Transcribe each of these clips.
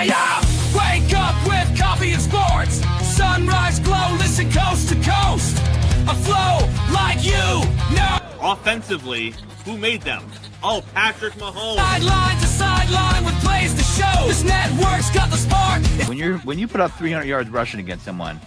Yeah. Wake up with coffee and sports. Sunrise glow, listen coast to coast. A flow like you know. Offensively, who made them? Oh, Patrick Mahomes. Sideline to sideline with plays to show. This network's got the spark. When you put up 300 yards rushing against someone,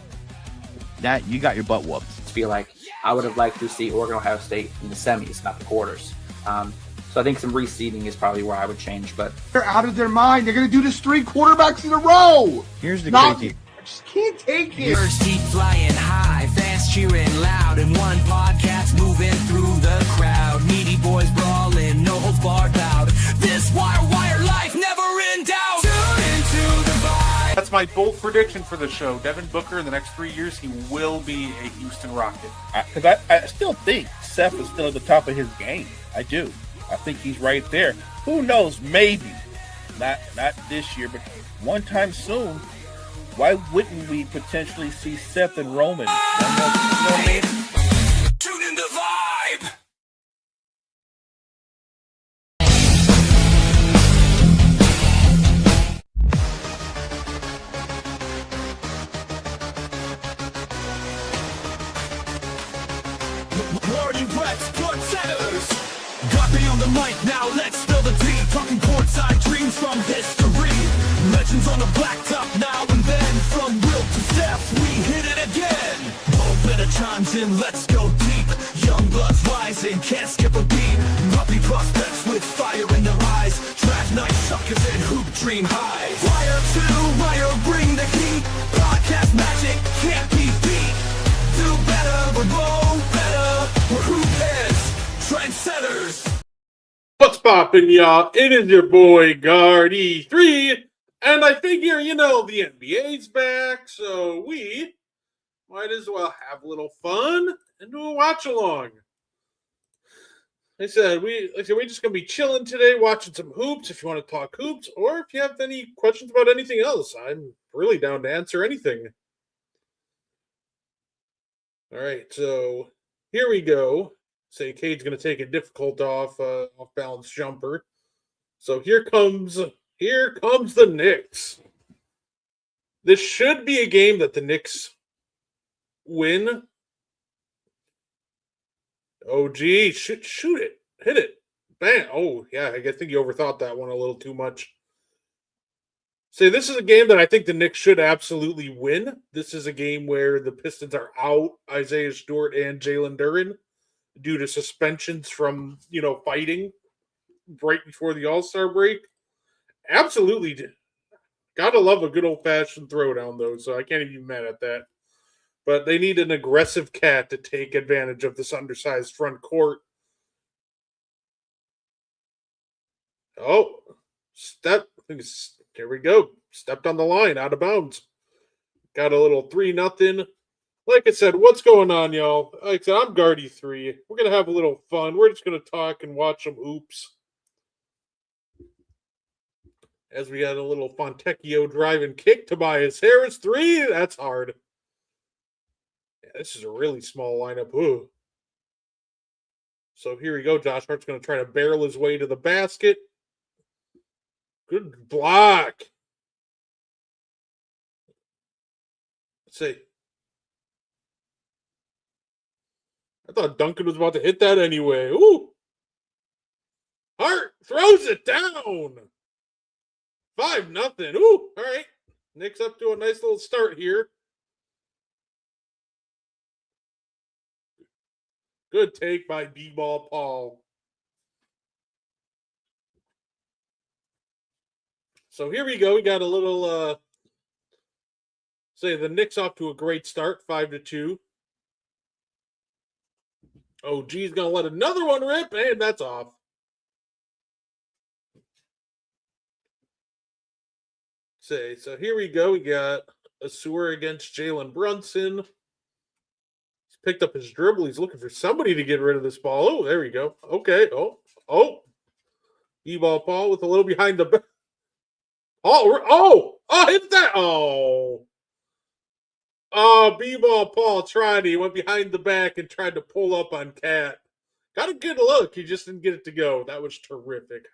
that you got your butt whooped. I feel like I would have liked to see Oregon, Ohio State in the semis, not the quarters. So I think some reseeding is probably where I would change. But they're out of their mind. They're going to do this 3 quarterbacks in a row. Here's the crazy. I just can't take it. Birds keep flying high, fans cheering loud, and one podcast moving through the crowd. Needy boys brawling, no holds barred loud. This wire life never in doubt. Tune into the vibe. That's my bold prediction for the show. Devin Booker, in the next 3 years, he will be a Houston Rocket. Because I still think Seth is still at the top of his game. I do. I think he's right there. Who knows? Maybe. Not this year, but one time soon. Why wouldn't we potentially see Seth and Roman? Tune in the vibe. Party Rex, blood centers. Got me on the mic now, let's spill the tea. Talking courtside dreams from history. Legends on the blacktop now and then. From Will to Steph, we hit it again. Momentum chimes in, let's go deep. Young bloods rising, can't skip a beat. Puppy prospects with fire in their eyes. Draft night suckers and hoop dream highs. Wire to wire, bring the heat. Podcast magic can't be beat. Do better, we're blow better. We're hoop heads, trendsetters. What's poppin', y'all? It is your boy, Guard E3. And I figure, the NBA's back, so we might as well have a little fun and do a watch-along. Like I said, we're just going to be chilling today, watching some hoops if you want to talk hoops, or if you have any questions about anything else. I'm really down to answer anything. All right, so here we go. Say Cade's going to take a difficult off-balance jumper. So here comes the Knicks. This should be a game that the Knicks win. Oh, gee, shoot it. Hit it. Bam. Oh, yeah, I think you overthought that one a little too much. Say, this is a game that I think the Knicks should absolutely win. This is a game where the Pistons are out Isaiah Stewart and Jalen Duren due to suspensions from, fighting right before the All-Star break. Absolutely. Gotta love a good old-fashioned throwdown, though, so I can't even be mad at that. But they need an aggressive cat to take advantage of this undersized front court. Oh, here we go. Stepped on the line, out of bounds. Got a little 3-0. Like I said, what's going on, y'all? Like I said, I'm Guardy 3. We're going to have a little fun. We're just going to talk and watch some hoops. As we got a little Fontecchio drive and kick. Tobias Harris, 3. That's hard. Yeah, this is a really small lineup. Ooh. So here we go. Josh Hart's going to try to barrel his way to the basket. Good block. Let's see. I thought Duncan was about to hit that anyway. Ooh. Hart throws it down. 5-0. Ooh, all right. Knicks up to a nice little start here. Good take by B-Ball Paul. So here we go. We got a little, the Knicks off to a great start, 5-2. Oh, G's going to let another one rip, and that's off. So here we go. We got a sewer against Jalen Brunson. He's picked up his dribble. He's looking for somebody to get rid of this ball. Oh, there we go. Okay. Oh. E-ball Paul with a little behind the back. Oh, hit that. Oh, Oh, B-ball Paul tried. He went behind the back and tried to pull up on Cat. Got a good look. He just didn't get it to go. That was terrific.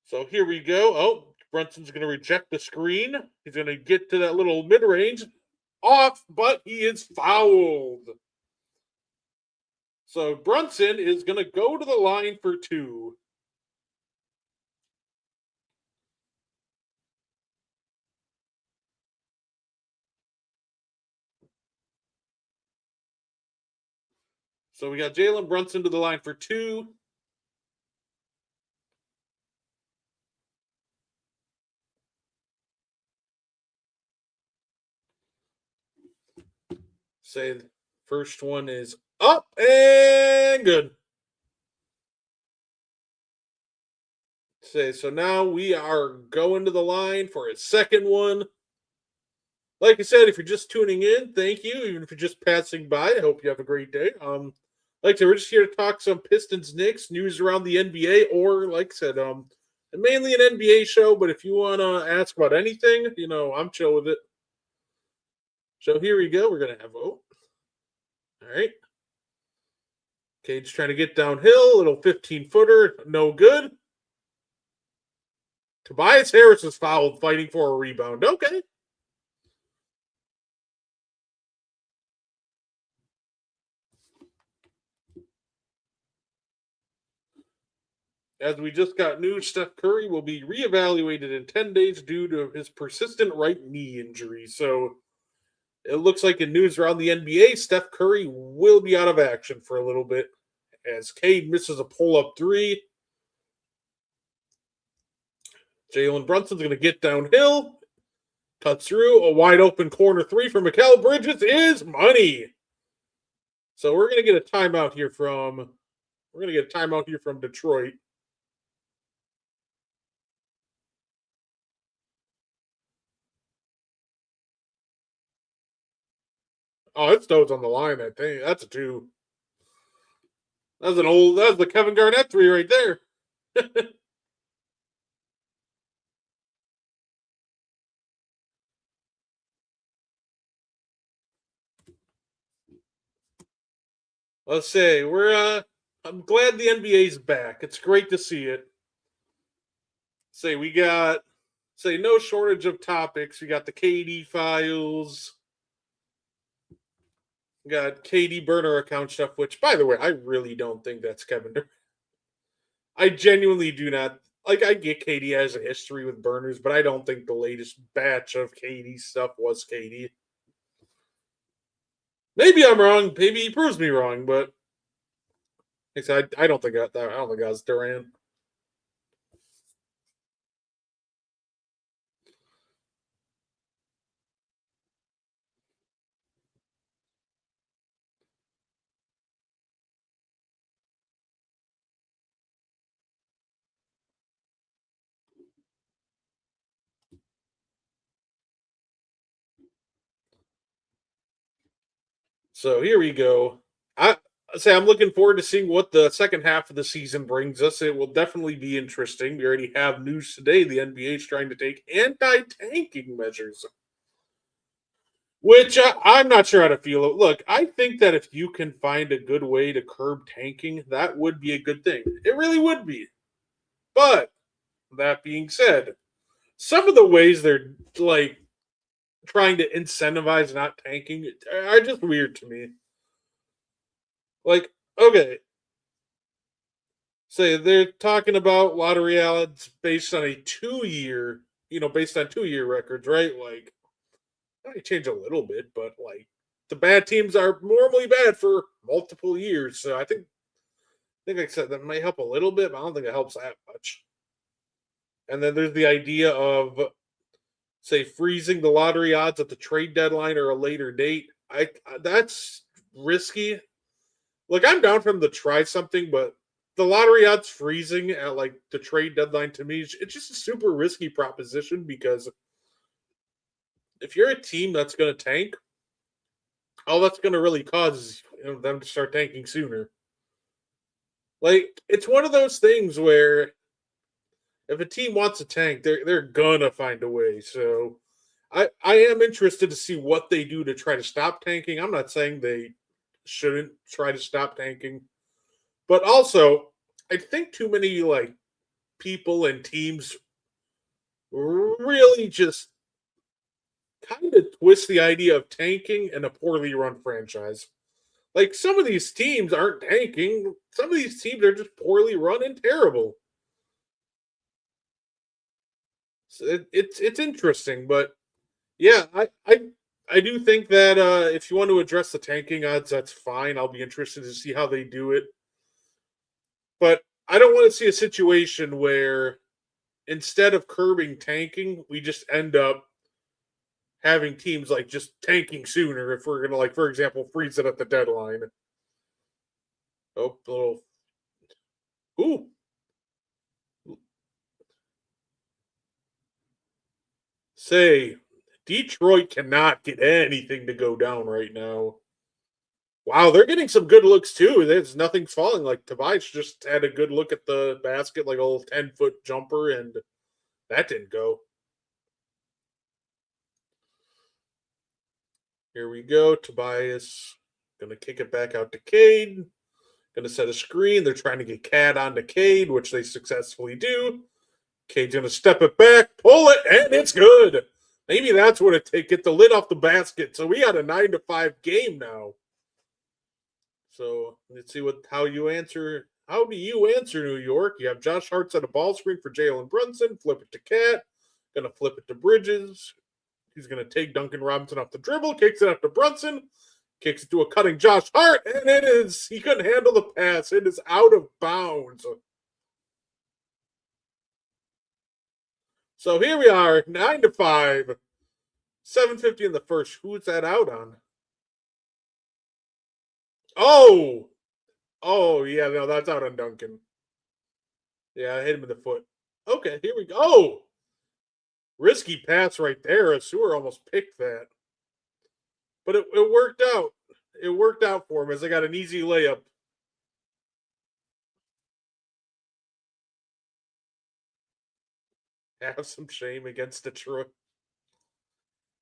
So here we go. Oh, Brunson's going to reject the screen. He's going to get to that little mid-range. Off, but he is fouled. So Brunson is going to go to the line for 2. So we got Jalen Brunson to the line for 2. Say the first one is up and good. Say so now we are going to the line for a second one. Like I said, if you're just tuning in, thank you. Even if you're just passing by, I hope you have a great day. Like I said, we're just here to talk some Pistons, Knicks, news around the NBA, or like I said, mainly an NBA show. But if you want to ask about anything, I'm chill with it. So here we go. We're gonna have All right. Okay, just trying to get downhill. Little 15-footer, no good. Tobias Harris is fouled, fighting for a rebound. Okay. As we just got news, Steph Curry will be reevaluated in 10 days due to his persistent right knee injury. So it looks like in news around the NBA, Steph Curry will be out of action for a little bit as Cade misses a pull-up 3. Jalen Brunson's going to get downhill, cut through a wide-open corner 3 from Mikal Bridges is money. So we're going to get a timeout here from Detroit. Oh, it stows on the line, I think. That's a 2. That's the Kevin Garnett 3 right there. Let's say I'm glad the NBA's back. It's great to see it. We got no shortage of topics. We got the KD files. We got KD burner account stuff, which by the way, I really don't think that's Kevin Durant. I genuinely do not. Like, I get KD has a history with burners, but I don't think the latest batch of KD stuff was KD. Maybe I'm wrong. Maybe he proves me wrong, but I don't think that was Durant. So here we go. I'm looking forward to seeing what the second half of the season brings us. It will definitely be interesting. We already have news today. The NBA is trying to take anti-tanking measures, which I'm not sure how to feel. Look, I think that if you can find a good way to curb tanking, that would be a good thing. It really would be. But that being said, some of the ways they're like trying to incentivize not tanking are just weird to me. Like, okay, say they're talking about lottery odds based on a 2-year, based on 2-year records, right? Like, I change a little bit, but like the bad teams are normally bad for multiple years. So I think like I said, that might help a little bit, but I don't think it helps that much. And then there's the idea of freezing the lottery odds at the trade deadline or a later date. That's risky. Look, I'm down for them to try something, but the lottery odds freezing at like the trade deadline to me, it's just a super risky proposition because if you're a team that's going to tank, all that's going to really cause is them to start tanking sooner. Like, it's one of those things where if a team wants to tank, they're gonna find a way. So I am interested to see what they do to try to stop tanking. I'm not saying they shouldn't try to stop tanking, but also I think too many like people and teams really just kind of twist the idea of tanking in a poorly run franchise. Like some of these teams aren't tanking. Some of these teams are just poorly run and terrible. So it's interesting, but yeah, I do think that if you want to address the tanking odds, that's fine. I'll be interested to see how they do it. But I don't want to see a situation where instead of curbing tanking, we just end up having teams like just tanking sooner if we're gonna like, for example, freeze it at the deadline. Oh, little ooh. Say Detroit cannot get anything to go down right now. Wow, they're getting some good looks too. There's nothing's falling. Like Tobias just had a good look at the basket, like a little 10-foot jumper, and that didn't go. Here we go. Tobias gonna kick it back out to Cade. Gonna set a screen. They're trying to get Cade onto Cade, which they successfully do. Cade's gonna step it back, pull it, and it's good. Maybe that's what it takes. Get the lid off the basket. So we got a 9-5 game now. So let's see how you answer. How do you answer New York? You have Josh Hart set a ball screen for Jalen Brunson. Flip it to Cat. Gonna flip it to Bridges. He's gonna take Duncan Robinson off the dribble. Kicks it up to Brunson. Kicks it to a cutting Josh Hart, and it is. He couldn't handle the pass. It is out of bounds. So here we are, 9-5, 7:50 in the first. Who's that out on? Oh, yeah, no, that's out on Duncan. Yeah, I hit him in the foot. Okay, here we go. Oh, risky pass right there. Sewer almost picked that, but it worked out. It worked out for him as I got an easy layup. Have some shame against Detroit.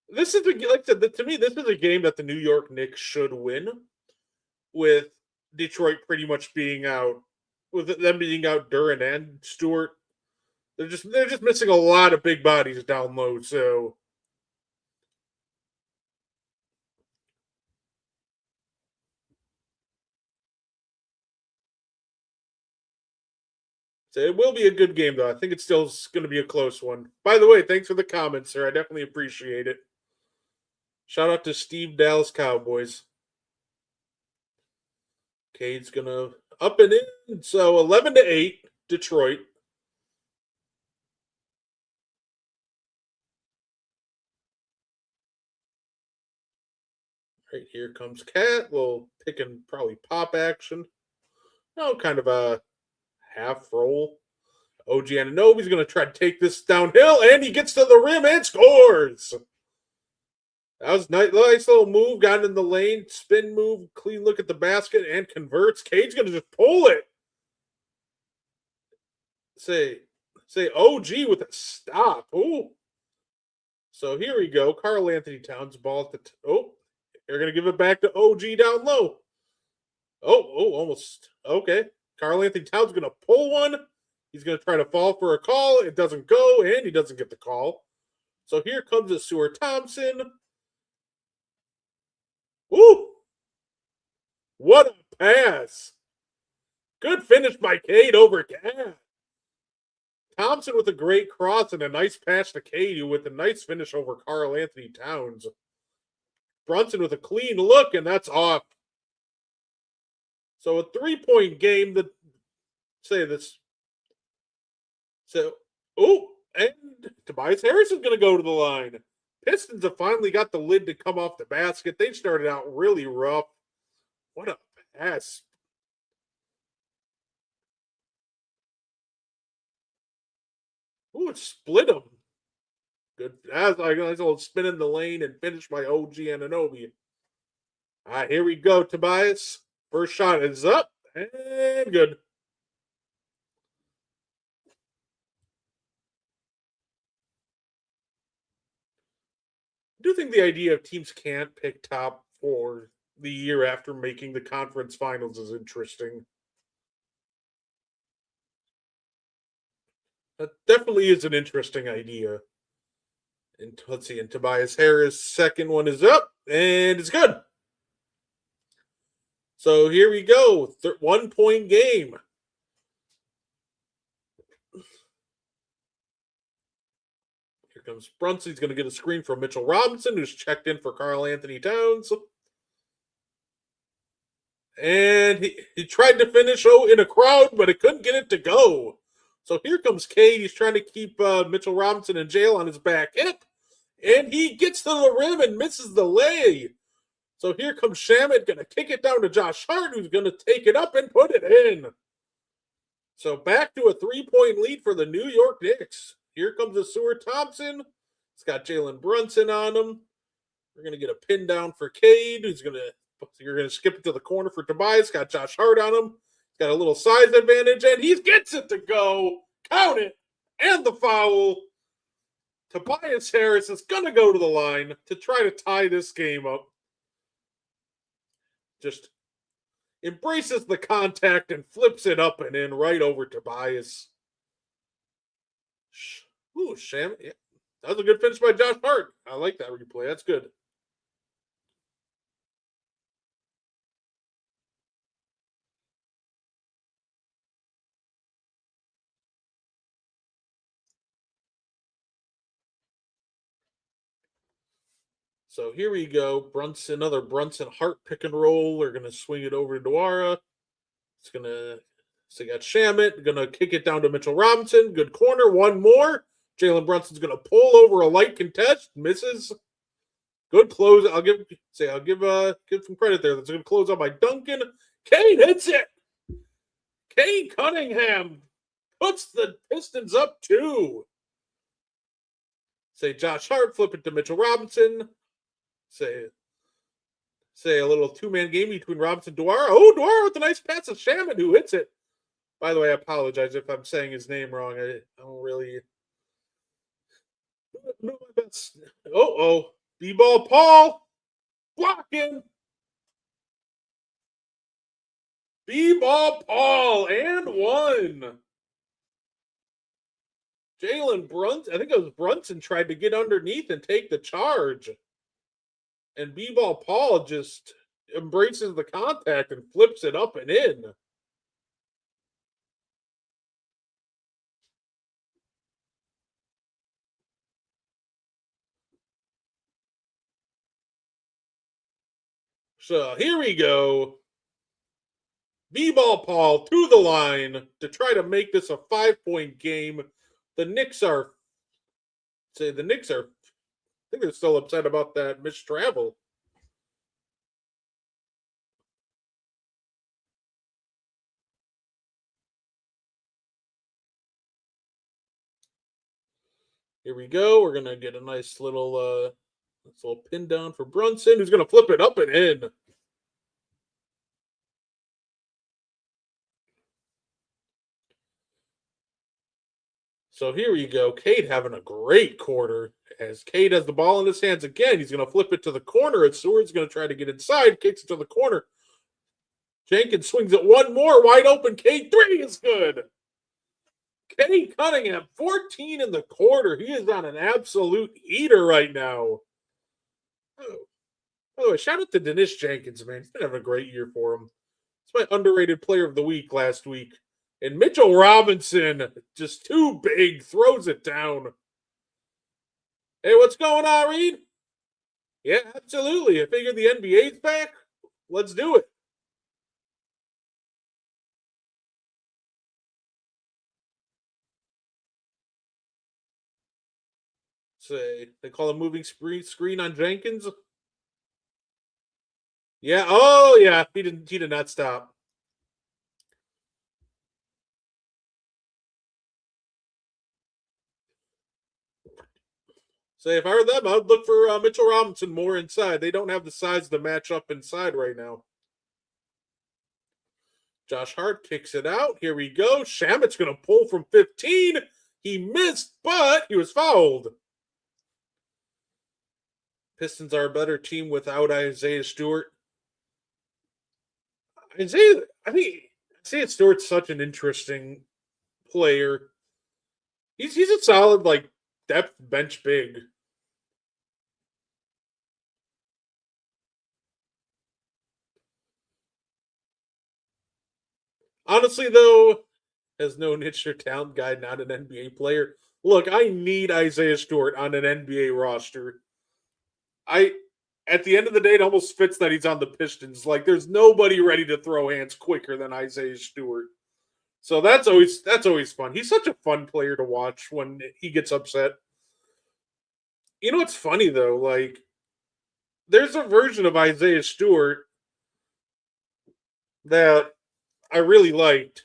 This is like I said, to me, this is a game that the New York Knicks should win, with Detroit pretty much being out, with them being out Duran and Stewart. They're just missing a lot of big bodies down low. So it will be a good game, though. I think it's still going to be a close one. By the way, thanks for the comments, sir. I definitely appreciate it. Shout out to Steve Dallas Cowboys. Cade's going to up and in. So 11-8, Detroit. Right here comes Cat. Little pick and probably pop action. Oh, kind of a half roll. OG Anunoby's going to try to take this downhill, and he gets to the rim and scores. That was nice little move. Got in the lane, spin move, clean look at the basket, and converts. Cade's going to just pull it. Say OG with a stop. Ooh. So here we go. Karl Anthony Towns ball at the they're going to give it back to OG down low. Almost. Okay. Karl Anthony Towns going to pull one. He's going to try to fall for a call. It doesn't go, and he doesn't get the call. So here comes a Sewer Thompson. Ooh! What a pass. Good finish by Cade over Cat. Thompson with a great cross and a nice pass to Cade with a nice finish over Karl Anthony Towns. Brunson with a clean look, and that's off. So a 3-point game that say this. So, and Tobias Harris is going to go to the line. Pistons have finally got the lid to come off the basket. They started out really rough. What a pass. It split them. Good. That's like a nice little spin in the lane and finish by OG Anunoby. All right, here we go, Tobias. First shot is up and good. do think the idea of teams can't pick top 4 the year after making the conference finals is interesting. That definitely is an interesting idea. And let's see, and Tobias Harris' second one is up, and it's good. So here we go, 1-point game. Here comes Brunson. He's going to get a screen from Mitchell Robinson, who's checked in for Karl Anthony Towns. And he tried to finish in a crowd, but he couldn't get it to go. So here comes Cade. He's trying to keep Mitchell Robinson in jail on his back hip. And he gets to the rim and misses the lay. So here comes Shamet, going to kick it down to Josh Hart, who's going to take it up and put it in. So back to a 3-point lead for the New York Knicks. Here comes the Seward Thompson. It's got Jalen Brunson on him. We're going to get a pin down for Cade, you're going to skip it to the corner for Tobias. Got Josh Hart on him. He's got a little size advantage, and he gets it to go. Count it. And the foul. Tobias Harris is going to go to the line to try to tie this game up. Just embraces the contact and flips it up and in right over Tobias. Ooh, Sham. Yeah. That was a good finish by Josh Hart. I like that replay. That's good. So here we go. Another Brunson Hart pick and roll. They're going to swing it over to Dwara. So you got Shamet. Going to kick it down to Mitchell Robinson. Good corner. One more. Jalen Brunson's going to pull over a light contest. Misses. Good close. I'll give some credit there. That's a good close out by Duncan. Cade hits it. Cade Cunningham puts the Pistons up 2. Josh Hart, flip it to Mitchell Robinson. Say a little 2-man game between Robinson and Dwara. Oh, Dwara with a nice pass to Shaman, who hits it. By the way, I apologize if I'm saying his name wrong. I don't really know my best. B-ball Paul blocking. B-ball Paul and 1. Jalen Brunson, I think it was Brunson, tried to get underneath and take the charge. And B-ball Paul just embraces the contact and flips it up and in. So here we go. B-ball Paul to the line to try to make this a 5-point game. The Knicks are, I think they're still upset about that missed travel. Here we go. We're going to get a nice little pin down for Brunson, who's going to flip it up and in. So here we go. Cade having a great quarter. As Cade has the ball in his hands again, he's going to flip it to the corner. And Seward's going to try to get inside, kicks it to the corner. Jenkins swings it one more, wide open. Cade 3 is good. Cade Cunningham, 14 in the quarter. He is on an absolute heater right now. Oh. By the way, shout out to Dennis Jenkins, man. He's been having a great year for him. It's my underrated player of the week last week. And Mitchell Robinson, just too big, throws it down. Hey, what's going on, Reed? Yeah, absolutely. I figured the NBA's back. Let's do it. They call a moving screen on Jenkins. Yeah. Oh, yeah. He did not stop. If I were them, I would look for Mitchell Robinson more inside. They don't have the size to match up inside right now. Josh Hart kicks it out. Here we go. Shamet's going to pull from 15. He missed, but he was fouled. Pistons are a better team without Isaiah Stewart. Isaiah Stewart's such an interesting player. He's a solid like depth bench big. Honestly, though, as no niche or talent guy, not an NBA player. Look, I need Isaiah Stewart on an NBA roster. I at the end of the day, it almost fits that he's on the Pistons. Like, there's nobody ready to throw hands quicker than Isaiah Stewart. So that's always fun. He's such a fun player to watch when he gets upset. You know what's funny though? Like, there's a version of Isaiah Stewart that I really liked,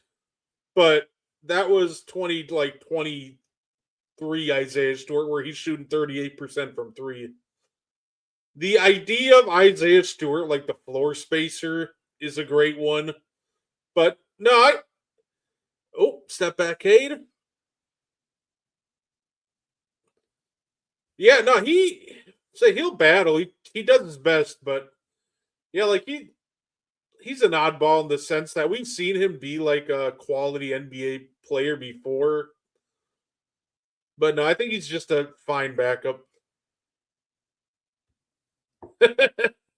but that was 23 Isaiah Stewart where he's shooting 38% from three. The idea of Isaiah Stewart, like the floor spacer, is a great one. But no, step back, Cade. Yeah, no, he'll battle. He does his best, but yeah, like he's an oddball in the sense that we've seen him be like a quality NBA player before. But no, I think he's just a fine backup.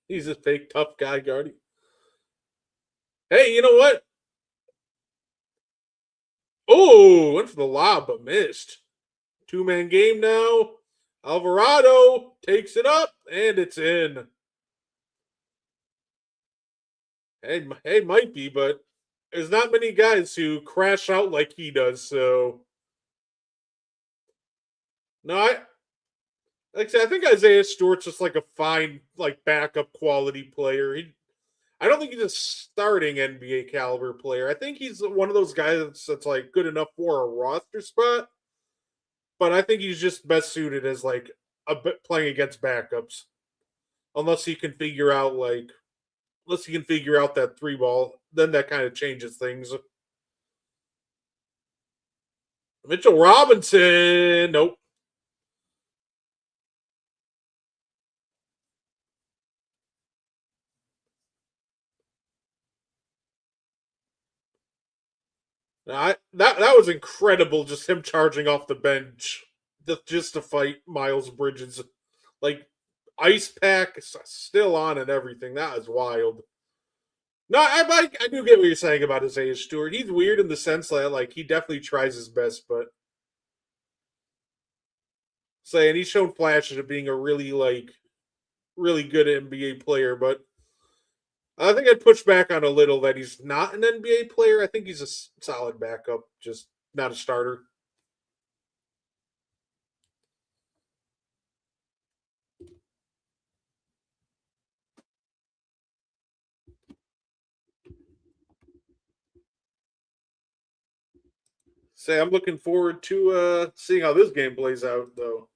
He's a fake tough guy, Guardy. Hey, you know what? Oh, went for the lob, but missed. Two-man game now. Alvarado takes it up, and it's in. Hey, might be, but there's not many guys who crash out like he does, so. No, like I said, I think Isaiah Stewart's just like a fine, like backup quality player. I don't think he's a starting NBA caliber player. I think he's one of those guys that's like good enough for a roster spot. But I think he's just best suited as like playing against backups, unless he can figure out that three ball. Then that kind of changes things. Mitchell Robinson, nope. That was incredible. Just him charging off the bench, just to fight Miles Bridges, like ice pack still on and everything. That is wild. No, I do get what you're saying about Isaiah Stewart. He's weird in the sense that like he definitely tries his best, but saying he's shown flashes of being a really good NBA player, but I think I'd push back on a little that he's not an NBA player. I think he's a solid backup, just not a starter. Say, I'm looking forward to seeing how this game plays out, though.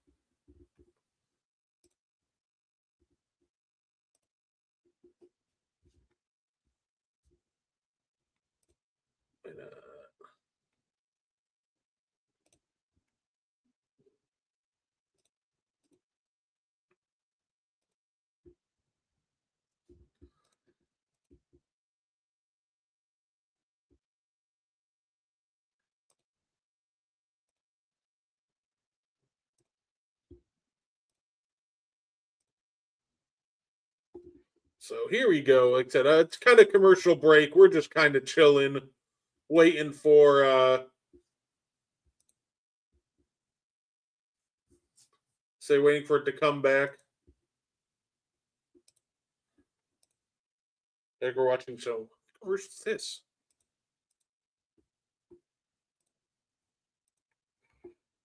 So here we go. Like I said, it's kind of commercial break. We're just kind of chilling, waiting for waiting for it to come back. Like we're watching some. Where's this?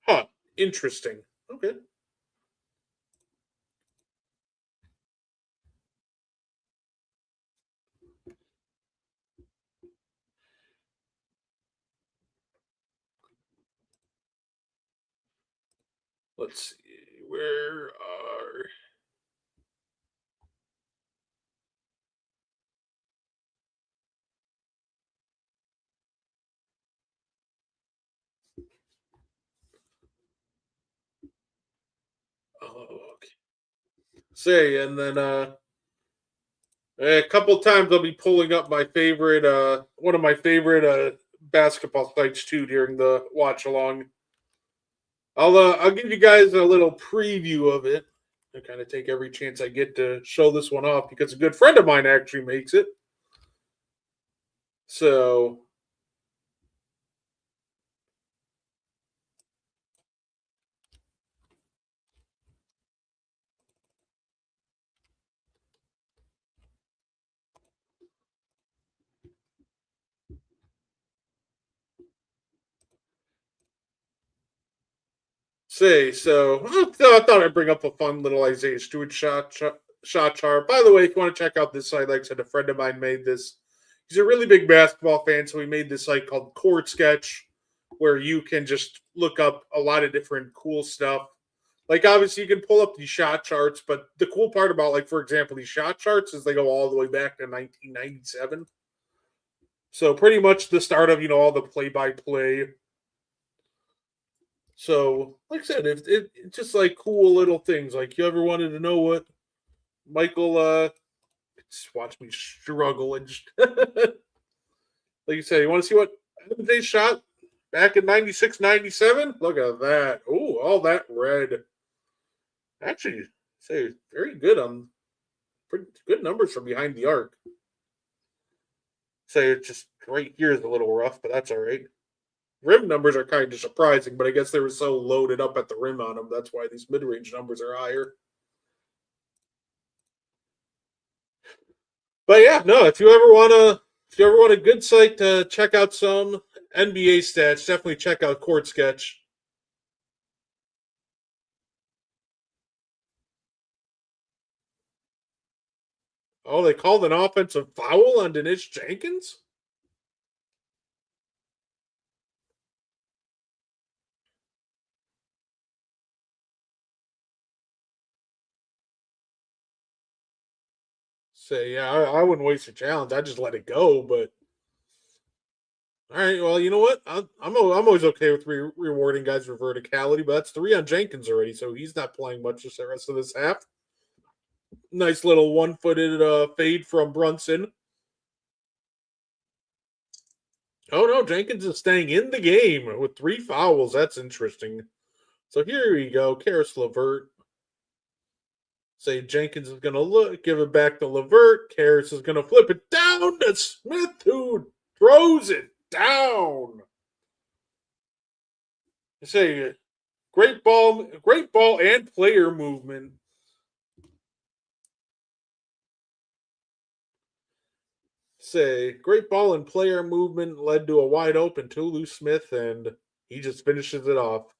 Huh. Interesting. Okay. Let's see. Where are. Oh, okay. Say, and then a couple times I'll be pulling up my favorite, one of my favorite basketball sites too during the watch along. I'll give you guys a little preview of it. I kind of take every chance I get to show this one off because a good friend of mine actually makes it. So I thought I'd bring up a fun little Isaiah Stewart shot chart. By the way, if you want to check out this site, like I said, a friend of mine made this. He's a really big basketball fan, so he made this site called Court Sketch, where you can just look up a lot of different cool stuff. Like obviously you can pull up these shot charts, but the cool part about, like, for example, these shot charts is they go all the way back to 1997. So pretty much the start of, all the play-by-play. So, like I said, it's just like cool little things. Like, you ever wanted to know what Michael just watch me struggle and just like you said, you want to see what they shot back in 96, 97? Look at that. Oh, all that red. Actually, say very good on pretty good numbers from behind the arc. Say it's just right here is a little rough, but that's all right. Rim numbers are kind of surprising, but I guess they were so loaded up at the rim on them. That's why these mid-range numbers are higher. But yeah, no, if you ever want a good site to check out some NBA stats, definitely check out Court Sketch. Oh, they called an offensive foul on Dennis Jenkins? Say, yeah, I wouldn't waste a challenge. I'd just let it go. But all right, well, you know what? I'm always okay with rewarding guys for verticality, but that's 3 on Jenkins already, so he's not playing much this rest of this half. Nice little one-footed fade from Brunson. Oh no, Jenkins is staying in the game with 3 fouls. That's interesting. So here we go. Karis LeVert. Say Jenkins is going to give it back to LeVert. Karis is going to flip it down to Smith, who throws it down. Say great ball and player movement. Say great ball and player movement led to a wide open Tulu Smith, and he just finishes it off.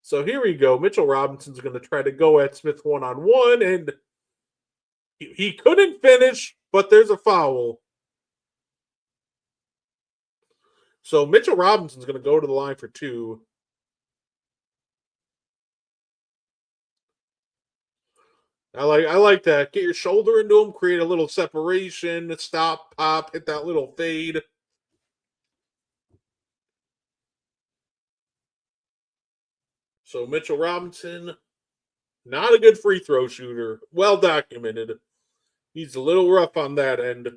So here we go. Mitchell Robinson's going to try to go at Smith one-on-one, and he couldn't finish, but there's a foul. So Mitchell Robinson's going to go to the line for 2. I like that. Get your shoulder into him, create a little separation, stop, pop, hit that little fade. So Mitchell Robinson, not a good free throw shooter. Well documented. He's a little rough on that end.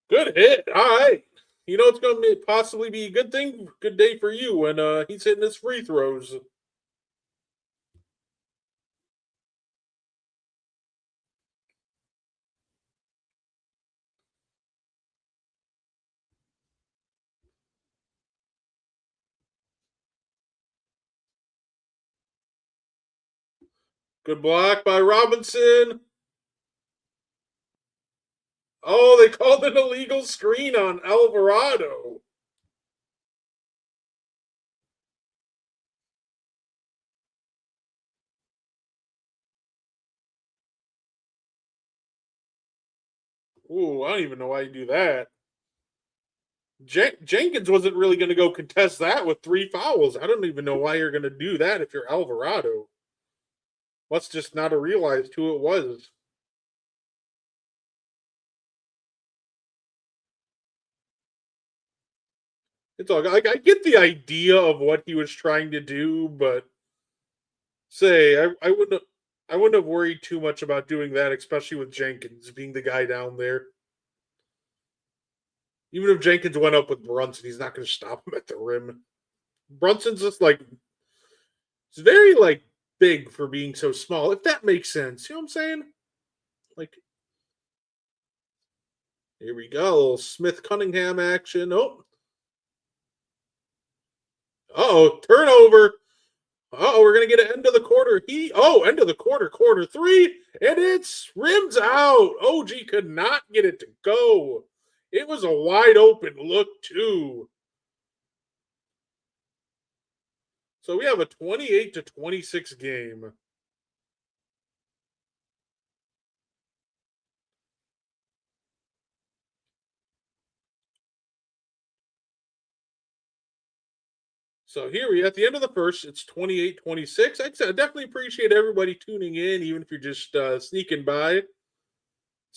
Good hit. All right. It's going to possibly be a good day for you when he's hitting his free throws. Good block by Robinson. Oh, they called an illegal screen on Alvarado. Ooh, I don't even know why you do that. Jenkins wasn't really going to go contest that with 3 fouls. I don't even know why you're going to do that if you're Alvarado. Must just not have realized who it was. It's all like, I get the idea of what he was trying to do, but I wouldn't have worried too much about doing that, especially with Jenkins being the guy down there. Even if Jenkins went up with Brunson, he's not going to stop him at the rim. Brunson's just like, it's very like big for being so small, if that makes sense. You know what I'm saying? Like, here we go, a little Smith Cunningham action. Turnover. We're gonna get an end of the quarter. End of the quarter 3, and it's rims out. OG could not get it to go. It was a wide open look too. So we have a 28-26 game. So here we at the end of the first, it's 28-26. I definitely appreciate everybody tuning in, even if you're just sneaking by.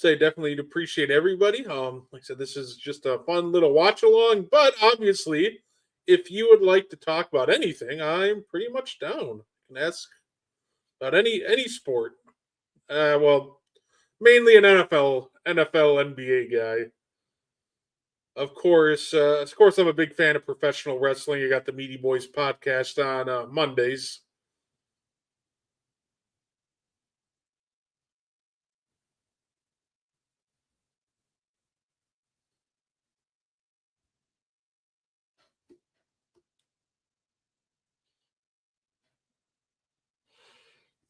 Definitely appreciate everybody. Like I said, this is just a fun little watch along. But obviously, if you would like to talk about anything, I'm pretty much down. You can ask about any sport. Mainly an NFL, NBA guy. Of course, I'm a big fan of professional wrestling. You got the Meaty Boys podcast on Mondays.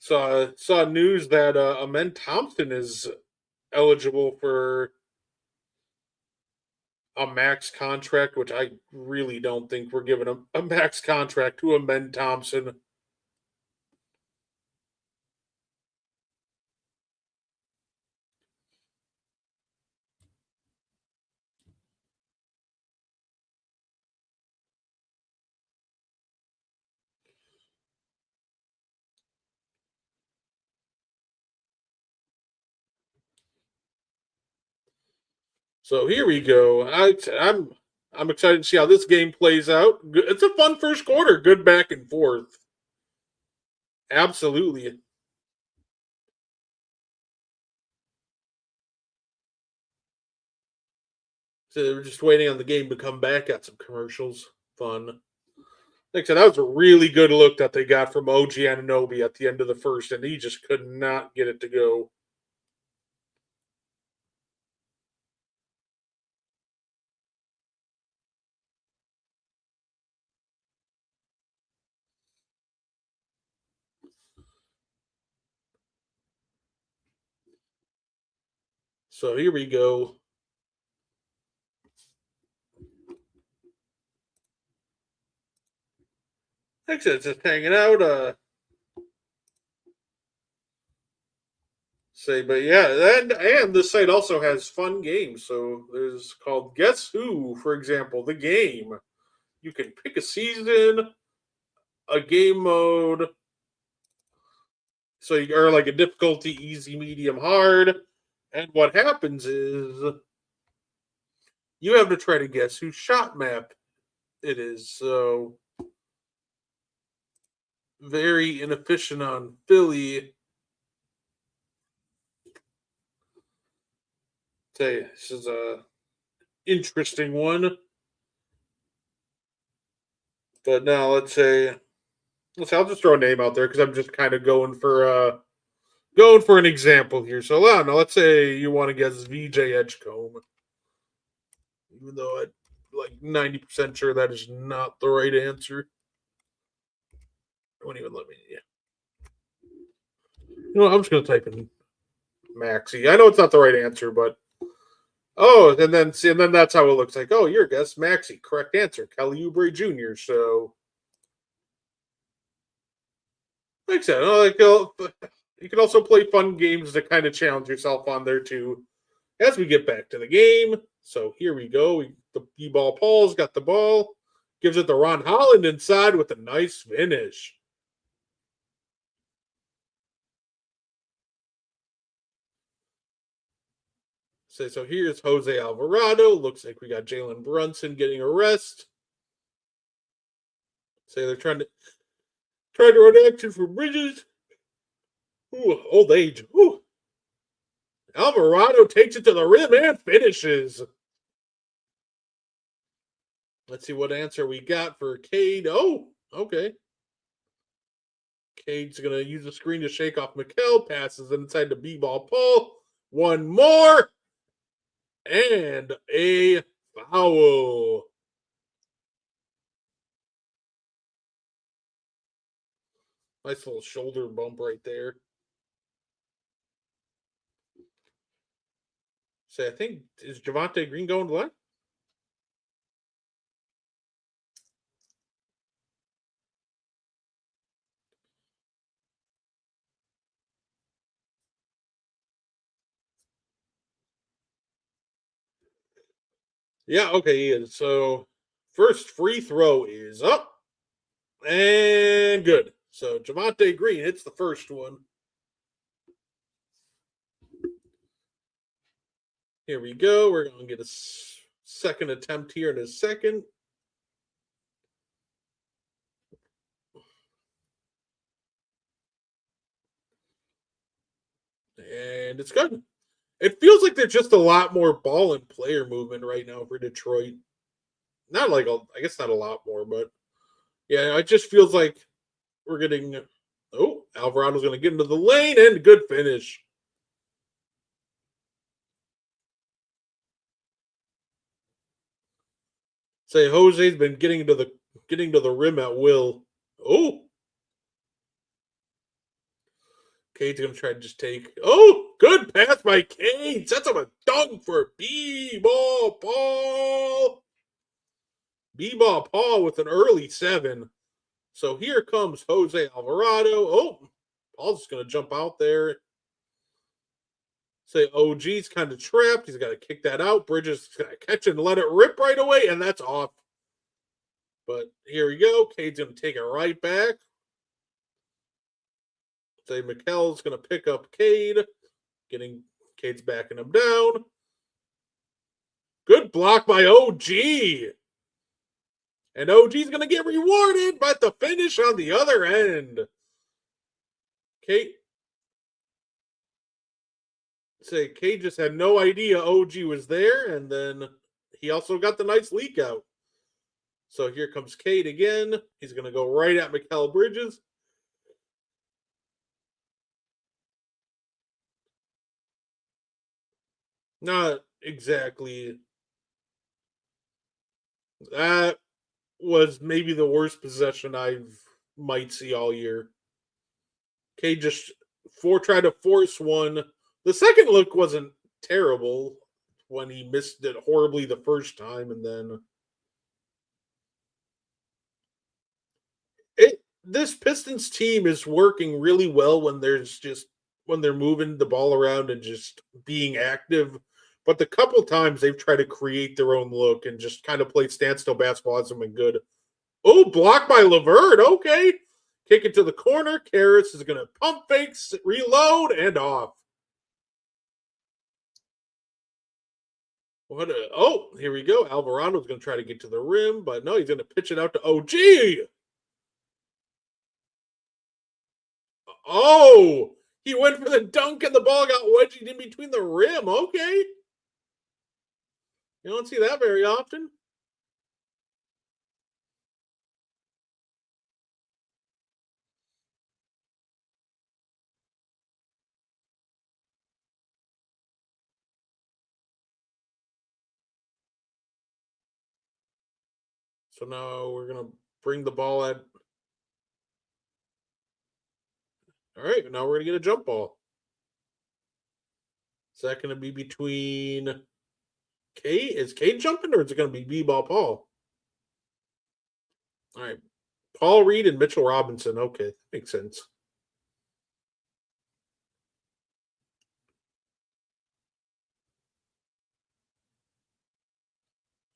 Saw news that Amen Thompson is eligible for a max contract, which I really don't think we're giving a max contract to Amen Thompson. So here we go. I'm excited to see how this game plays out. It's a fun first quarter. Good back and forth. Absolutely. So we're just waiting on the game to come back. Got some commercials. Fun. Like I said, that was a really good look that they got from OG Anunoby at the end of the first, and he just could not get it to go. So here we go. Like I said, just hanging out. But yeah, and this site also has fun games. So there's called Guess Who, for example, the game. You can pick a season, a game mode. So you are like a difficulty, easy, medium, hard. And what happens is you have to try to guess whose shot map it is. So very inefficient on Philly. This is a interesting one. But now I'll just throw a name out there because I'm just kind of going for an example here. So now let's say you want to guess VJ Edgecombe. Even though I'm like 90% sure that is not the right answer. Don't even let me. Yeah. You know what, I'm just gonna type in Maxi. I know it's not the right answer, but and then that's how it looks like. Oh, your guess, Maxi. Correct answer, Kelly Oubre Jr. So, like I said, you can also play fun games to kind of challenge yourself on there too. As we get back to the game, so here we go. The B-ball Paul's got the ball. Gives it to Ron Holland inside with a nice finish. So here's Jose Alvarado. Looks like we got Jalen Brunson getting a rest. They're trying to run action for Bridges. Ooh, old age. Ooh. Alvarado takes it to the rim and finishes. Let's see what answer we got for Cade. Oh, okay. Cade's going to use the screen to shake off Mikel. Passes inside to B-ball Paul. One more. And a foul. Nice little shoulder bump right there. I think, is Javonte Green going to line? Yeah, okay, he is. So, first free throw is up. And good. So, Javonte Green hits the first one. Here we go. We're going to get a second attempt here in a second. And it's good. It feels like there's just a lot more ball and player movement right now for Detroit. Not like, I guess not a lot more, but yeah, it just feels like we're getting. Oh, Alvarado's going to get into the lane and good finish. Jose's been getting to the rim at will. Oh, Cade's going to try to just take. Oh, good pass by Cade. Sets up a dunk for B-ball Paul. B-ball Paul with an early 7. So here comes Jose Alvarado. Oh, Paul's just going to jump out there. OG's kind of trapped. He's got to kick that out. Bridges is going to catch it and let it rip right away, and that's off. But here we go. Cade's going to take it right back. Mikel's going to pick up Cade. Cade's backing him down. Good block by OG. And OG's going to get rewarded, but the finish on the other end. Cade just had no idea OG was there, and then he also got the nice leak out. So here comes Cade again. He's going to go right at Mikel Bridges. Not exactly. That was maybe the worst possession I might see all year. Cade just tried to force one. The second look wasn't terrible when he missed it horribly the first time, and then this Pistons team is working really well when they're moving the ball around and just being active. But the couple times they've tried to create their own look and just kind of play standstill basketball hasn't been good. Oh, blocked by LeVert. Okay. Kick it to the corner. Karras is going to pump fakes, reload, and off. Here we go. Alvarado's going to try to get to the rim, but no, he's going to pitch it out to OG. Oh, he went for the dunk and the ball got wedged in between the rim. Okay. You don't see that very often. So now we're going to bring the ball at. All right, now we're going to get a jump ball. Is that going to be between Cade? Is Cade jumping or is it going to be B-ball Paul? All right. Paul Reed and Mitchell Robinson. Okay, makes sense.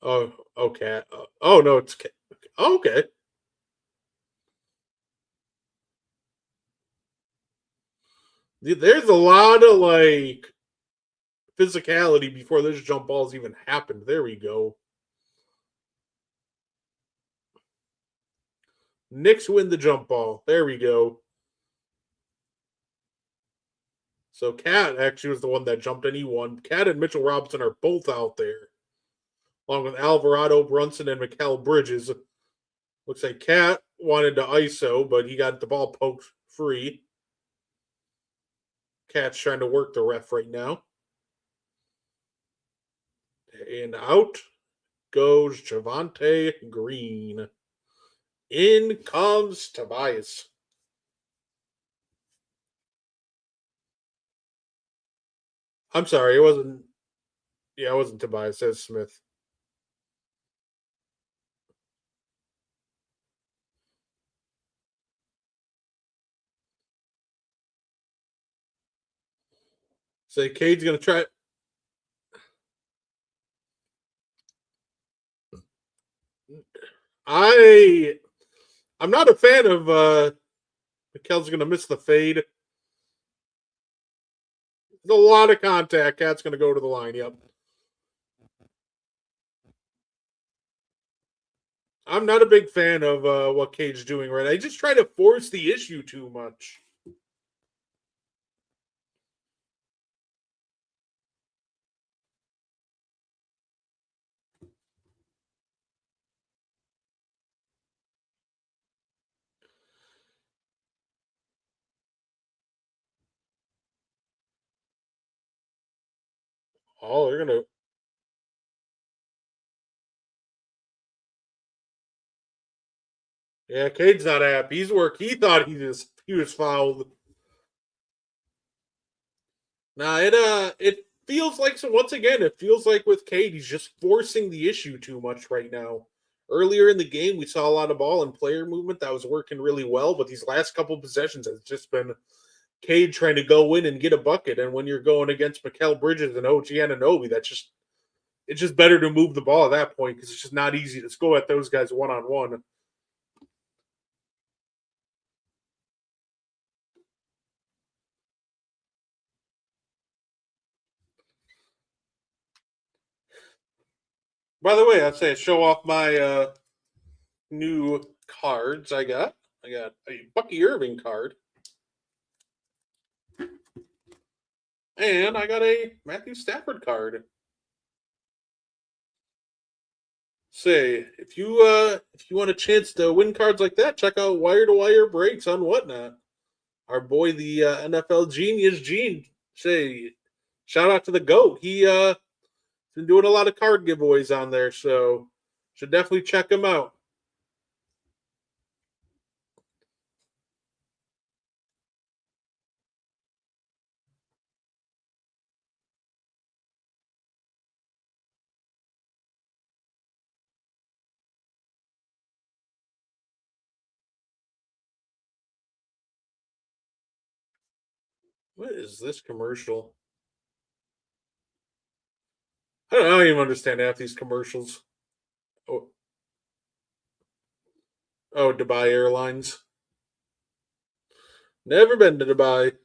Oh, okay. Oh no, it's okay. There's a lot of like physicality before those jump balls even happened. There we go. Knicks win the jump ball. There we go. So Cat actually was the one that jumped and he won. Cat and Mitchell Robinson are both out there, along with Alvarado, Brunson, and Mikal Bridges. Looks like Cat wanted to ISO, but he got the ball poked free. Cat's trying to work the ref right now. And out goes Javonte Green. In comes Tobias. I'm sorry, it wasn't. Yeah, it wasn't Tobias. It says Smith. So Cade's gonna try. I'm not a fan of Mikel's gonna miss the fade. There's a lot of contact. Cat's gonna go to the line. Yep. I'm not a big fan of what Cade's doing right now. I just try to force the issue too much. Oh, they're gonna. Yeah, Cade's not happy. He thought he was fouled. Nah, it feels like so. Once again, it feels like with Cade, he's just forcing the issue too much right now. Earlier in the game, we saw a lot of ball and player movement that was working really well, but these last couple possessions has just been Cade trying to go in and get a bucket. And when you're going against Mikal Bridges and OG Anunoby, it's just better to move the ball at that point because it's just not easy to go at those guys one on one. By the way, I'd say show off my new cards I got. I got a Bucky Irving card. And I got a Matthew Stafford card. Say, if you want a chance to win cards like that, check out Wire to Wire Breaks on Whatnot. Our boy, the NFL genius Gene. Say, shout out to the GOAT. He been doing a lot of card giveaways on there, so should definitely check him out. What is this commercial? I don't even understand half these commercials. Oh, Dubai Airlines. Never been to Dubai.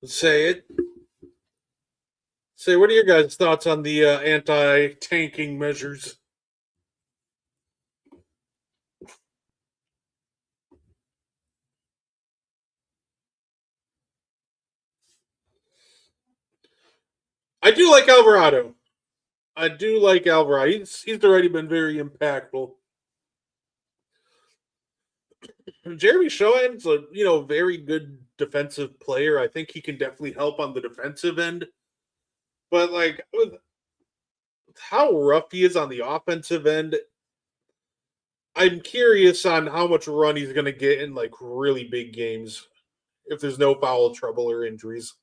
Say it. Say, what are your guys' thoughts on the anti-tanking measures? I do like Alvarado. I do like Alvarado. He's already been very impactful. Jeremy Shohan's a very good defensive player. I think he can definitely help on the defensive end. But like with how rough he is on the offensive end, I'm curious on how much run he's going to get in like really big games if there's no foul trouble or injuries.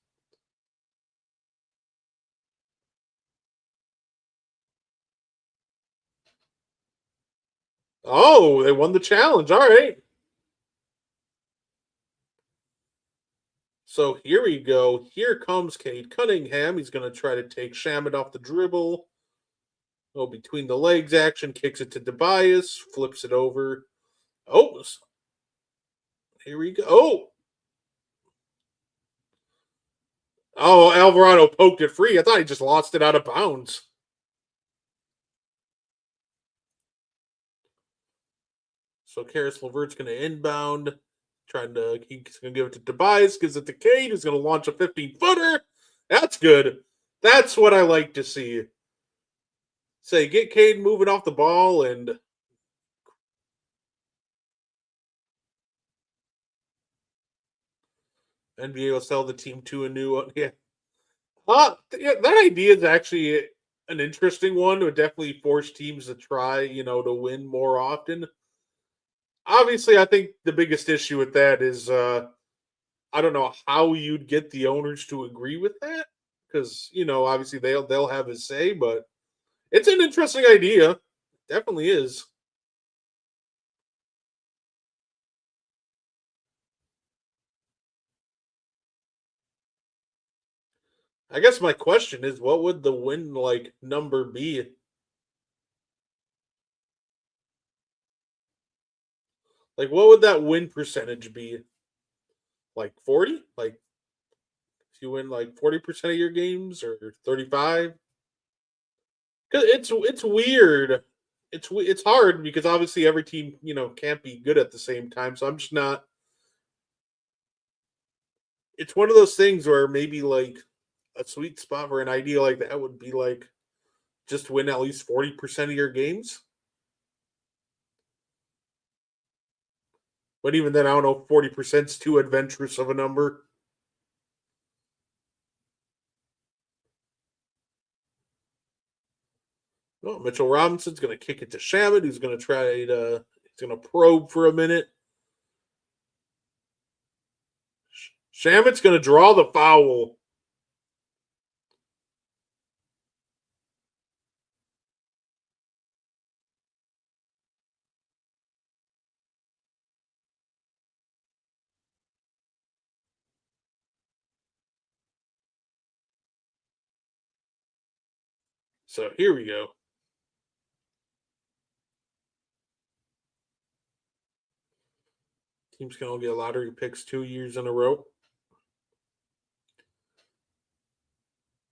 Oh, they won the challenge. All right. So here we go. Here comes Cade Cunningham. He's going to try to take Shamit off the dribble. Oh, between the legs action, kicks it to Tobias, flips it over. Oh, here we go. Oh, Alvarado poked it free. I thought he just lost it out of bounds. So Karis LeVert's going to inbound. He's going to give it to Tobias, gives it to Cade, who's going to launch a 15-footer. That's good. That's what I like to see. Say, get Cade moving off the ball and NBA will sell the team to a new one. Yeah. That idea is actually an interesting one. It would definitely force teams to try, to win more often. Obviously, I think the biggest issue with that is I don't know how you'd get the owners to agree with that because obviously they'll have a say, but it's an interesting idea. Definitely is. I guess my question is, what would the win number be? Like, what would that win percentage be? Like 40? Like, if you win like 40% of your games or 35? Because it's weird. It's hard because obviously every team can't be good at the same time. So I'm just not. It's one of those things where maybe like a sweet spot for an idea like that would be like just win at least 40% of your games. But even then, I don't know if 40% is too adventurous of a number. Oh, Mitchell Robinson's going to kick it to Shamit, who's going to he's going to probe for a minute. Shamit's going to draw the foul. So here we go. Teams can all get lottery picks 2 years in a row.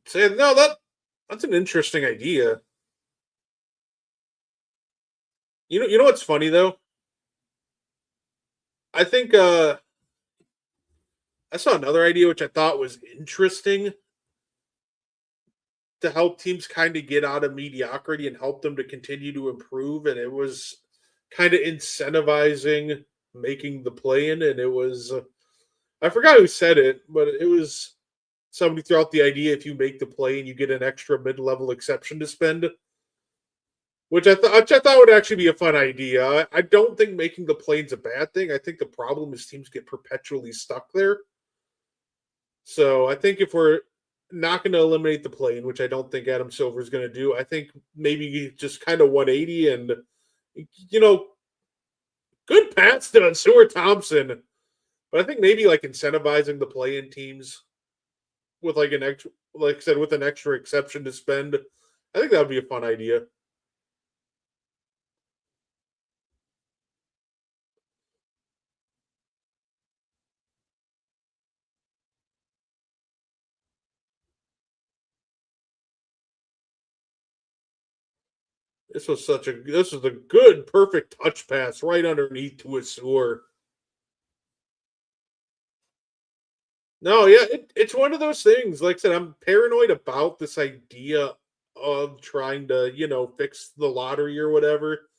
Say no, that's an interesting idea. You know what's funny though? I think I saw another idea which I thought was interesting to help teams kind of get out of mediocrity and help them to continue to improve. And it was kind of incentivizing making the play in. And it was, I forgot who said it, but it was somebody threw out the idea if you make the play and you get an extra mid level exception to spend, which I thought would actually be a fun idea. I don't think making the play is a bad thing. I think the problem is teams get perpetually stuck there. So I think if we're not going to eliminate the plane, which I don't think Adam Silver is going to do. I think maybe just kind of 180 and, good pass to Stuart Thompson. But I think maybe like incentivizing the play-in teams with like an extra, like I said, with an extra exception to spend. I think that would be a fun idea. This was a good, perfect touch pass right underneath to a sewer. No, yeah, it's one of those things. Like I said, I'm paranoid about this idea of trying to, fix the lottery or whatever.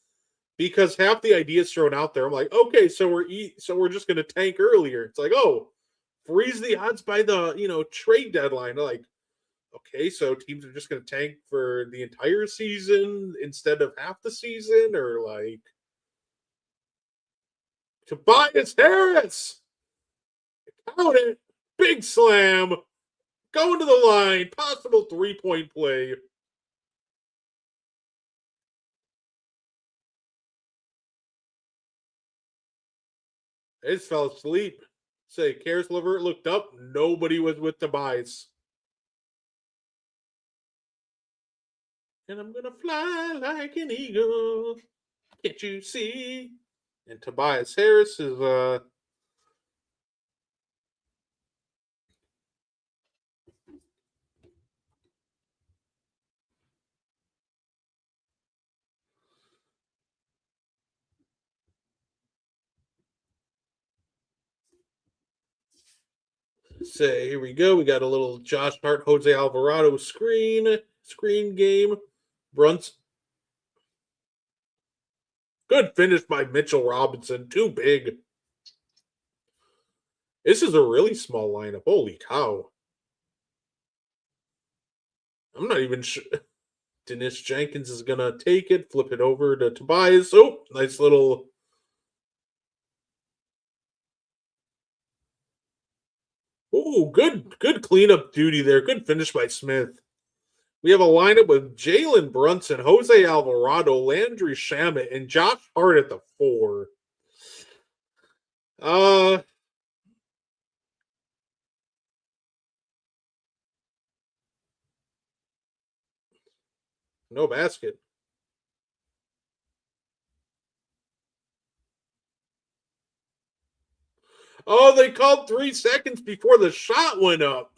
because half the ideas thrown out there, I'm like, okay, so we're just gonna tank earlier. It's like, oh, freeze the odds by the trade deadline. Like, okay, so teams are just gonna tank for the entire season instead of half the season, or like Tobias Harris. Count it. Big slam. Going to the line. Possible 3-point play. They just fell asleep. Say, Karis LeVert looked up. Nobody was with Tobias. And I'm going to fly like an eagle. Can't you see? And Tobias Harris is, say, here we go. We got a little Josh Hart, Jose Alvarado screen game. Brunson. Good finish by Mitchell Robinson. Too big. This is a really small lineup. Holy cow. I'm not even sure. Dennis Jenkins is going to take it, flip it over to Tobias. Oh, nice little. Oh, good cleanup duty there. Good finish by Smith. We have a lineup with Jalen Brunson, Jose Alvarado, Landry Shamet, and Josh Hart at the 4. No basket. Oh, they called 3 seconds before the shot went up.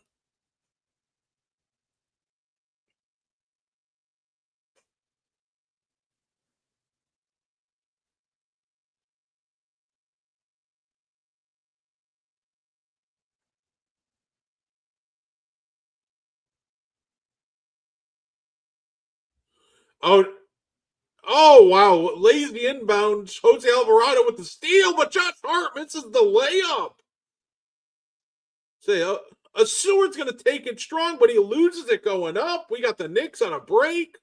Oh, wow. Lazy inbound. Jose Alvarado with the steal, but Josh Hart misses the layup. Say, a Seward's going to take it strong, but he loses it going up. We got the Knicks on a break.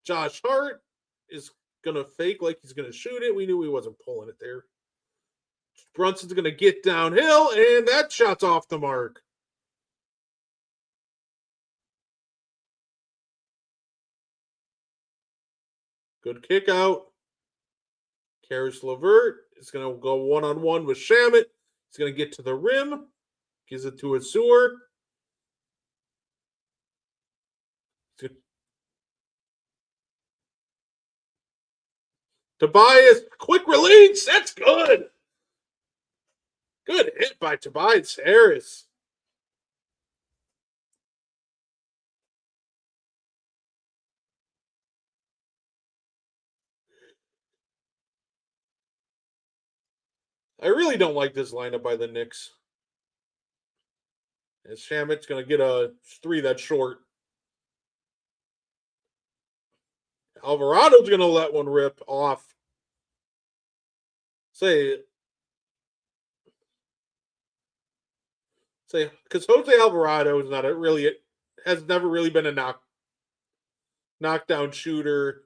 Josh Hart is going to fake like he's going to shoot it. We knew he wasn't pulling it there. Brunson's going to get downhill, and that shot's off the mark. Good kick out. Karis LeVert is going to go one-on-one with Shamet. He's going to get to the rim. Gives it to a Sewer. Tobias, quick release. That's good. Good hit by Tobias Harris. I really don't like this lineup by the Knicks. And Shamet's going to get a 3 that's short. Alvarado's going to let one rip off. Because Jose Alvarado is not has never really been a knockdown shooter.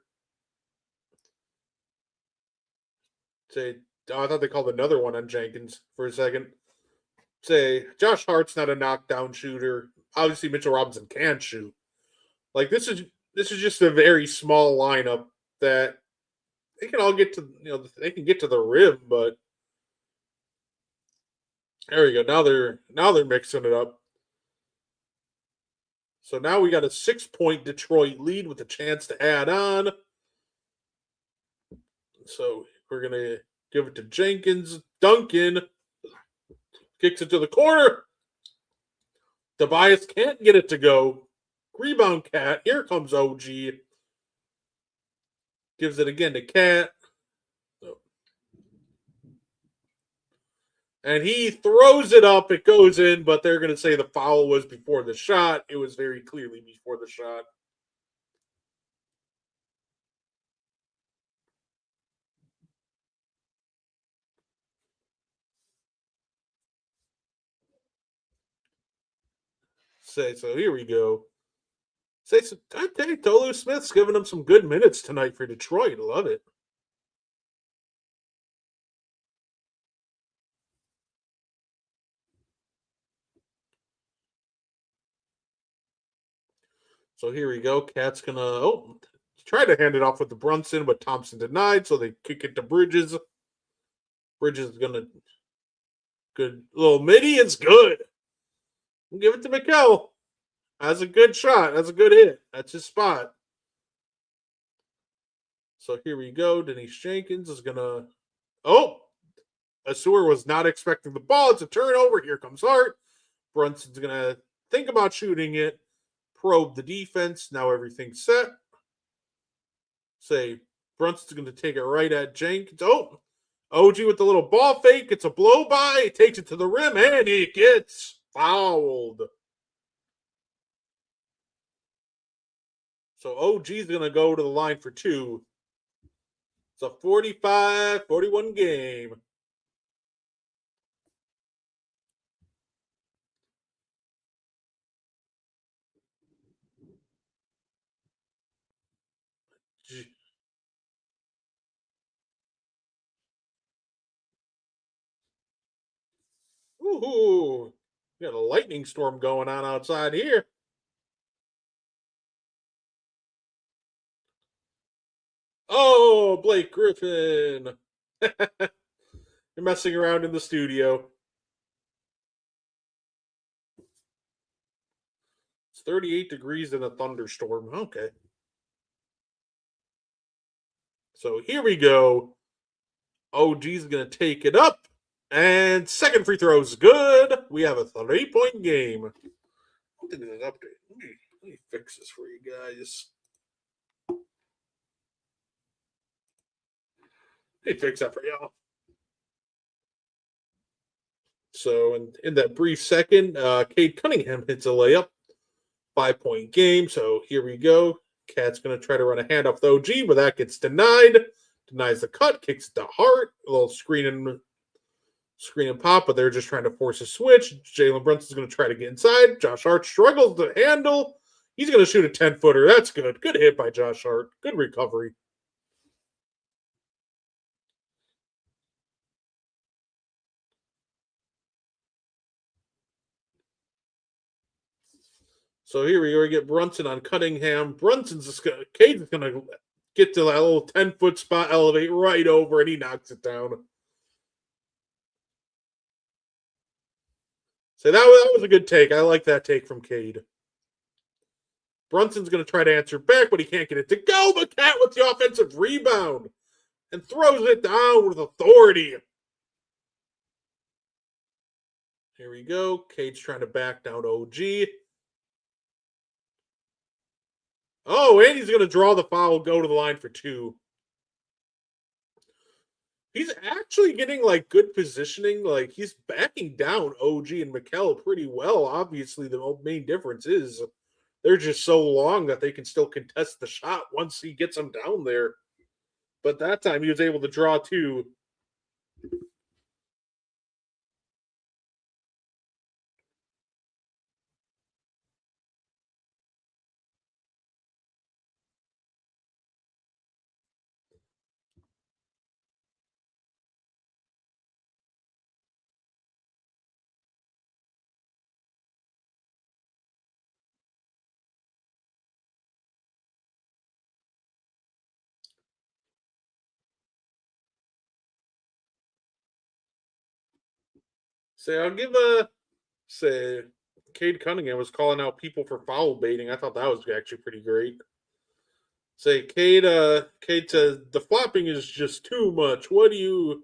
I thought they called another one on Jenkins for a second. Josh Hart's not a knockdown shooter. Obviously, Mitchell Robinson can shoot. Like this is just a very small lineup that they can all get to. They can get to the rim, but there we go. Now they're mixing it up. So now we got a 6-point Detroit lead with a chance to add on. So we're gonna give it to Jenkins. Duncan kicks it to the corner. Tobias can't get it to go. Rebound Cat. Here comes OG. Gives it again to Cat. And he throws it up. It goes in, but they're going to say the foul was before the shot. It was very clearly before the shot. So here we go. I think Tolu Smith's giving him some good minutes tonight for Detroit. Love it. So here we go. Cat's gonna try to hand it off with the Brunson, but Thompson denied, so they kick it to Bridges. Bridges is gonna good little midi. It's good. We'll give it to Mikal. That's a good shot. That's a good hit. That's his spot. So here we go. Denise Jenkins is gonna. Oh, Asur was not expecting the ball. It's a turnover. Here comes Hart. Brunson's gonna think about shooting it. Probe the defense. Now everything's set. Say Brunson's going to take it right at Jenkins. Oh, OG with the little ball fake. It's a blow by. He takes it to the rim and he gets fouled. So OG's going to go to the line for two. It's a 45-41 game. Ooh, got a lightning storm going on outside here. Oh, Blake Griffin. You're messing around in the studio. It's 38 degrees in a thunderstorm. Okay. So here we go. OG's going to take it up. And second free throw is good. We have a 3-point game. I think there's an update. Let me fix this for you guys. Let me fix that for y'all. So in that brief second, Cade Cunningham hits a layup. 5-point game. So here we go. Cat's going to try to run a handoff to OG, but that gets denied. Denies the cut, kicks it to Hart. A little screen and pop, but they're just trying to force a switch. Jalen Brunson's going to try to get inside. Josh Hart struggles to handle. He's going to shoot a 10-footer. That's good. Good hit by Josh Hart. Good recovery. So here we go. We get Brunson on Cunningham. Brunson's just going to, Cade's going to get to that little 10-foot spot, elevate right over, and he knocks it down. So that was a good take. I like that take from Cade. Brunson's going to try to answer back, but he can't get it to go. But Cat with the offensive rebound and throws it down with authority. Here we go. Cade's trying to back down OG. Oh, and he's going to draw the foul, go to the line for two. He's actually getting like good positioning. Like he's backing down OG and Mikal pretty well. Obviously, the main difference is they're just so long that they can still contest the shot once he gets them down there. But that time he was able to draw two. Say Cade Cunningham was calling out people for foul baiting. I thought that was actually pretty great. Say Cade says the flopping is just too much. What do you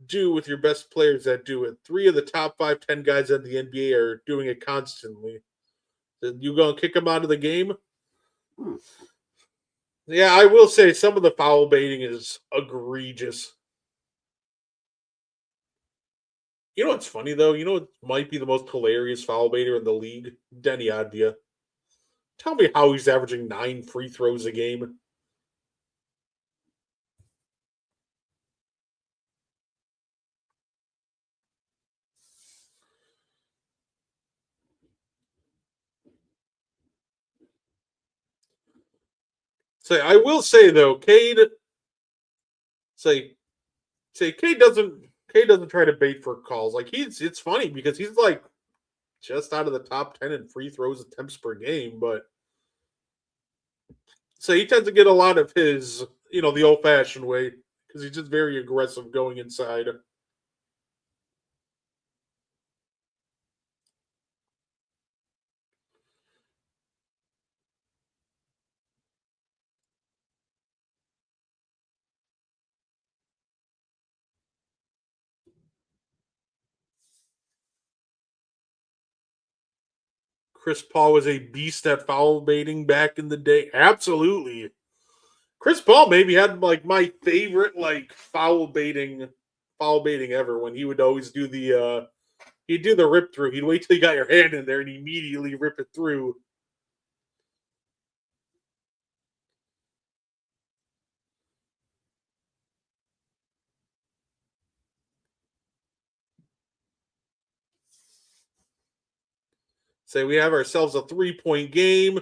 do with your best players that do it? 3 of the top 5-10 guys in the NBA are doing it constantly. You gonna kick them out of the game? Yeah, I will say some of the foul baiting is egregious. You know what's funny though? You know what might be the most hilarious foul baiter in the league? Denny Advia. Tell me how he's averaging 9 free throws a game. Say, I will say though, Cade. Cade doesn't try to bait for calls. Like it's funny because he's like just out of the top 10 in free throws attempts per game, but so he tends to get a lot of his, the old fashioned way because he's just very aggressive going inside. Chris Paul was a beast at foul baiting back in the day. Absolutely. Chris Paul maybe had like my favorite like foul baiting ever when he would always do he'd do the rip through. He'd wait till you got your hand in there and immediately rip it through. Say we have ourselves a 3-point game.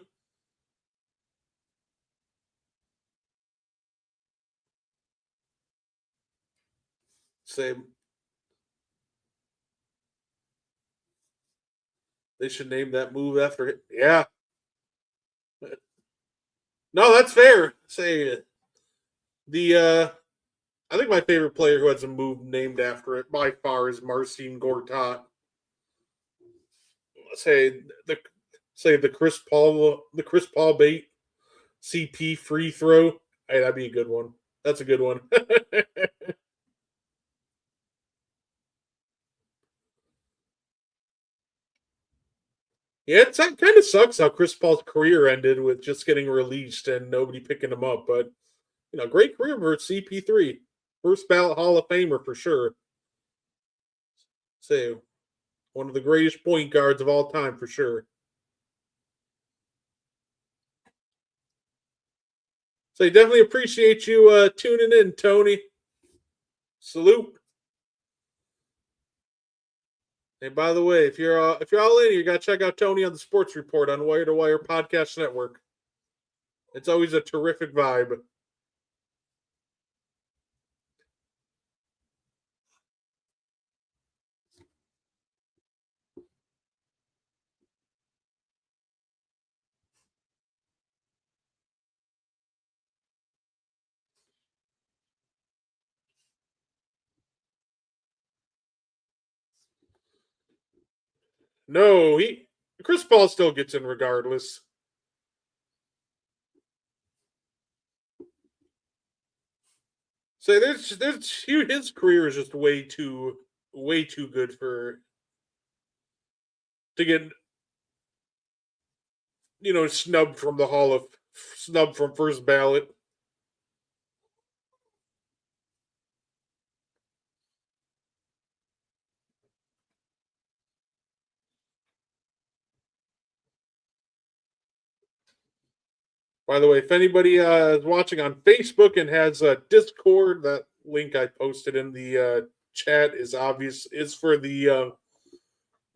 Say they should name that move after it. Yeah. No, that's fair. Say I think my favorite player who has a move named after it by far is Marcin Gortat. Say the Chris Paul bait CP free throw. Hey, that'd be a good one. That's a good one. Yeah, it kind of sucks how Chris Paul's career ended with just getting released and nobody picking him up. But great career for CP3, first ballot Hall of Famer for sure. Say one of the greatest point guards of all time for sure. So I definitely appreciate you tuning in, Tony. Salute. And by the way, if you're all in, you got to check out Tony on the Sports Report on Wire to Wire Podcast Network. It's always a terrific vibe. No, Chris Paul still gets in regardless. So his career is just way too good to get snubbed from first ballot. By the way, if anybody is watching on Facebook and has a Discord, that link I posted in the chat is for the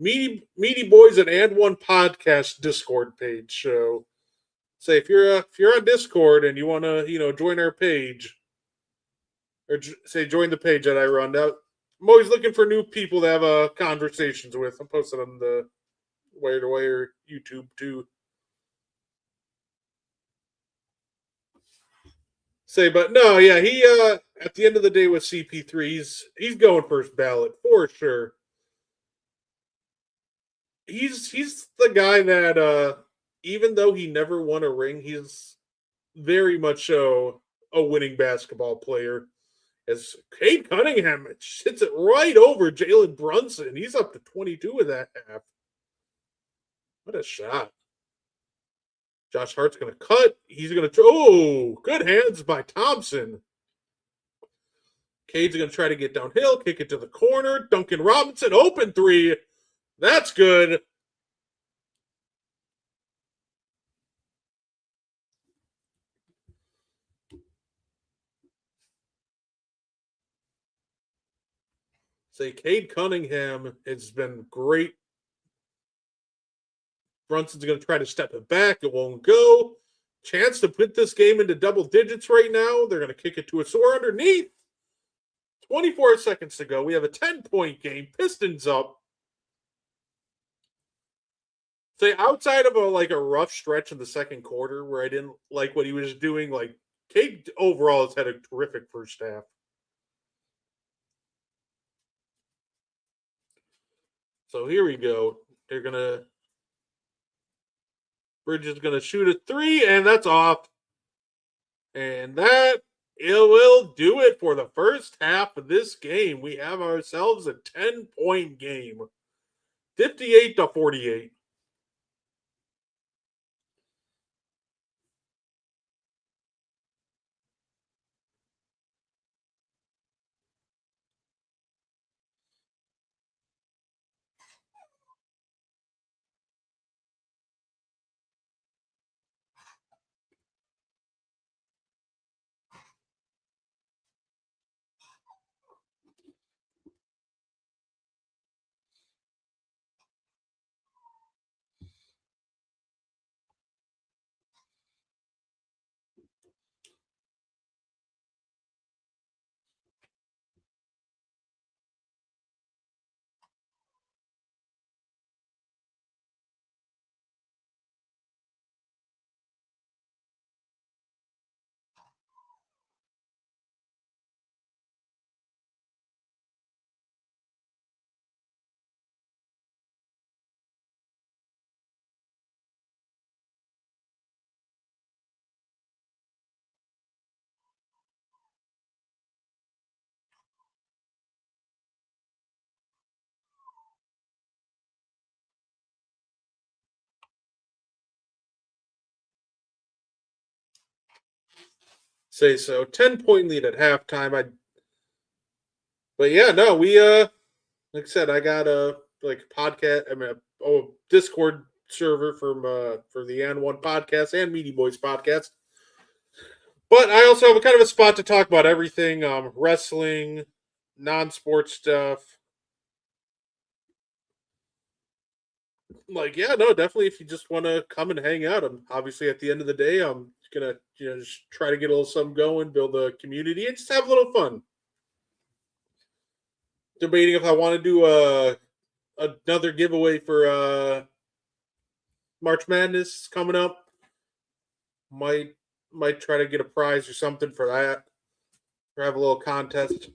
Meaty Boys and One podcast Discord page. So, say if you're on Discord and you want to join our page, or say join the page that I run. Now, I'm always looking for new people to have conversations with. I'm posting on the Wire to Wire YouTube too. But no, yeah, he at the end of the day with CP3, he's going first ballot for sure. He's the guy that even though he never won a ring, he's very much so a winning basketball player. As Cade Cunningham hits it right over Jalen Brunson. He's up to 22 with that half. What a shot. Josh Hart's going to cut. He's going to... Oh, good hands by Thompson. Cade's going to try to get downhill, kick it to the corner. Duncan Robinson, open three. That's good. Cade Cunningham has been great. Brunson's going to try to step it back. It won't go. chance to put this game into double digits right now. They're going to kick it to a sore underneath. 24 seconds to go. We have a 10-point game. Pistons up. Say outside of a rough stretch in the second quarter where I didn't like what he was doing, like Cade overall has had a terrific first half. So here we go. Bridge is gonna shoot a 3, and that's off. And that it will do it for the first half of this game. We have ourselves a 10-point game. 58-48. Say so. 10-point lead at halftime. But yeah, no, we like I said, I got a podcast. I mean, a Discord server for the N1 podcast and Meaty Boys podcast. But I also have a kind of a spot to talk about everything, wrestling, non-sports stuff. Yeah, no, definitely. If you just want to come and hang out, obviously at the end of the day, I'm gonna just try to get a little something going, build a community, and just have a little fun. Debating if I want to do another giveaway for March Madness coming up. Might try to get a prize or something for that, or have a little contest.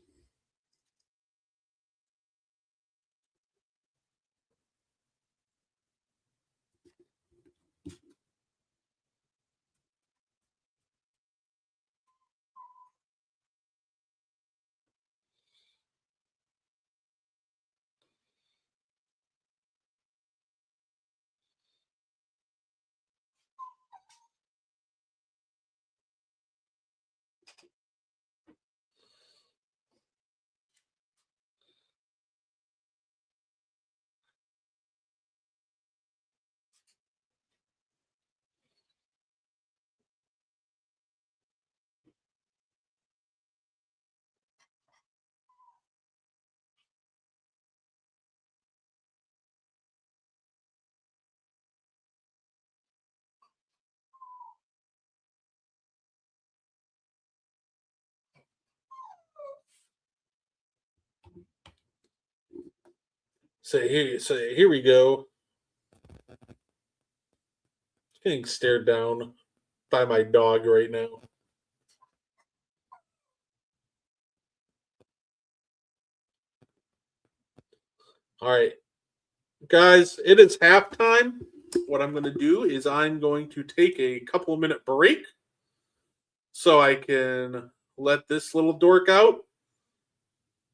So here we go. Getting stared down by my dog right now. All right, guys, it is halftime. What I'm going to do is I'm going to take a couple of minute break so I can let this little dork out.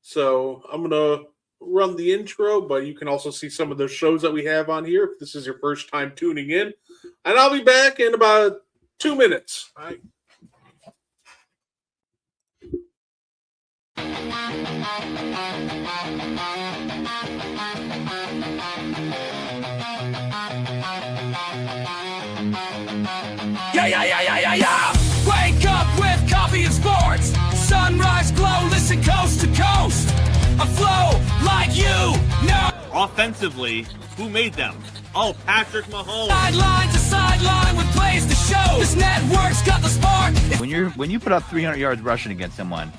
So I'm going to run the intro, but you can also see some of the shows that we have on here if this is your first time tuning in. And I'll be back in about 2 minutes. All right. Yeah. Wake up with coffee and sports. Sunrise glow, listen coast to coast. I flow like you know. Offensively, who made them? Oh, Patrick Mahomes. Sideline to sideline with plays the show. This network's got the spark. When you put up 300 yards rushing against someone,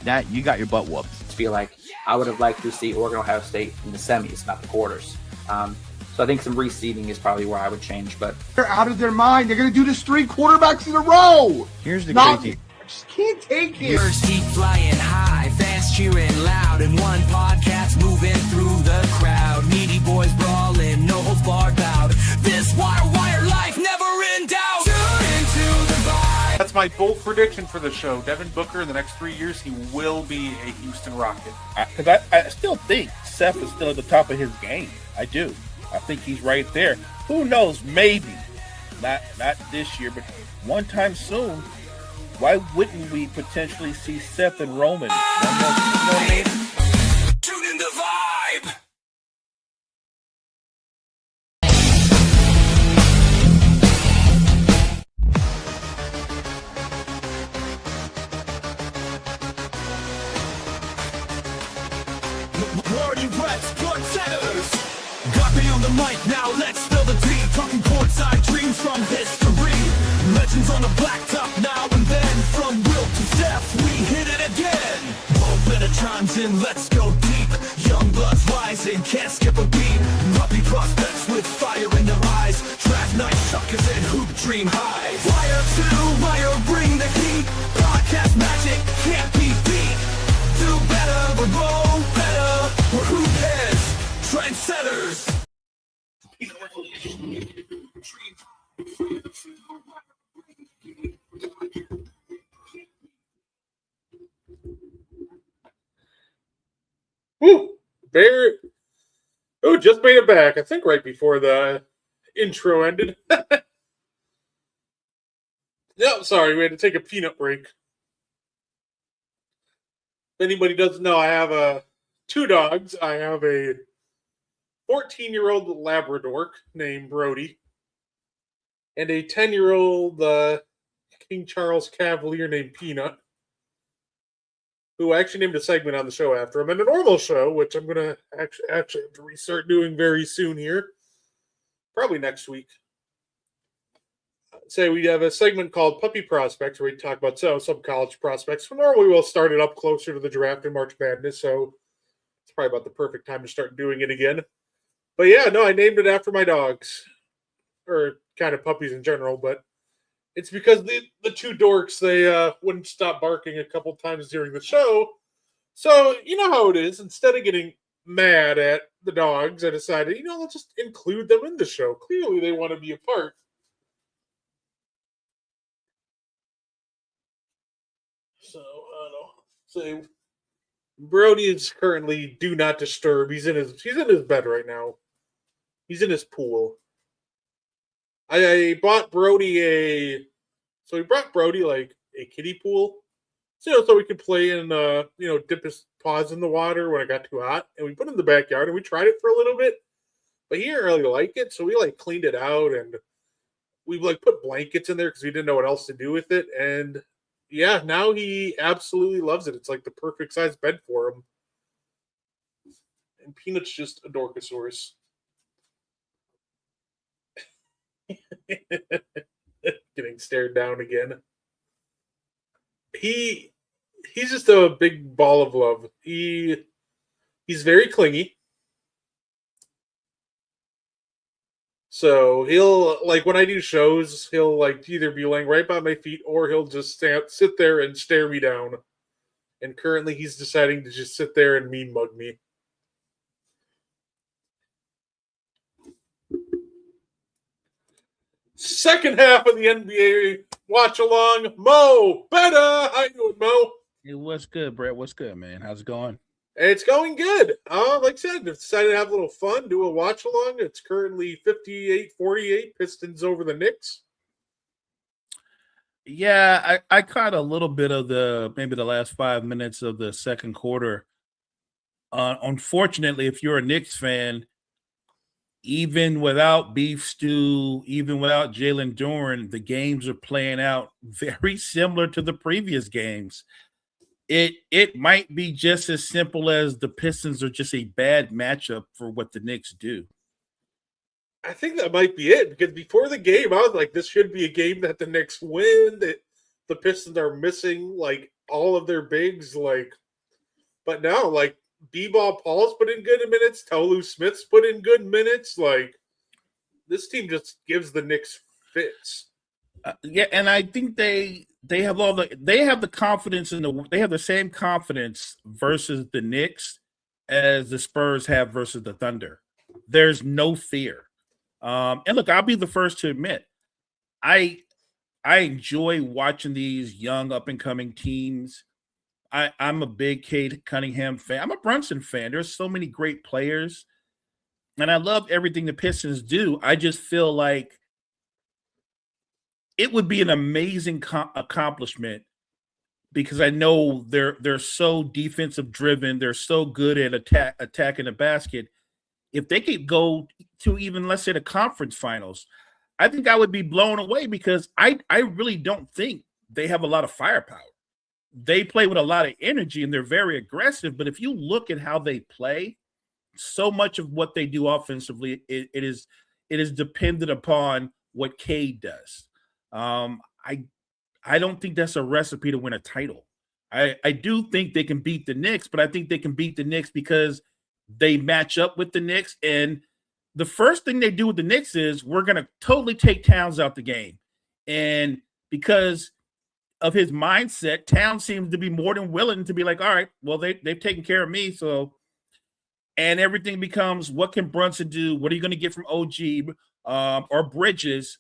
that you got your butt whooped. I feel like I would have liked to see Oregon, Ohio State in the semis, not the quarters. So I think some reseeding is probably where I would change. But They're out of their mind. They're going to do this 3 quarterbacks in a row. Here's the Not- crazy. I just can't take it. Birds keep flying high, fast cheering loud, and one podcast moving through the crowd. Needy boys brawling, no holds barred bout. This wire life never in doubt. Tune into the vibe. That's my bold prediction for the show. Devin Booker, in the next 3 years, he will be a Houston Rocket. Because I still think Seth is still at the top of his game. I do. I think he's right there. Who knows? Maybe not this year, but one time soon. Why wouldn't we potentially see Seth and Roman? One more, you know what I mean? Tune in the vibe. Warning reps, blood centers. Got me on the mic, now let's spill the tea. Talking courtside dreams from history. Legends on the blacktop now and then. From Wilt to Steph, we hit it again. Moment of chimes in, let's go deep. Young bloods rising, can't skip a beat. Puppy prospects with fire in their eyes. Draft night suckers and hoop dream highs. Wire to wire, bring the heat. Podcast magic can't be beat. Do better, but roll better. Or who cares? Trendsetters. Woo! Bear. Oh, just made it back. I think right before the intro ended. No, sorry, we had to take a peanut break. If anybody doesn't know, I have 2 dogs. I have a 14-year-old Labrador named Brody and a 10-year-old King Charles Cavalier named Peanut, who I actually named a segment on the show after him, and a normal show, which I'm going to actually have to restart doing very soon here, probably next week. Say we have a segment called Puppy Prospects, where we talk about some college prospects. So normally we'll start it up closer to the draft and March Madness, so it's probably about the perfect time to start doing it again. But yeah, no, I named it after my dogs, or kind of puppies in general, but it's because the 2 dorks, they wouldn't stop barking a couple times during the show. So, you know how it is. Instead of getting mad at the dogs, I decided, let's just include them in the show. Clearly, they want to be a part. So, I don't know. So, Brody is currently do not disturb. He's in his bed right now. He's in his pool. I bought Brody we brought Brody like a kiddie pool, so we could play and dip his paws in the water when it got too hot, and we put it in the backyard and we tried it for a little bit, but he didn't really like it, so we cleaned it out and we put blankets in there because we didn't know what else to do with it, and yeah, now he absolutely loves it. It's like the perfect size bed for him, and Peanut's just a Dorkosaurus. Getting stared down again. He's just a big ball of love. He's very clingy. So he'll when I do shows, he'll either be laying right by my feet or he'll just sit there and stare me down. And currently he's deciding to just sit there and mean mug me. Second half of the NBA watch along. Mo, better. How you doing, Mo? Hey, what's good, Brett? What's good, man? How's it going? It's going good. Like I said, I've decided to have a little fun, do a watch along. It's currently 58-48, Pistons over the Knicks. Yeah, I caught a little bit of maybe the last 5 minutes of the second quarter. Unfortunately, if you're a Knicks fan, even without Beef Stew, even without Jalen Duren, the games are playing out very similar to the previous games. It might be just as simple as the Pistons are just a bad matchup for what the Knicks do. I think that might be it because before the game, I was like, this should be a game that the Knicks win. That the Pistons are missing like all of their bigs, like, but now like B-Ball Paul's put in good minutes, Tolu Smith's put in good minutes. Like this team just gives the Knicks fits. Yeah, and I think they have the confidence they have the same confidence versus the Knicks as the Spurs have versus the Thunder. There's no fear. And look, I'll be the first to admit, I enjoy watching these young up and coming teams. I'm a big Cade Cunningham fan. I'm a Brunson fan. There's so many great players, and I love everything the Pistons do. I just feel like it would be an amazing accomplishment because I know they're so defensive driven. They're so good at attacking the basket. If they could go to even, let's say, the conference finals, I think I would be blown away because I really don't think they have a lot of firepower. They play with a lot of energy and they're very aggressive. But if you look at how they play, so much of what they do offensively, it is dependent upon what Cade does. I don't think that's a recipe to win a title. I do think they can beat the Knicks, but I think they can beat the Knicks because they match up with the Knicks. And the first thing they do with the Knicks is we're going to totally take Towns out the game. And because of his mindset, Towns seems to be more than willing to be like, all right, well, they've taken care of me. So, and everything becomes, what can Brunson do? What are you going to get from OG or Bridges?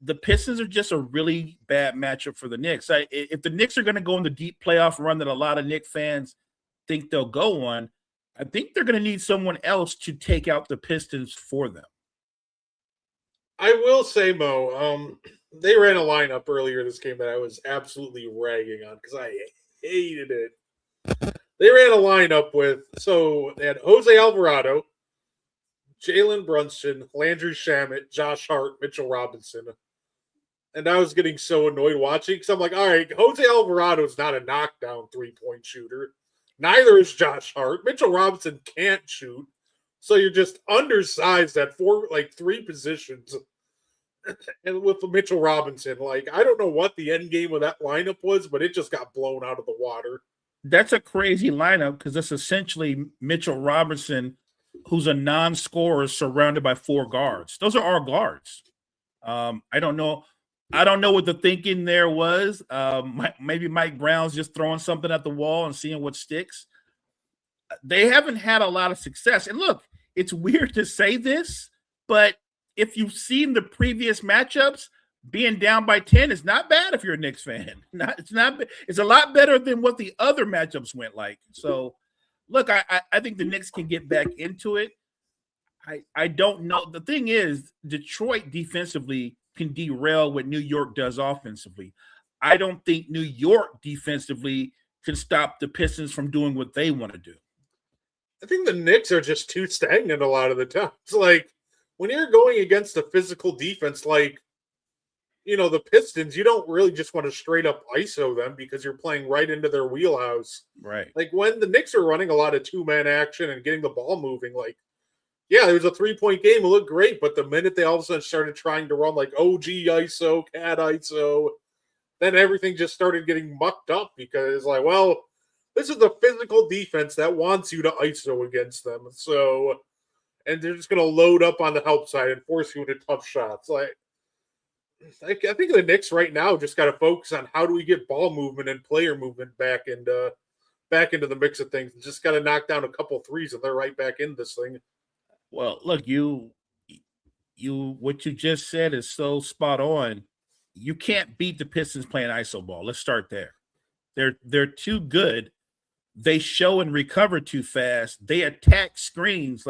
The Pistons are just a really bad matchup for the Knicks. If the Knicks are going to go on the deep playoff run that a lot of Knicks fans think they'll go on, I think they're going to need someone else to take out the Pistons for them. I will say, Mo, they ran a lineup earlier this game that I was absolutely ragging on because I hated it. They ran a lineup so they had Jose Alvarado, Jalen Brunson, Landry Shamet, Josh Hart, Mitchell Robinson. And I was getting so annoyed watching because I'm like, all right, Jose Alvarado is not a knockdown three-point shooter. Neither is Josh Hart. Mitchell Robinson can't shoot. So you're just undersized at three positions. And with Mitchell Robinson, I don't know what the end game of that lineup was, but it just got blown out of the water. That's a crazy lineup because it's essentially Mitchell Robinson, who's a non-scorer surrounded by four guards. Those are our guards. I don't know what the thinking there was. Maybe Mike Brown's just throwing something at the wall and seeing what sticks. They haven't had a lot of success. And look, it's weird to say this, but if you've seen the previous matchups, being down by 10 is not bad if you're a Knicks fan. It's a lot better than what the other matchups went like. So, look, I think the Knicks can get back into it. I don't know. The thing is, Detroit defensively can derail what New York does offensively. I don't think New York defensively can stop the Pistons from doing what they want to do. I think the Knicks are just too stagnant a lot of the time. It's when you're going against a physical defense the Pistons, you don't really just want to straight up ISO them because you're playing right into their wheelhouse. Right. When the Knicks are running a lot of two-man action and getting the ball moving, there was a three-point game. It looked great, but the minute they all of a sudden started trying to run OG ISO, Cat ISO, then everything just started getting mucked up because this is a physical defense that wants you to ISO against them. So, and they're just going to load up on the help side and force you into tough shots. I think the Knicks right now just got to focus on how do we get ball movement and player movement back into the mix of things. Just got to knock down a couple threes and they're right back in this thing. Well, look, what you just said is so spot on. You can't beat the Pistons playing iso ball. Let's start there. They're too good. They show and recover too fast. They attack screens.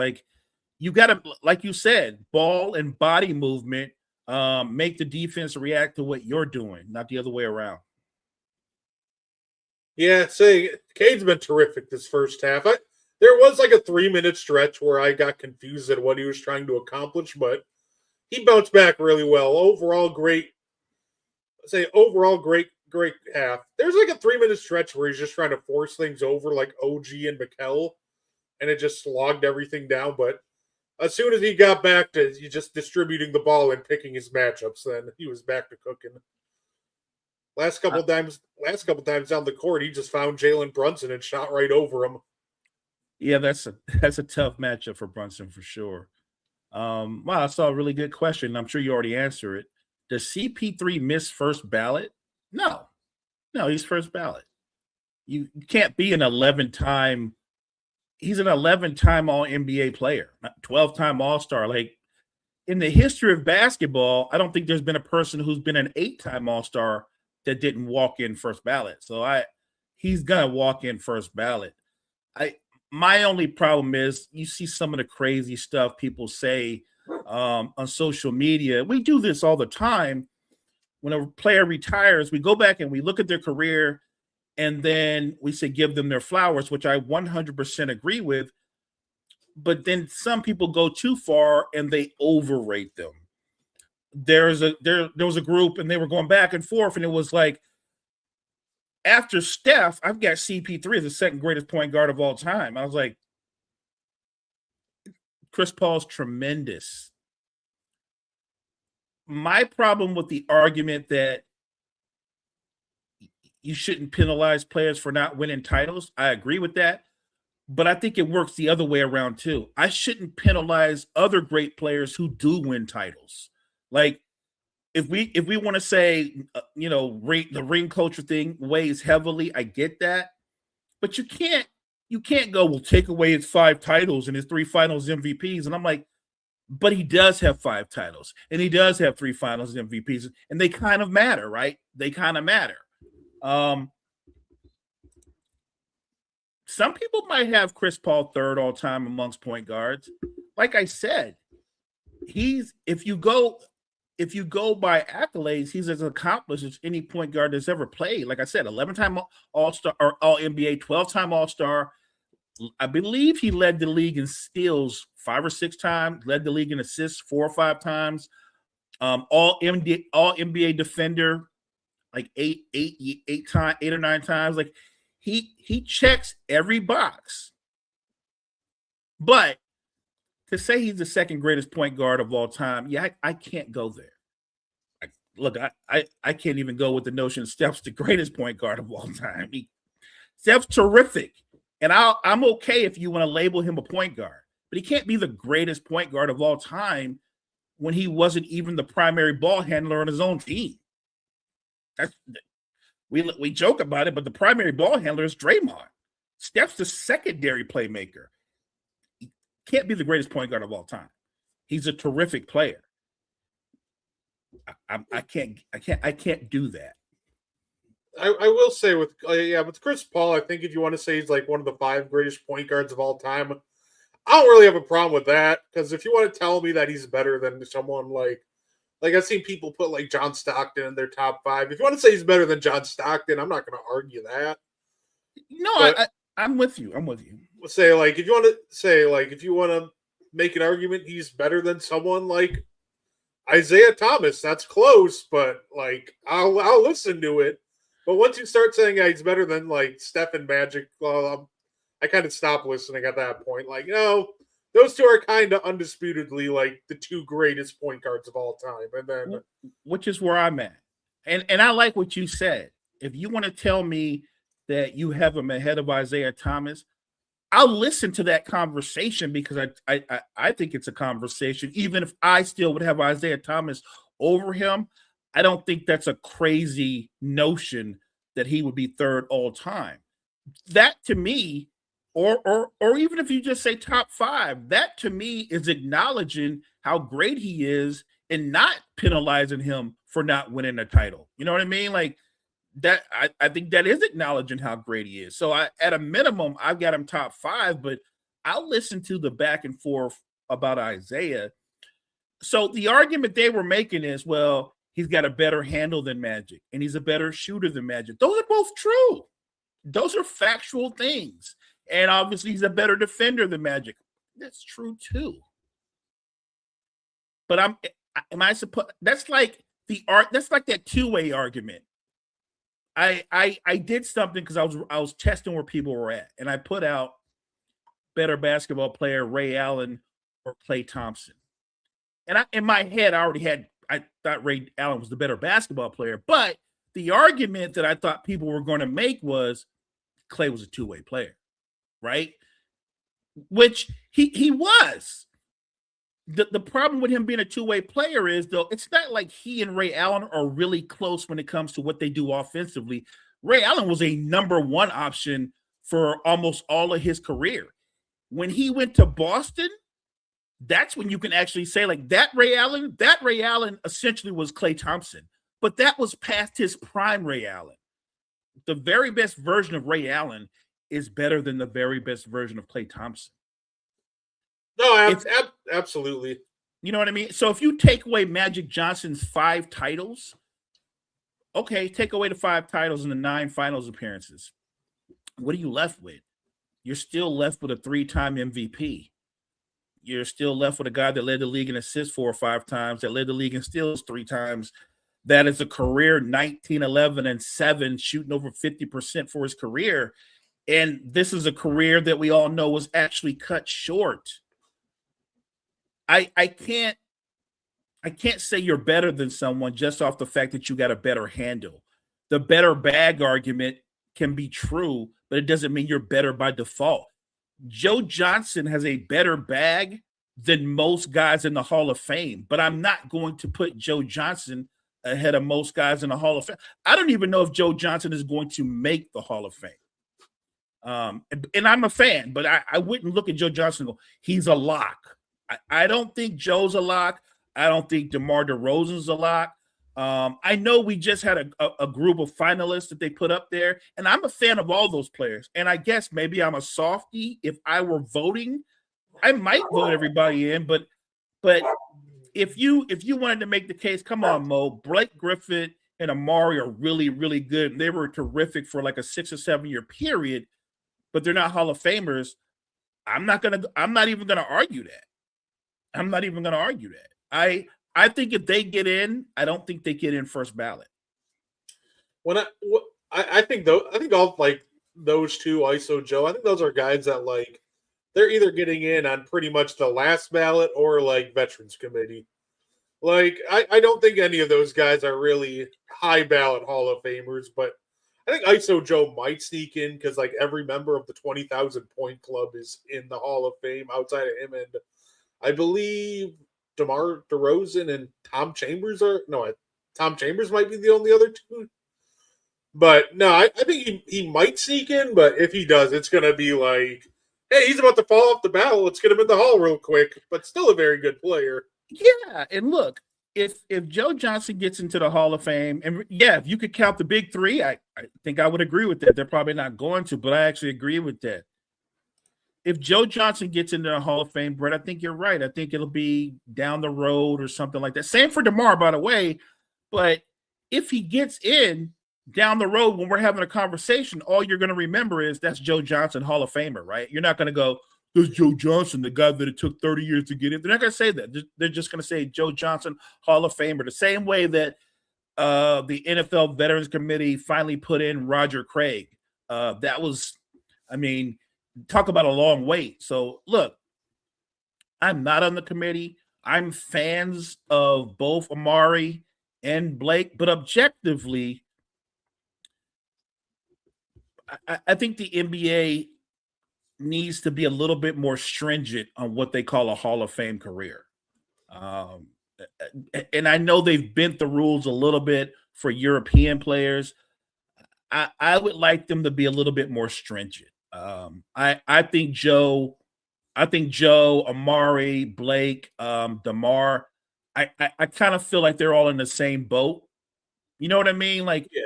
You got to, like you said, ball and body movement. Make the defense react to what you're doing, not the other way around. Yeah, Cade's been terrific this first half. There was a 3-minute stretch where I got confused at what he was trying to accomplish, but he bounced back really well. Overall, great half. There's a 3-minute stretch where he's just trying to force things over OG and Mikal, and it just slogged everything down. But as soon as he got back to just distributing the ball and picking his matchups, then he was back to cooking. Last couple times down the court, he just found Jalen Brunson and shot right over him. Yeah, that's a tough matchup for Brunson for sure. Wow, I saw a really good question. I'm sure you already answered it. Does CP3 miss first ballot? No, he's first ballot. You can't be an 11-time. He's an 11-time All NBA player, 12-time All Star. Like in the history of basketball, I don't think there's been a person who's been an 8-time All Star that didn't walk in first ballot. So he's gonna walk in first ballot. My only problem is you see some of the crazy stuff people say on social media. We do this all the time. When a player retires, we go back and we look at their career and then we say give them their flowers, which I 100% agree with. But then some people go too far and they overrate them. There was a group and they were going back and forth, and it was like, after Steph, I've got CP3 as the second greatest point guard of all time. I was like, Chris Paul's tremendous. My problem with the argument that you shouldn't penalize players for not winning titles, I agree with that. But I think it works the other way around too. I shouldn't penalize other great players who do win titles. Like, if we want to say, the ring culture thing weighs heavily, I get that, but you can't go, well, take away his 5 titles and his 3 finals MVPs. And I'm like, but he does have 5 titles and he does have 3 finals MVPs, and they kind of matter, right? They kind of matter. Some people might have Chris Paul third all time amongst point guards. Like I said, if you go by accolades, he's as accomplished as any point guard that's ever played. Like I said, 11-time All-Star or All-NBA, 12-time All-Star. I believe he led the league in steals 5 or 6 times, led the league in assists 4 or 5 times. All-NBA defender like 8 or 9 times. Like he checks every box. But to say he's the second greatest point guard of all time, yeah, I can't go there. I can't even go with the notion Steph's the greatest point guard of all time. Steph's terrific, and I'm okay if you want to label him a point guard, but he can't be the greatest point guard of all time when he wasn't even the primary ball handler on his own team. We joke about it, but the primary ball handler is Draymond. Steph's the secondary playmaker. Can't be the greatest point guard of all time. He's a terrific player. I can't do that. I will say with Chris Paul, I think if you want to say he's like one of the 5 greatest point guards of all time, I don't really have a problem with that, because if you want to tell me that he's better than someone like I've seen people put like John Stockton in their top 5. If you want to say he's better than John Stockton, I'm not going to argue that. No, I'm with you. Say like if you want to make an argument he's better than someone like Isaiah Thomas, that's close, but like I'll listen to it. But once you start saying he's better than like Steph and Magic, well, I kind of stop listening at that point. Like, those two are kind of undisputedly like the 2 greatest point guards of all time. And then, which is where I'm at. And I like what you said. If you want to tell me that you have him ahead of Isaiah Thomas, I'll listen to that conversation, because I think it's a conversation. Even if I still would have Isaiah Thomas over him, I don't think that's a crazy notion that he would be third all time. That to me, or even if you just say top 5, that to me is acknowledging how great he is and not penalizing him for not winning a title. You know what I mean? Like that, I think that is acknowledging how great he is. So at a minimum, I've got him top 5, but I'll listen to the back and forth about Isaiah. So the argument they were making is, well, he's got a better handle than Magic and he's a better shooter than Magic. Those are both true. Those are factual things. And obviously he's a better defender than Magic. That's true too. But am I supposed, that's like that 2-way argument. I did something because I was testing where people were at, and I put out better basketball player Ray Allen or Klay Thompson? And in my head, I thought Ray Allen was the better basketball player. But the argument that I thought people were going to make was Klay was a two-way player, right? Which he was. The problem with him being a two-way player is, though, it's not like he and Ray Allen are really close when it comes to what they do offensively. Ray Allen was a number one option for almost all of his career. When he went to Boston, that's when you can actually say, like, that Ray Allen essentially was Klay Thompson, but that was past his prime Ray Allen. The very best version of Ray Allen is better than the very best version of Klay Thompson. No, absolutely. You know what I mean? So if you take away Magic Johnson's 5 titles, okay, take away the 5 titles and the 9 finals appearances. What are you left with? You're still left with a 3-time MVP. You're still left with a guy that led the league in assists 4 or 5 times, that led the league in steals 3 times. That is a career 19, 11, and 7, shooting over 50% for his career. And this is a career that we all know was actually cut short. I can't say you're better than someone just off the fact that you got a better handle. The better bag argument can be true, but it doesn't mean you're better by default. Joe Johnson has a better bag than most guys in the Hall of Fame, but I'm not going to put Joe Johnson ahead of most guys in the Hall of Fame. I don't even know if Joe Johnson is going to make the Hall of Fame. And I'm a fan, but I wouldn't look at Joe Johnson and go, he's a lock. I don't think Joe's a lock. I don't think DeMar DeRozan's a lock. I know we just had a group of finalists that they put up there, and I'm a fan of all those players. And I guess maybe I'm a softie. If I were voting, I might vote everybody in. But if you wanted to make the case, come on, Mo, Blake Griffin and Amari are really, really good. And they were terrific for like a 6 or 7 year period, but they're not Hall of Famers. I'm not even gonna argue that. I think if they get in, I don't think they get in first ballot. I think all like those two, ISO Joe, I think those are guys that like they're either getting in on pretty much the last ballot or like Veterans Committee. Like I don't think any of those guys are really high ballot Hall of Famers, but I think ISO Joe might sneak in because like every member of the 20,000 point club is in the Hall of Fame outside of him, and I believe DeMar DeRozan and Tom Chambers might be the only other two. But no, I think he might sneak in, but if he does, it's going to be like, hey, he's about to fall off the ballot. Let's get him in the Hall real quick, but still a very good player. Yeah, and look, if Joe Johnson gets into the Hall of Fame, and yeah, if you could count the big 3, I think I would agree with that. They're probably not going to, but I actually agree with that. If Joe Johnson gets into the Hall of Fame, Brett, I think you're right. I think it'll be down the road or something like that. Same for DeMar, by the way. But if he gets in down the road when we're having a conversation, all you're going to remember is that's Joe Johnson, Hall of Famer, right? You're not going to go, there's Joe Johnson, the guy that it took 30 years to get in. They're not going to say that. They're just going to say Joe Johnson, Hall of Famer, the same way that the NFL Veterans Committee finally put in Roger Craig. That was, talk about a long wait. So look, I'm not on the committee. I'm fans of both Amari and Blake, but objectively, I think the NBA needs to be a little bit more stringent on what they call a Hall of Fame career. And I know they've bent the rules a little bit for European players. I would like them to be a little bit more stringent. I think Joe, Amari, Blake, DeMar, I kind of feel like they're all in the same boat. You know what I mean? Like, yeah.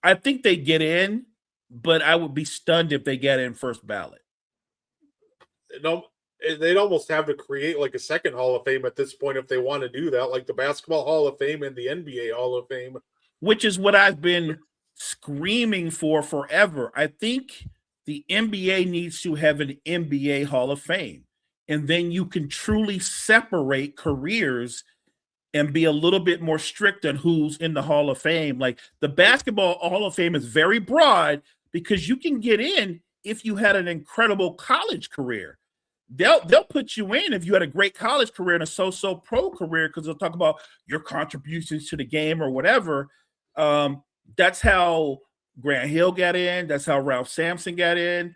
I think they get in, but I would be stunned if they get in first ballot. They'd almost have to create like a second Hall of Fame at this point if they want to do that, like the Basketball Hall of Fame and the NBA Hall of Fame. Which is what I've been screaming for forever. I think the NBA needs to have an NBA Hall of Fame. And then you can truly separate careers and be a little bit more strict on who's in the Hall of Fame. Like the Basketball Hall of Fame is very broad because you can get in if you had an incredible college career. they'll put you in if you had a great college career and a so-so pro career, because they'll talk about your contributions to the game or whatever. That's how Grant Hill got in. That's how Ralph Sampson got in.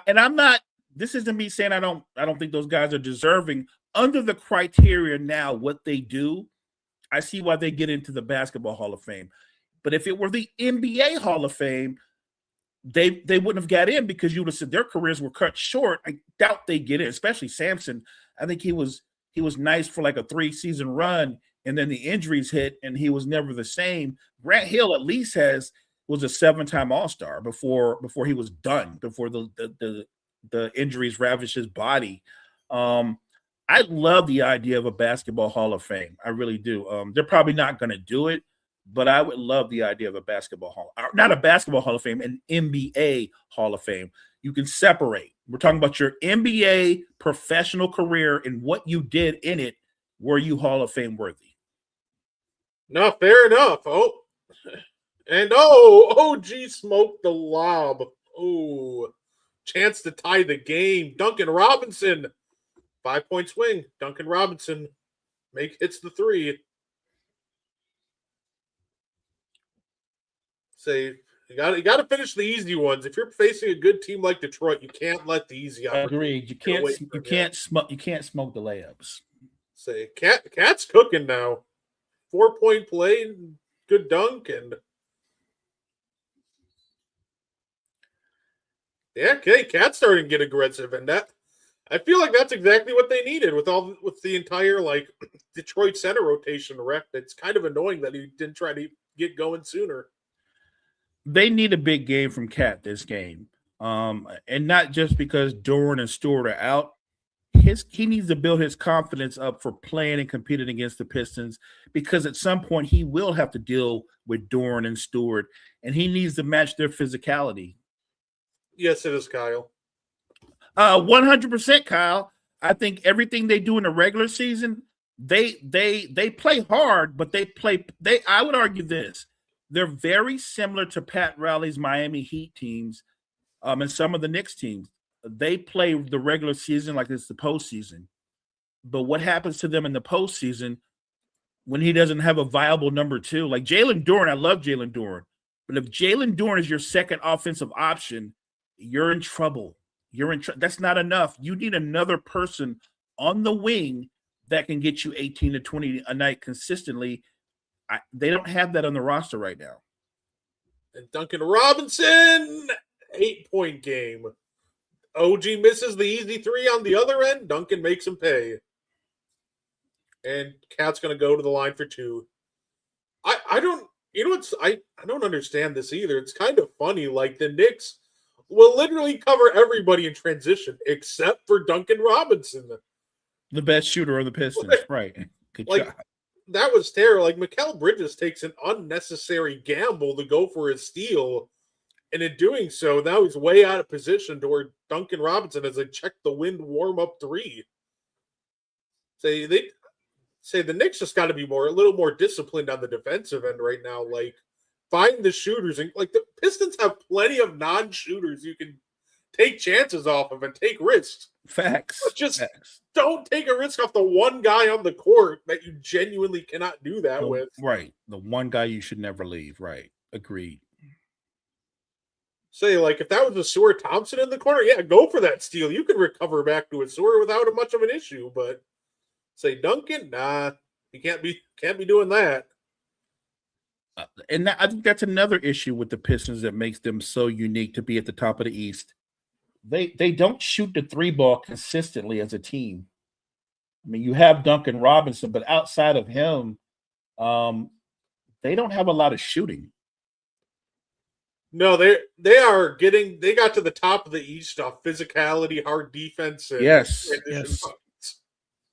And I'm not. This isn't me saying I don't think those guys are deserving under the criteria now. What they do, I see why they get into the Basketball Hall of Fame. But if it were the NBA Hall of Fame, they wouldn't have got in, because you would have said their careers were cut short. I doubt they get in, especially Sampson. I think he was nice for like a 3-season run, and then the injuries hit, and he was never the same. Grant Hill at least was a 7-time All-Star before he was done, before the injuries ravaged his body. I love the idea of a Basketball Hall of Fame. I really do. They're probably not going to do it, but I would love the idea of a not a Basketball Hall of Fame, an NBA Hall of Fame. You can separate. We're talking about your NBA professional career and what you did in it. Were you Hall of Fame worthy? No, fair enough. Oh, and OG smoked the lob. Oh, chance to tie the game. Duncan Robinson, 5-point swing. Duncan Robinson hits the 3. Say you got to finish the easy ones. If you're facing a good team like Detroit, you can't let the easy. Agreed. You can't smoke the layups. Say Cat's cooking now. 4-point play, good dunk, and yeah, okay, Cat's starting to get aggressive, and that I feel like that's exactly what they needed with the entire like Detroit center rotation wrecked. It's kind of annoying that he didn't try to get going sooner. They need a big game from Cat this game. And not just because Doran and Stewart are out. He needs to build his confidence up for playing and competing against the Pistons, because at some point he will have to deal with Doran and Stewart, and he needs to match their physicality. Yes, it is, Kyle. 100%, Kyle. I think everything they do in the regular season, they play hard, but I would argue this. They're very similar to Pat Riley's Miami Heat teams, and some of the Knicks teams. They play the regular season like it's the postseason. But what happens to them in the postseason when he doesn't have a viable number 2? Like Jalen Duren, I love Jalen Duren. But if Jalen Duren is your second offensive option, you're in trouble. That's not enough. You need another person on the wing that can get you 18 to 20 a night consistently. They don't have that on the roster right now. And Duncan Robinson, 8-point game. OG misses the easy 3 on the other end. Duncan makes him pay. And Cat's going to go to the line for 2. I don't understand this either. It's kind of funny. Like the Knicks will literally cover everybody in transition except for Duncan Robinson. The best shooter on the Pistons. Right. Good job. That was terrible. Like Mikal Bridges takes an unnecessary gamble to go for his steal. And in doing so, now he's way out of position to where Duncan Robinson has a check the wind warm up 3. They say the Knicks just got to be a little more disciplined on the defensive end right now. Like find the shooters, and like the Pistons have plenty of non-shooters you can take chances off of and take risks. Facts. But just don't take a risk off the one guy on the court that you genuinely cannot do that with. Right. The one guy you should never leave. Right. Agreed. Say, like, if that was a Sewer Thompson in the corner, yeah, go for that steal. You can recover back to a Sewer without much of an issue. But say Duncan, nah, you can't be doing that. And I think that's another issue with the Pistons that makes them so unique to be at the top of the East. They don't shoot the 3 ball consistently as a team. I mean, you have Duncan Robinson, but outside of him, they don't have a lot of shooting. No, they got to the top of the East off physicality, hard defense, and yes. Points.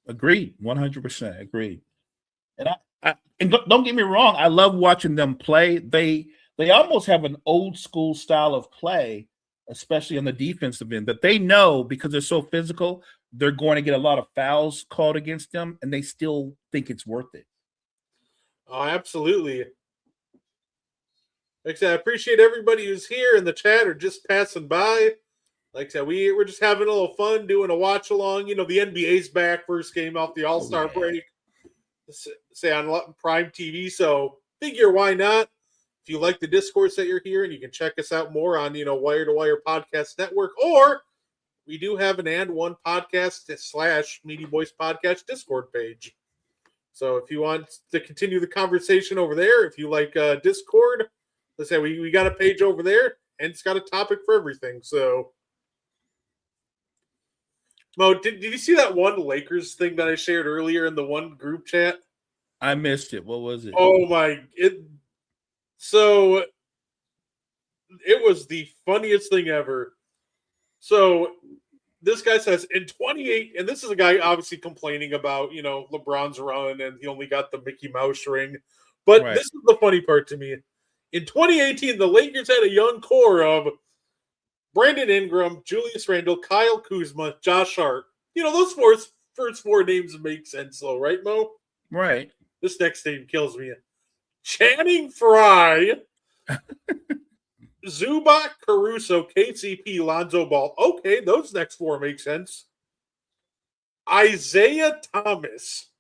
Agreed, 100% agreed. And don't get me wrong, I love watching them play. They almost have an old school style of play, especially on the defensive end, that they know because they're so physical, they're going to get a lot of fouls called against them, and they still think it's worth it. Oh, absolutely. Like I said, I appreciate everybody who's here in the chat or just passing by. Like I said, we're just having a little fun doing a watch along. You know, the NBA's back, first game off the All-Star break, say on Prime TV. So figure why not? If you like the discourse that you're hearing, you can check us out more on, Wire to Wire Podcast Network, or we do have an And One Podcast / Meaty Boys Podcast Discord page. So if you want to continue the conversation over there, if you like Discord, let's say we got a page over there, and it's got a topic for everything. So, Mo, did you see that one Lakers thing that I shared earlier in the one group chat? I missed it. What was it? Oh my! So it was the funniest thing ever. So this guy says in 28, and this is a guy obviously complaining about, LeBron's run and he only got the Mickey Mouse ring. But Right. This is the funny part to me. In 2018, the Lakers had a young core of Brandon Ingram, Julius Randle, Kyle Kuzma, Josh Hart. Those first four names make sense, though, right, Mo? Right. This next name kills me. Channing Frye, Zubac, Caruso, KCP, Lonzo Ball. Okay, those next four make sense. Isaiah Thomas.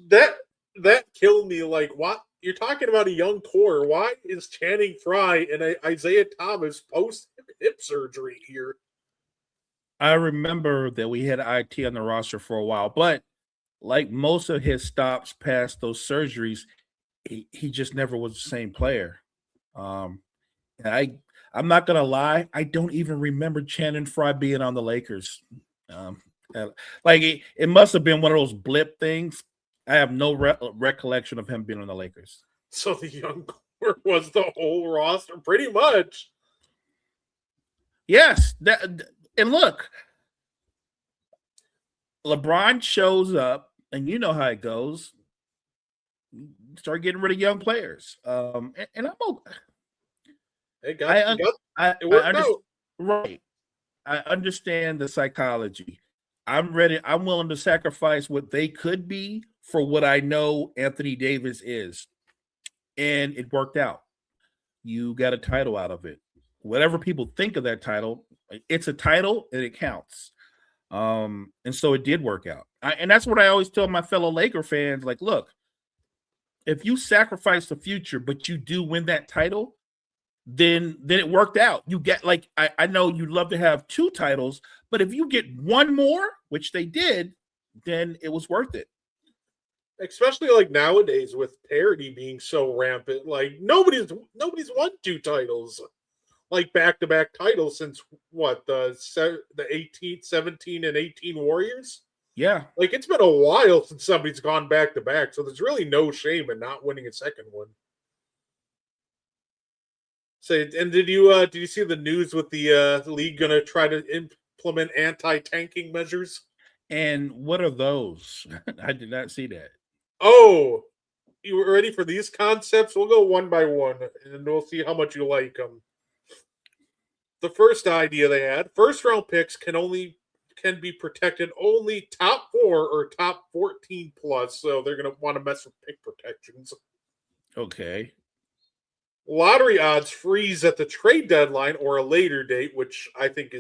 That killed me. Like, what? You're talking about a young core. Why is Channing Frye and Isaiah Thomas post hip surgery here? I remember that we had IT on the roster for a while, but like most of his stops past those surgeries, he just never was the same player. And I'm not gonna lie, I don't even remember Channing Frye being on the Lakers. Like it must have been one of those blip things. I have no recollection of him being on the Lakers. So the young core was the whole roster, pretty much. Yes, and look, LeBron shows up, and you know how it goes. Start getting rid of young players, and I'm okay. It worked out. Right. I understand the psychology. I'm ready. I'm willing to sacrifice what they could be for what I know Anthony Davis is. And it worked out. You got a title out of it. Whatever people think of that title, it's a title and it counts. And so it did work out. And that's what I always tell my fellow Laker fans. Like, look, if you sacrifice the future, but you do win that title, then it worked out. You get I know you'd love to have 2 titles, but if you get one more, which they did, then it was worth it. Especially like nowadays with parity being so rampant. Like nobody's won 2 titles, like back-to-back titles since what the 18, 17, and 18 Warriors. Yeah, like it's been a while since somebody's gone back-to-back, so there's really no shame in not winning a second one. So, and did you see the news with the league going to try to implement anti-tanking measures? And what are those? I did not see that. Oh, you were ready for these concepts? We'll go one by one, and we'll see how much you like them. The first idea they had: first-round picks can be protected only top 4 or top 14 plus. So they're going to want to mess with pick protections. Okay. Lottery odds freeze at the trade deadline or a later date, which I think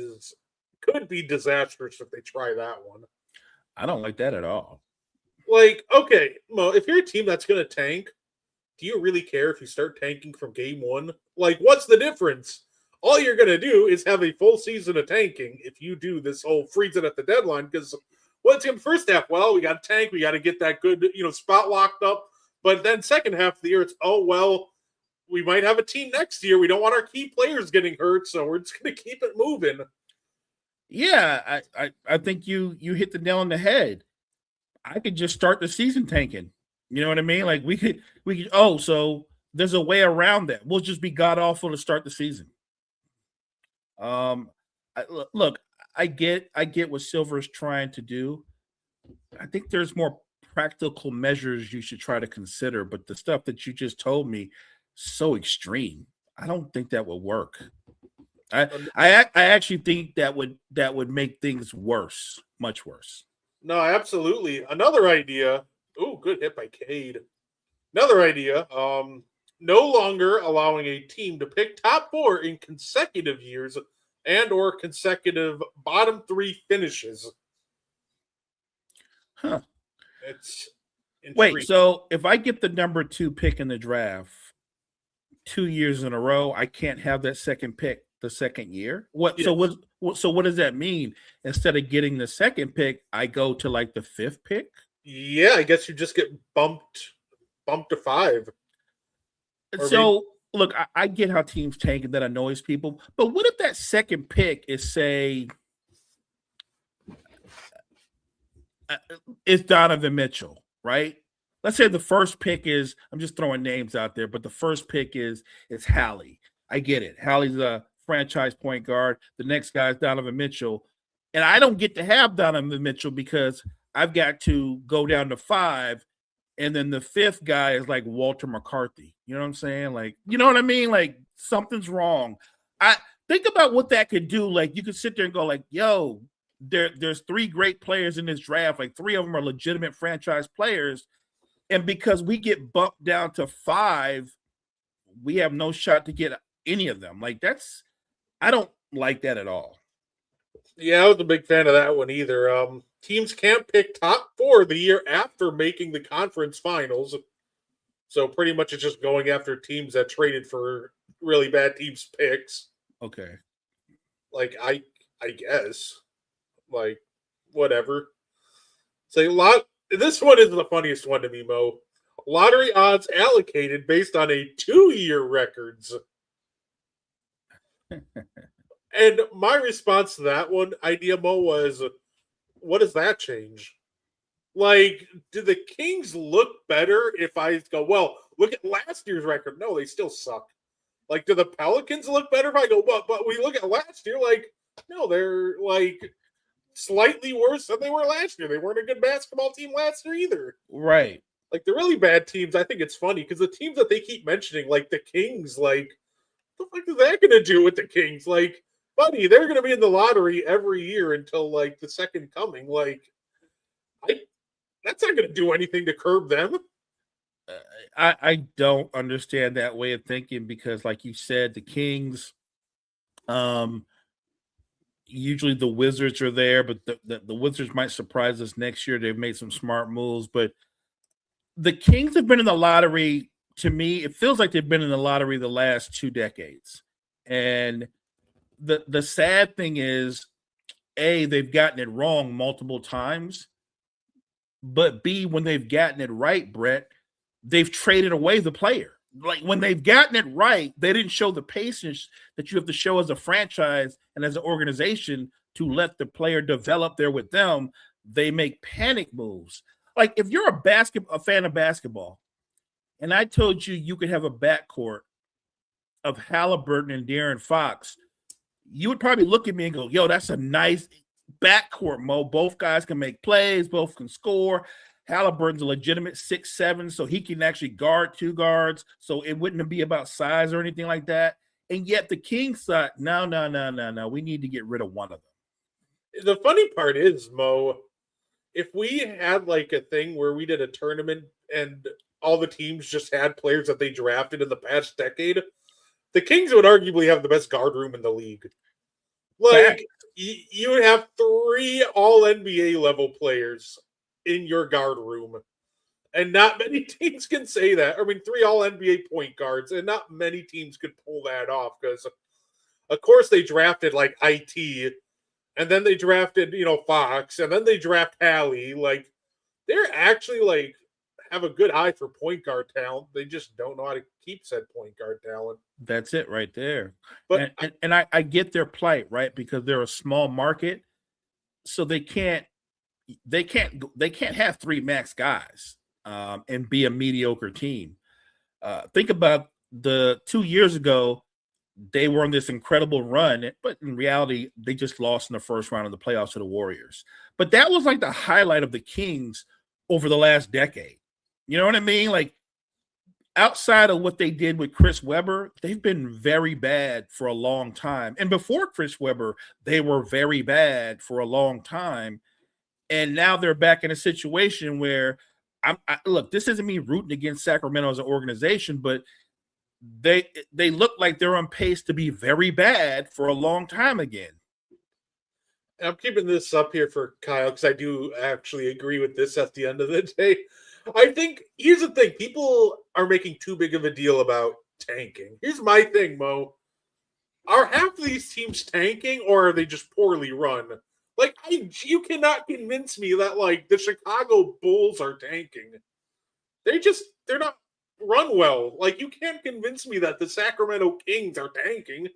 could be disastrous if they try that one. I don't like that at all. Like, okay, Mo, if you're a team that's going to tank, do you really care if you start tanking from game 1? Like, what's the difference? All you're going to do is have a full season of tanking if you do this whole freeze it at the deadline, because what's in the first half? Well, we got to tank. We got to get that good, spot locked up. But then second half of the year, it's, oh, well, we might have a team next year. We don't want our key players getting hurt, so we're just going to keep it moving. Yeah, I think you hit the nail on the head. I could just start the season tanking. You know what I mean? Like we could. Oh, so there's a way around that. We'll just be god awful to start the season. Look, I get what Silver's trying to do. I think there's more practical measures you should try to consider, but the stuff that you just told me, so extreme. I don't think that would work. I actually think that would make things worse, much worse. No, absolutely. Another idea. Oh, good hit by Cade. Another idea. No longer allowing a team to pick top 4 in consecutive years and or consecutive bottom 3 finishes. Huh. It's Wait, intriguing. so if I get the number 2 pick in the draft 2 years in a row, I can't have that second pick the second year? What? Yes. So what does that mean? Instead of getting the second pick, I go to like the 5th pick? Yeah, I guess you just get bumped to 5. Or So look, I get how teams tank and that annoys people, but what if that second pick is, say, it's Donovan Mitchell, right? Let's say the first pick is, I'm just throwing names out there, but the first pick is Hallie. I get it. Hallie's a franchise point guard. The next guy is Donovan Mitchell. And I don't get to have Donovan Mitchell because I've got to go down to 5. And then the 5th guy is like Walter McCarthy. You know what I'm saying? Like, you know what I mean? Like, something's wrong. I think about what that could do. Like, you could sit there and go like, yo, there's 3 great players in this draft. Like, 3 of them are legitimate franchise players. And because we get bumped down to 5, we have no shot to get any of them. Like, I don't like that at all. Yeah, I was a big fan of that one either. Teams can't pick top 4 the year after making the conference finals. So pretty much it's just going after teams that traded for really bad teams' picks. Okay. Like, I guess. Like, whatever. Say a lot. This one is the funniest one to me, Mo. Lottery odds allocated based on a 2-year records. And my response to that one idea, Mo, was, what does that change? Like, do the Kings look better if I go, well, look at last year's record? No, they still suck. Like, do the Pelicans look better if I go, but we look at last year? Like, no, they're like slightly worse than they were last year. They weren't a good basketball team last year either. Right. Like, the really bad teams, I think it's funny because the teams that they keep mentioning, like the Kings, like, what the fuck is that going to do with the Kings? Like, buddy, they're going to be in the lottery every year until like the second coming. Like, that's not going to do anything to curb them. I don't understand that way of thinking because, like you said, the Kings, usually the Wizards are there, but the Wizards might surprise us next year. They've made some smart moves, but the Kings have been in the lottery. To me, it feels like they've been in the lottery the last 2 decades. And the sad thing is, A, they've gotten it wrong multiple times. But B, when they've gotten it right, Brett, they've traded away the player. Like, when they've gotten it right, they didn't show the patience that you have to show as a franchise and as an organization to let the player develop there with them. They make panic moves. Like, if you're a fan of basketball, and I told you could have a backcourt of Halliburton and De'Aaron Fox, you would probably look at me and go, yo, that's a nice backcourt, Mo. Both guys can make plays, both can score. Halliburton's a legitimate 6'7", so he can actually guard 2 guards. So it wouldn't be about size or anything like that. And yet the Kings thought, no. We need to get rid of one of them. The funny part is, Mo, if we had like a thing where we did a tournament and all the teams just had players that they drafted in the past decade, the Kings would arguably have the best guard room in the league. Like, you would have 3 all-NBA level players in your guard room. And not many teams can say that. I mean, 3 all-NBA point guards, and not many teams could pull that off because, of course, they drafted, like, IT, and then they drafted, Fox, and then they draft Hallie. Like, they're actually, like, have a good eye for point guard talent. They just don't know how to keep said point guard talent. That's it right there. But and I get their plight, right? Because they're a small market, so they can't have 3 max guys and be a mediocre team. Think about the 2 years ago, they were on this incredible run, but in reality, they just lost in the first round of the playoffs to the Warriors. But that was like the highlight of the Kings over the last decade. You know what I mean? Like, outside of what they did with Chris Webber, they've been very bad for a long time. And before Chris Webber, they were very bad for a long time. And now they're back in a situation where look, this isn't me rooting against Sacramento as an organization, but they look like they're on pace to be very bad for a long time again. I'm keeping this up here for Kyle because I do actually agree with this at the end of the day. I think here's the thing: people are making too big of a deal about tanking. Here's my thing, Mo. Are half of these teams tanking, or are they just poorly run? Like, you cannot convince me that like the Chicago Bulls are tanking. They're not run well. Like, you can't convince me that the Sacramento Kings are tanking.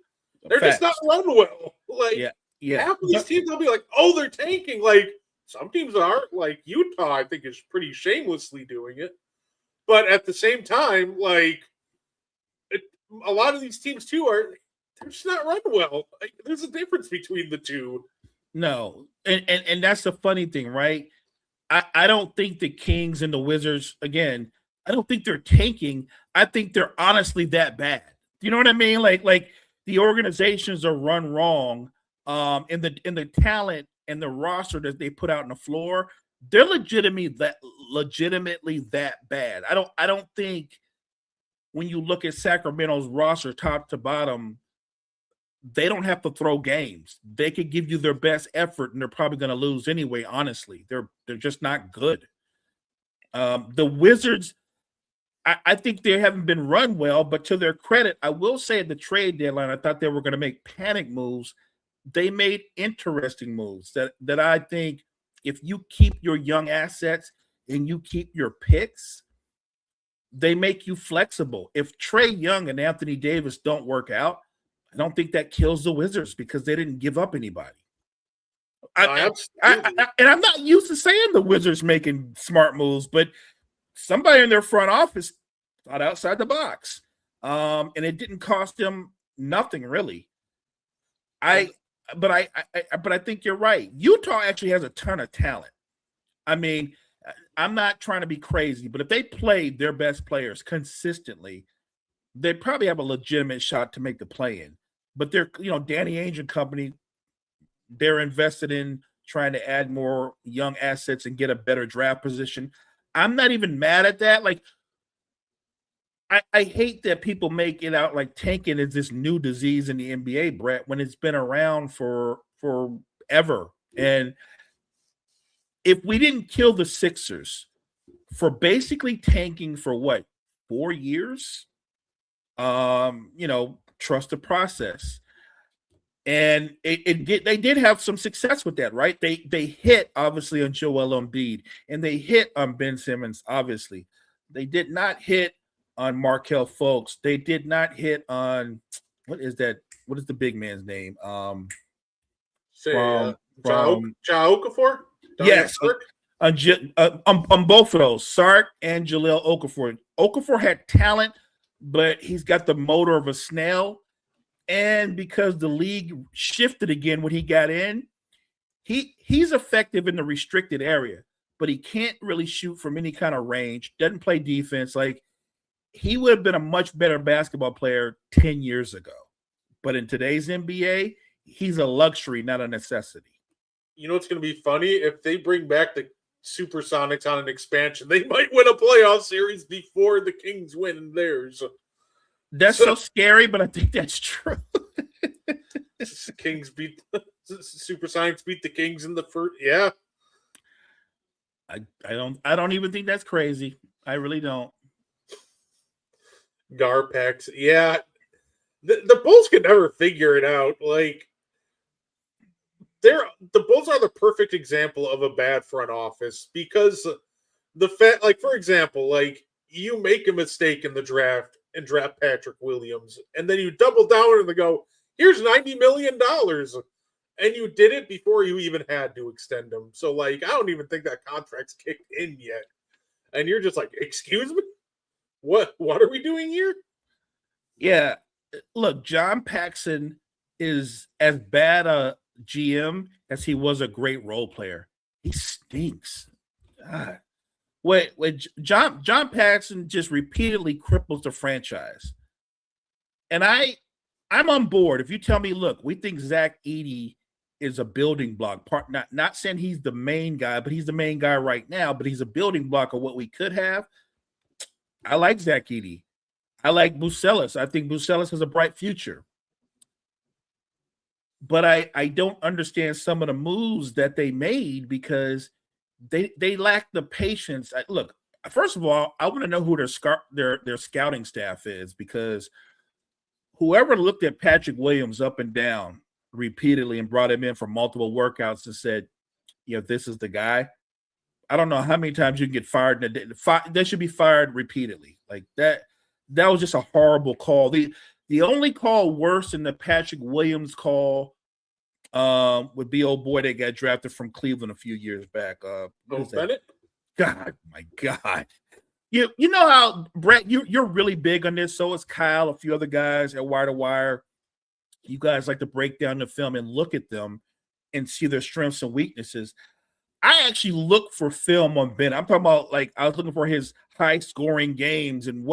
They're Facts. just not run well. Like, Yeah. half of these teams, I'll be like, oh, they're tanking. Like, some teams are. Like, Utah, I think, is pretty shamelessly doing it. But at the same time, like, a lot of these teams, too, they're just not run well. Like, there's a difference between the two. No. And that's the funny thing, right? I don't think the Kings and the Wizards, again, I don't think they're tanking. I think they're honestly that bad. You know what I mean? Like the organizations are run wrong. In the talent and the roster that they put out on the floor, they're legitimately that bad. I don't think when you look at Sacramento's roster top to bottom, they don't have to throw games. They could give you their best effort, and they're probably going to lose anyway. Honestly, they're just not good. The Wizards, I think they haven't been run well, but to their credit, I will say at the trade deadline, I thought they were going to make panic moves. They made interesting moves that I think if you keep your young assets and you keep your picks, they make you flexible. If Trae Young and Anthony Davis don't work out, I don't think that kills the Wizards because they didn't give up anybody. And I'm not used to saying the Wizards making smart moves, but somebody in their front office thought outside the box. And it didn't cost them nothing really. But I think you're right. Utah actually has a ton of talent. I mean, I'm not trying to be crazy, but if they played their best players consistently, they probably have a legitimate shot to make the play-in. But they're, Danny Ainge and company, they're invested in trying to add more young assets and get a better draft position. I'm not even mad at that. Like, I hate that people make it out like tanking is this new disease in the NBA, Brett, when it's been around for forever. And if we didn't kill the Sixers for basically tanking for 4 years, trust the process. And they did have some success with that, right? They hit obviously on Joel Embiid and they hit on Ben Simmons, obviously. They did not hit on Markelle Fultz. They did not hit on what is the big man's name? Ja Okafor? Yes, on both of those, Sark and Jahlil Okafor. Okafor had talent, but he's got the motor of a snail. And because the league shifted again when he got in, he's effective in the restricted area, but he can't really shoot from any kind of range, doesn't play defense. Like, he would have been a much better basketball player 10 years ago. But in today's NBA, he's a luxury, not a necessity. You know what's going to be funny? If they bring back the Supersonics on an expansion, they might win a playoff series before the Kings win theirs. That's so scary, but I think that's true. Kings beat Supersonics beat the Kings in the first. Yeah, I don't even think that's crazy. I really don't. Garpax. Yeah, the Bulls could never figure it out. Like, the Bulls are the perfect example of a bad front office because for example, like, you make a mistake in the draft and draft Patrick Williams, and then you double down and go, here's $90 million. And you did it before you even had to extend him. So, like, I don't even think that contract's kicked in yet. And you're just like, excuse me? What are we doing here? Yeah. Look, John Paxson is as bad a GM as he was a great role player. He stinks. God. John Paxson just repeatedly cripples the franchise. And I'm on board. If you tell me, look, we think Zach Edey is a building block part, not saying he's the main guy, but he's the main guy right now, but he's a building block of what we could have. I like Zach Edey. I like Bucelis. I think Bucelis has a bright future. But I don't understand some of the moves that they made because they lack the patience. Look, first of all, I want to know who their scouting staff is, because whoever looked at Patrick Williams up and down repeatedly and brought him in for multiple workouts and said, this is the guy. I don't know how many times you can get fired in a day. They should be fired repeatedly. Like that was just a horrible call. The only call worse than the Patrick Williams call would be old boy that got drafted from Cleveland a few years back. Bennett? God, my God. You know how, Brett, you're really big on this. So is Kyle, a few other guys at Wire to Wire. You guys like to break down the film and look at them and see their strengths and weaknesses. I actually look for film on Ben. I'm talking about, like, I was looking for his high scoring games and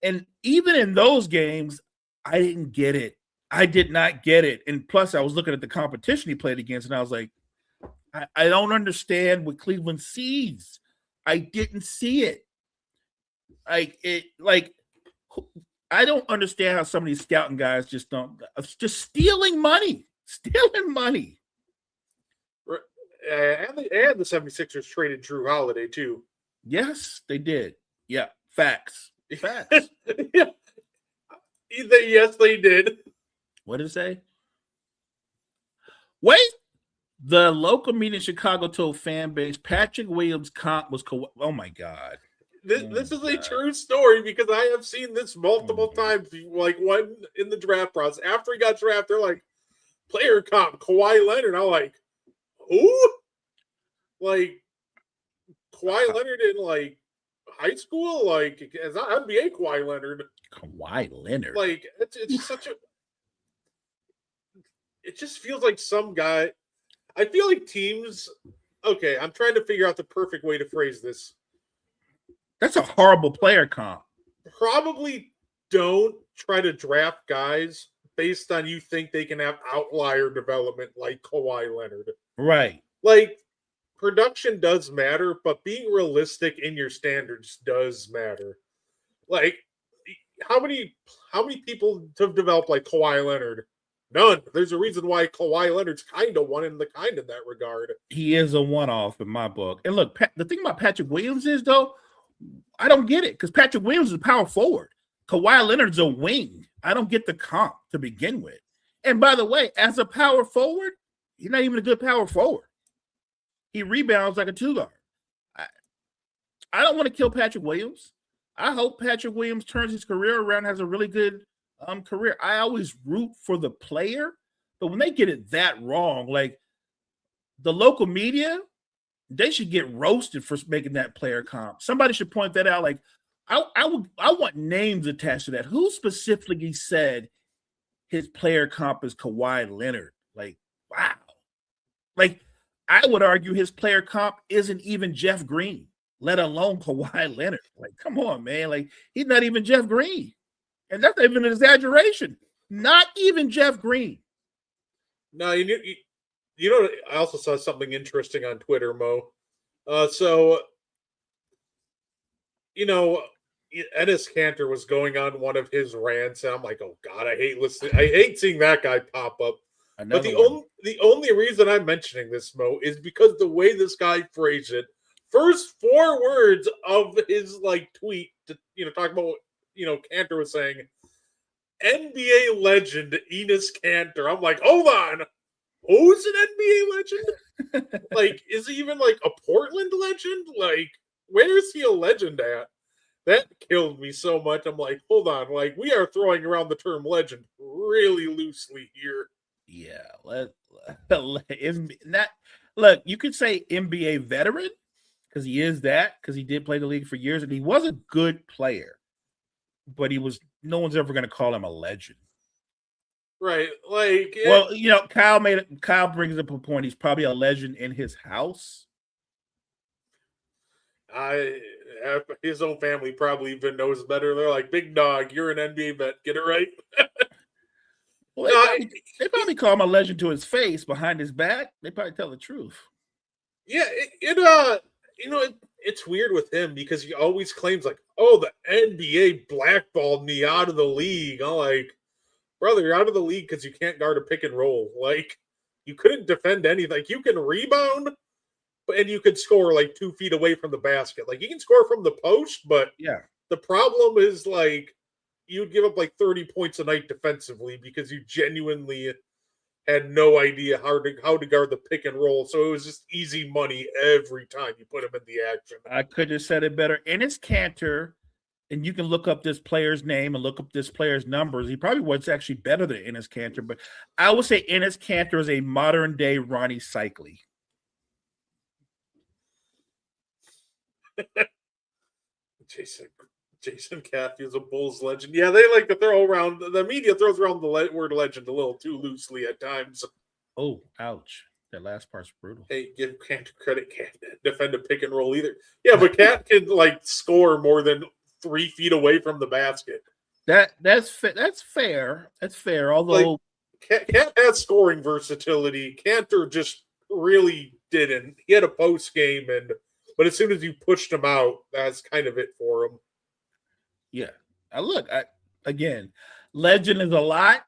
and even in those games, I didn't get it. I did not get it. And plus, I was looking at the competition he played against, and I was like, I don't understand what Cleveland sees. I didn't see it. I don't understand how some of these scouting guys just stealing money. And the 76ers traded Drew Holiday, too. Yes, they did. Yeah, facts. Yeah. Yes, they did. What did it say? Wait. The local media in Chicago told fan base Patrick Williams' comp was oh my God. This is a true story because I have seen this multiple times. Like when in the draft process, after he got drafted, they're like, player comp, Kawhi Leonard. I'm like, who? Like Kawhi Leonard in like high school? Like, it's not NBA Kawhi Leonard. Kawhi Leonard. Like, it's such a. It just feels like some guy. I feel like teams. Okay, I'm trying to figure out the perfect way to phrase this. That's a horrible player comp. Probably don't try to draft guys based on you think they can have outlier development like Kawhi Leonard. Right. Like, production does matter, but being realistic in your standards does matter. Like, how many people have developed like Kawhi Leonard? None. There's a reason why Kawhi Leonard's kind of one in that regard. He is a one-off in my book. And look, the thing about Patrick Williams is, though, I don't get it because Patrick Williams is a power forward. Kawhi Leonard's a wing. I don't get the comp to begin with. And by the way, as a power forward, he's not even a good power forward. He rebounds like a two-guard. I don't want to kill Patrick Williams. I hope Patrick Williams turns his career around, has a really good career. I always root for the player, but when they get it that wrong, like the local media, they should get roasted for making that player comp. Somebody should point that out. Like, I want names attached to that. Who specifically said his player comp is Kawhi Leonard? Like, wow. Like, I would argue his player comp isn't even Jeff Green, let alone Kawhi Leonard. Like, come on, man. Like, he's not even Jeff Green. And that's not even an exaggeration. Not even Jeff Green. No, you know, I also saw something interesting on Twitter, Mo. So, you know, Enes Kanter was going on one of his rants, and I'm like, oh God, I hate seeing that guy pop up. But the only reason I'm mentioning this, Mo, is because the way this guy phrased it, first 4 words of his like tweet, to, talk about what, Kanter was saying, NBA legend Enes Kanter. I'm like, hold on. Who's an NBA legend? Like, is he even like a Portland legend? Like, where is he a legend at? That killed me so much. I'm like, hold on. Like, we are throwing around the term legend really loosely here. Yeah. Look, you could say NBA veteran because he is that, because he did play the league for years and he was a good player, but no one's ever going to call him a legend. Right. Like, well, Kyle brings up a point. He's probably a legend in his house. His own family probably even knows better. They're like, big dog, you're an NBA vet. Get it right. Well, they probably call him a legend to his face. Behind his back, they probably tell the truth. Yeah, it's weird with him because he always claims like, "Oh, the NBA blackballed me out of the league." I'm like, brother, you're out of the league because you can't guard a pick and roll. Like, you couldn't defend anything. Like, you can rebound, and you could score like 2 feet away from the basket. Like, you can score from the post, but Yeah. the problem is like you'd give up like 30 points a night defensively because you genuinely had no idea how to guard the pick and roll. So it was just easy money every time you put him in the action. I could have said it better. Enes Kanter, and you can look up this player's name and look up this player's numbers. He probably was actually better than Enes Kanter, but I would say Enes Kanter is a modern day Ronnie Cycli. Jason Caffey is a Bulls legend. Yeah, they like to throw around, the media throws around the word legend a little too loosely at times. Oh, ouch. That last part's brutal. Hey, give Can't credit, can't defend a pick and roll either. Yeah, but Cat can like score more than 3 feet away from the basket. That's fair. That's fair. Although Cat has scoring versatility. Cantor just really didn't. He had a post game, but as soon as you pushed him out, that's kind of it for him. yeah. Again, legend is a lot.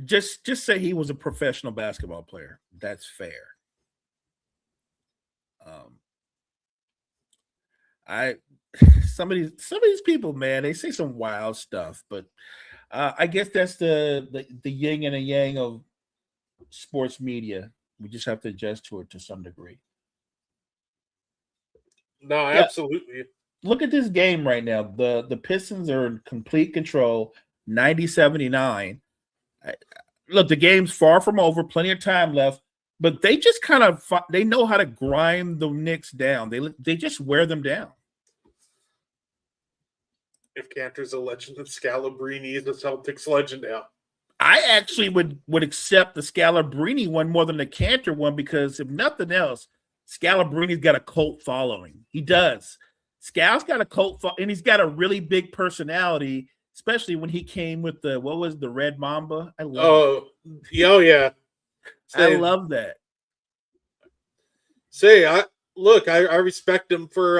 Just say he was a professional basketball player. That's fair. Some of these people, man, they say some wild stuff, but I guess that's the yin and the yang of sports media. We just have to adjust to it to some degree. No, Yeah. absolutely. Look at this game right now. The Pistons are in complete control, 90-79. Look, the game's far from over, plenty of time left, but they just kind of they know how to grind the Knicks down. They just wear them down. If Cantor's a legend, then Scalabrini is a Celtics legend now. I actually would accept the Scalabrini one more than the Cantor one because if nothing else, Scalabrini's got a cult following. He does. Scal's got a cult and he's got a really big personality, especially when he came with the Red Mamba. I love yeah. I love that. I respect him for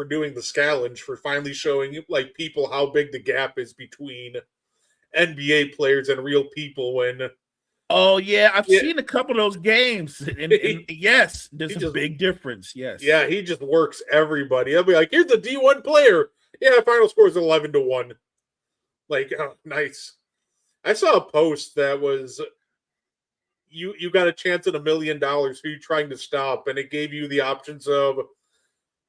doing the scallenge, for finally showing like people how big the gap is between NBA players and real people when Oh yeah, I've seen a couple of those games, and yes, there's a big difference. Yes, yeah, he just works everybody. I'll be like, here's the D1 player. Yeah, final score is 11-1. Like, oh, nice. I saw a post that was you got a chance at $1 million. Who are you trying to stop? And it gave you the options of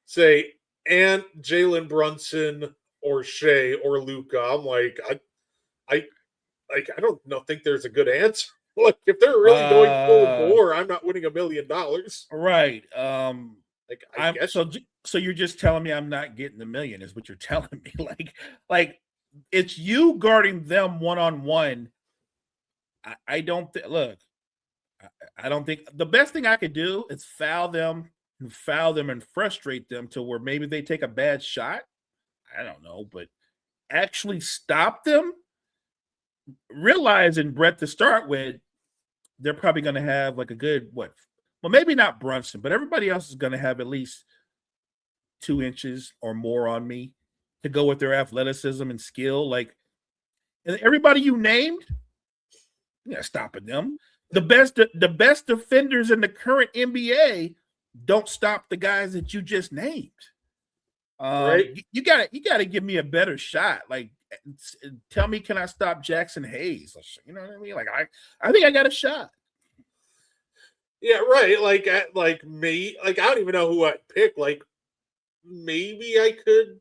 say Ant, Jalen Brunson, or Shea or Luca. I'm like, I don't think there's a good answer. Look, if they're really going full bore, I'm not winning $1 million. Right. I guess so you're just telling me I'm not getting the million is what you're telling me. Like it's you guarding them one-on-one. I don't think the best thing I could do is foul them and frustrate them to where maybe they take a bad shot. I don't know, but actually stop them. Realizing, Brett, to start with, they're probably going to have like a good well, maybe not Brunson, but everybody else is going to have at least 2 inches or more on me to go with their athleticism and skill. Like, and everybody you named, you're not stopping them. The best defenders in the current NBA don't stop the guys that you just named. Right? You gotta give me a better shot. Like, tell me, can I stop Jackson Hayes? You know what I mean? Like, I think I got a shot. Yeah, right. Like me, like I don't even know who I'd pick. Like, maybe I could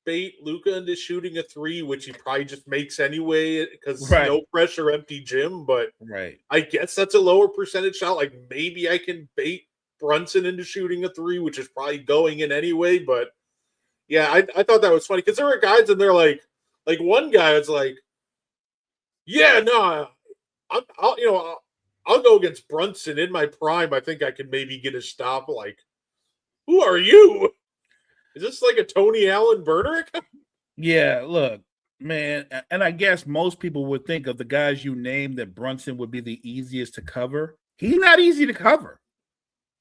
bait Luca into shooting a 3, which he probably just makes anyway because no pressure, empty gym. But I guess that's a lower percentage shot. Like, maybe I can bait Brunson into shooting a 3, which is probably going in anyway. But yeah, I thought that was funny because there were guys in there like one guy was like, yeah, no, I'll go against Brunson in my prime. I think I can maybe get a stop. Like, who are you? Is this like a Tony Allen burner? Yeah, look, man, and I guess most people would think of the guys you named that Brunson would be the easiest to cover. He's not easy to cover.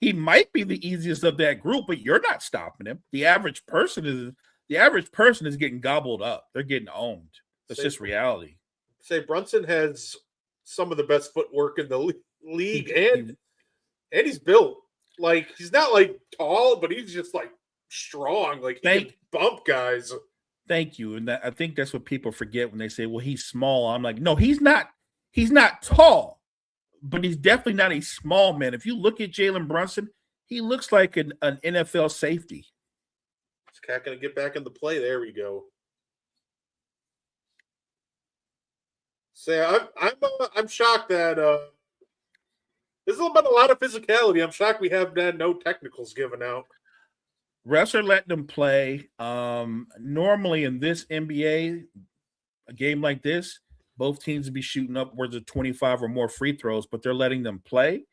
He might be the easiest of that group, but you're not stopping him. The average person is getting gobbled up. They're getting owned. That's just reality. Say Brunson has some of the best footwork in the league, and he's built. Like, he's not like tall, but he's just like strong. Like, he can bump guys. Thank you. And I think that's what people forget when they say, well, he's small. I'm like, no, he's not. He's not tall, but he's definitely not a small man. If you look at Jalen Brunson, he looks like an NFL safety. This cat going to get back into play. There we go. So I'm shocked that there's been a lot of physicality. I'm shocked we have had no technicals given out. Refs are letting them play. Normally in this NBA, a game like this, both teams would be shooting upwards of 25 or more free throws, but they're letting them play.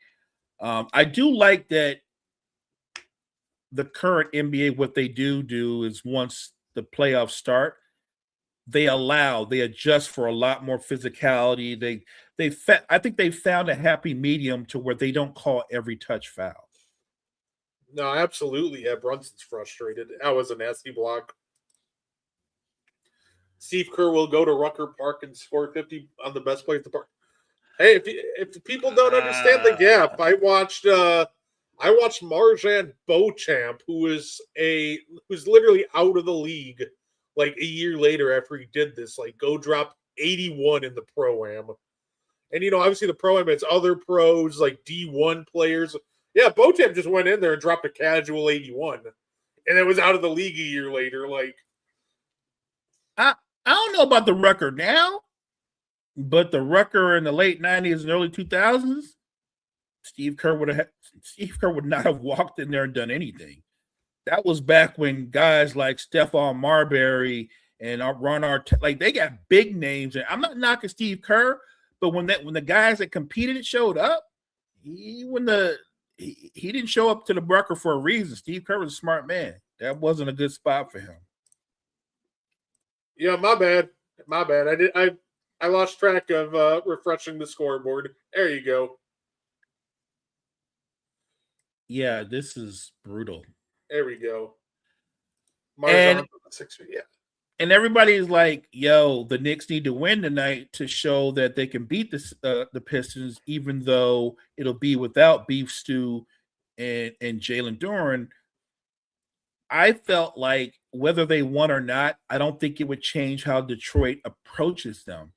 I do like that the current NBA, what they do is once the playoffs start, they adjust for a lot more physicality. I think they found a happy medium to where they don't call every touch foul. No, absolutely. Yeah, Brunson's frustrated. That was a nasty block. Steve Kerr will go to Rucker Park and score 50 on the best play at the park. Hey, if people don't understand the gap, I watched Marjan Beauchamp, who's literally out of the league like a year later after he did this, like go drop 81 in the Pro-Am. And obviously the Pro-Am has other pros like D1 players. Yeah, Beauchamp just went in there and dropped a casual 81. And it was out of the league a year later. Like, I don't know about the Rucker now, but the Rucker in the late 90s and early 2000s, Steve Kerr would not have walked in there and done anything. That was back when guys like Stephon Marbury and Ron Artest, like they got big names. And I'm not knocking Steve Kerr, but when the guys that competed showed up, he didn't show up to the Rucker for a reason. Steve Kerr was a smart man. That wasn't a good spot for him. Yeah, my bad. I lost track of refreshing the scoreboard. There you go. Yeah, this is brutal. There we go. And yeah. And everybody's like, yo, the Knicks need to win tonight to show that they can beat the Pistons, even though it'll be without Beef Stew and Jalen Duren. I felt like whether they won or not, I don't think it would change how Detroit approaches them.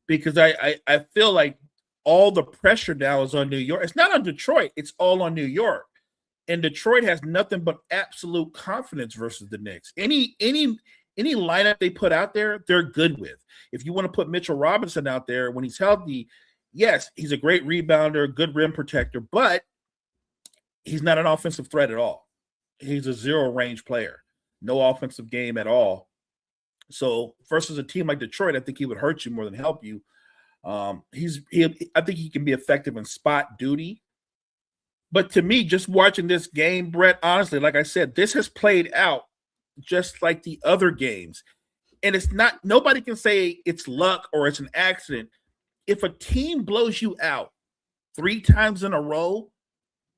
Because I feel like all the pressure now is on New York. It's not on Detroit. It's all on New York. And Detroit has nothing but absolute confidence versus the Knicks. Any lineup they put out there, they're good with. If you want to put Mitchell Robinson out there when he's healthy, yes, he's a great rebounder, good rim protector, but he's not an offensive threat at all. He's a zero range player, no offensive game at all. So versus a team like Detroit, I think he would hurt you more than help you. I think he can be effective in spot duty. But to me, just watching this game, Brett, honestly, like I said, this has played out just like the other games. And it's not, nobody can say it's luck or it's an accident. If a team blows you out 3 times in a row,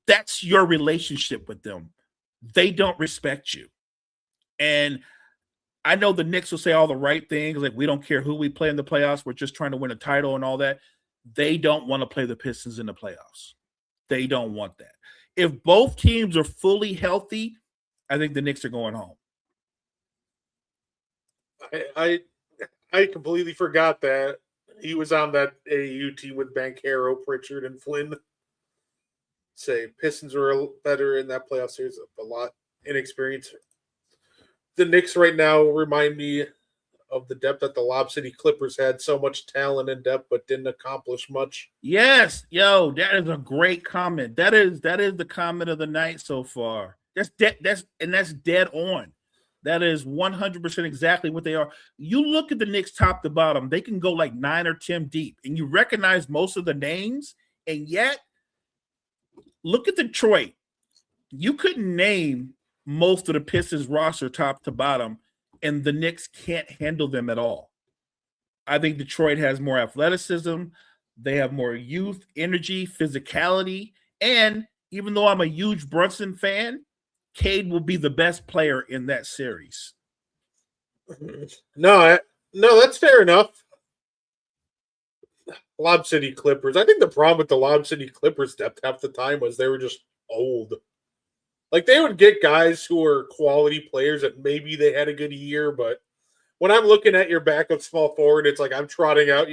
that's your relationship with them. They don't respect you. And I know the Knicks will say all the right things, like we don't care who we play in the playoffs, we're just trying to win a title and all that. They don't want to play the Pistons in the playoffs. They don't want that. If both teams are fully healthy, I think the Knicks are going home. I completely forgot that he was on that AAU team with Banchero, Pritchard, and Flynn. Say Pistons were better in that playoff series, a lot inexperienced. The Knicks right now remind me of the depth that the Lob City Clippers had. So much talent and depth, but didn't accomplish much. Yes, yo, that is a great comment. That is the comment of the night so far. That's dead on. That is 100% exactly what they are. You look at the Knicks top to bottom, they can go like 9 or 10 deep, and you recognize most of the names, and yet look at Detroit. You couldn't name most of the Pistons roster top to bottom, and the Knicks can't handle them at all. I think Detroit has more athleticism. They have more youth, energy, physicality, and even though I'm a huge Brunson fan, Cade will be the best player in that series. No, that's fair enough. Lob City Clippers. I think the problem with the Lob City Clippers depth half the time was they were just old. Like they would get guys who were quality players that maybe they had a good year, but when I'm looking at your backup small forward, it's like I'm trotting out,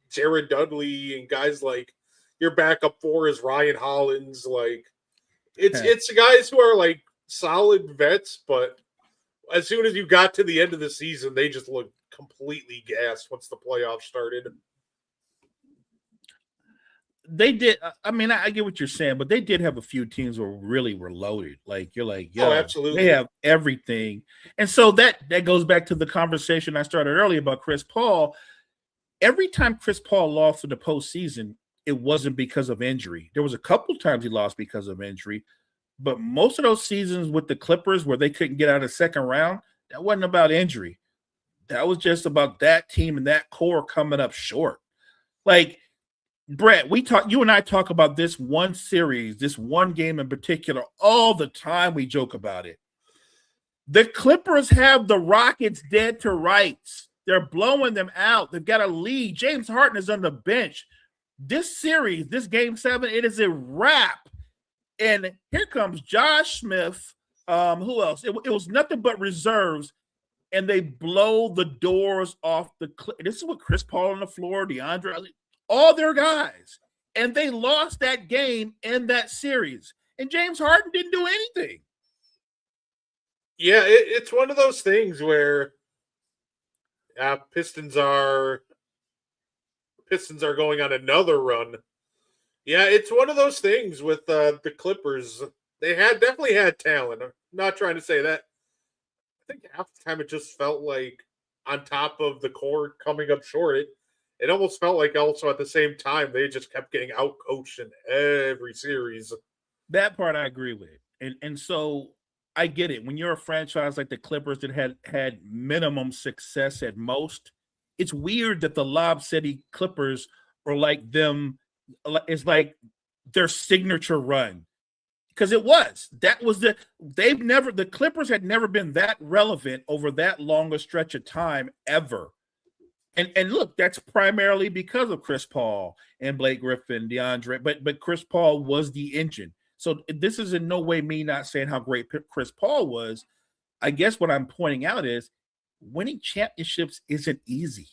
Jared Dudley and guys like your backup four is Ryan Hollins. Like it's guys who are like solid vets, but as soon as you got to the end of the season, they just looked completely gassed once the playoffs started. They did. I mean, I get what you're saying, but they did have a few teams where really were loaded. Like you're like, yo, absolutely, they have everything. And so that goes back to the conversation I started earlier about Chris Paul. Every time Chris Paul lost in the postseason, it wasn't because of injury. There was a couple of times he lost because of injury, but most of those seasons with the Clippers where they couldn't get out of the second round, that wasn't about injury. That was just about that team and that core coming up short. Like, Brett, you and I talk about this one series, this one game in particular, all the time. We joke about it. The Clippers have the Rockets dead to rights. They're blowing them out. They've got a lead. James Harden is on the bench. This series, this game 7, it is a wrap. And here comes Josh Smith. Who else? It was nothing but reserves. And they blow the doors off the Clippers. This is what Chris Paul on the floor, DeAndre, all their guys. And they lost that game and that series. And James Harden didn't do anything. Yeah, it's one of those things where Pistons are going on another run. Yeah, it's one of those things with the Clippers. They definitely had talent. I'm not trying to say that. I think half the time it just felt like on top of the core coming up short, it almost felt like also at the same time they just kept getting outcoached in every series. That part I agree with. And so I get it. When you're a franchise like the Clippers that had minimum success at most, it's weird that the Lob City Clippers are like them. It's like their signature run. Because the Clippers had never been that relevant over that long a stretch of time ever. And look, that's primarily because of Chris Paul and Blake Griffin, DeAndre, but Chris Paul was the engine. So this is in no way me not saying how great Chris Paul was. I guess what I'm pointing out is winning championships isn't easy.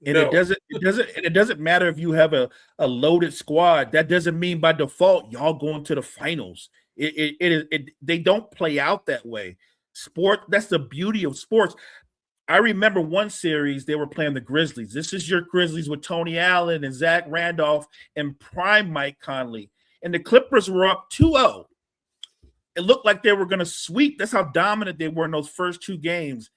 And No. it doesn't matter if you have a loaded squad. That doesn't mean by default y'all going to the finals. They don't play out that way. That's the beauty of sports. I remember one series they were playing the Grizzlies. This is your Grizzlies with Tony Allen and Zach Randolph and prime Mike Conley. And the Clippers were up 2-0. It looked like they were going to sweep. That's how dominant they were in those first 2 games.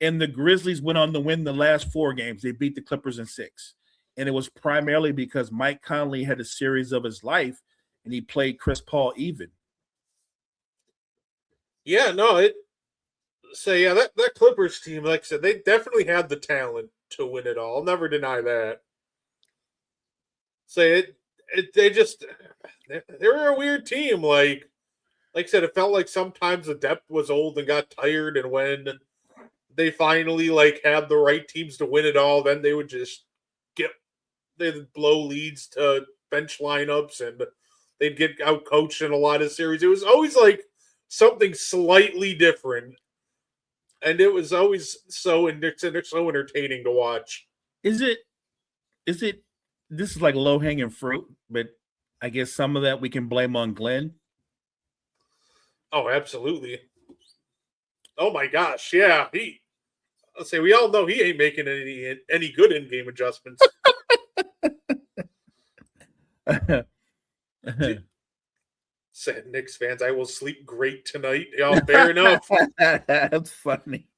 And the Grizzlies went on to win the last 4 games. They beat the Clippers in 6. And it was primarily because Mike Conley had a series of his life and he played Chris Paul even. Yeah, no, that Clippers team, like I said, they definitely had the talent to win it all. I'll never deny that. They were a weird team. Like I said, it felt like sometimes the depth was old and got tired, and when they finally had the right teams to win it all, then they would they'd blow leads to bench lineups and they'd get out coached in a lot of series. It was always like something slightly different. And it was always so entertaining to watch. Is it this is like low-hanging fruit, but I guess some of that we can blame on Glenn? Oh, absolutely. Oh my gosh, yeah. We all know he ain't making any good in-game adjustments. Said Knicks fans, I will sleep great tonight. Y'all, fair enough. That's funny.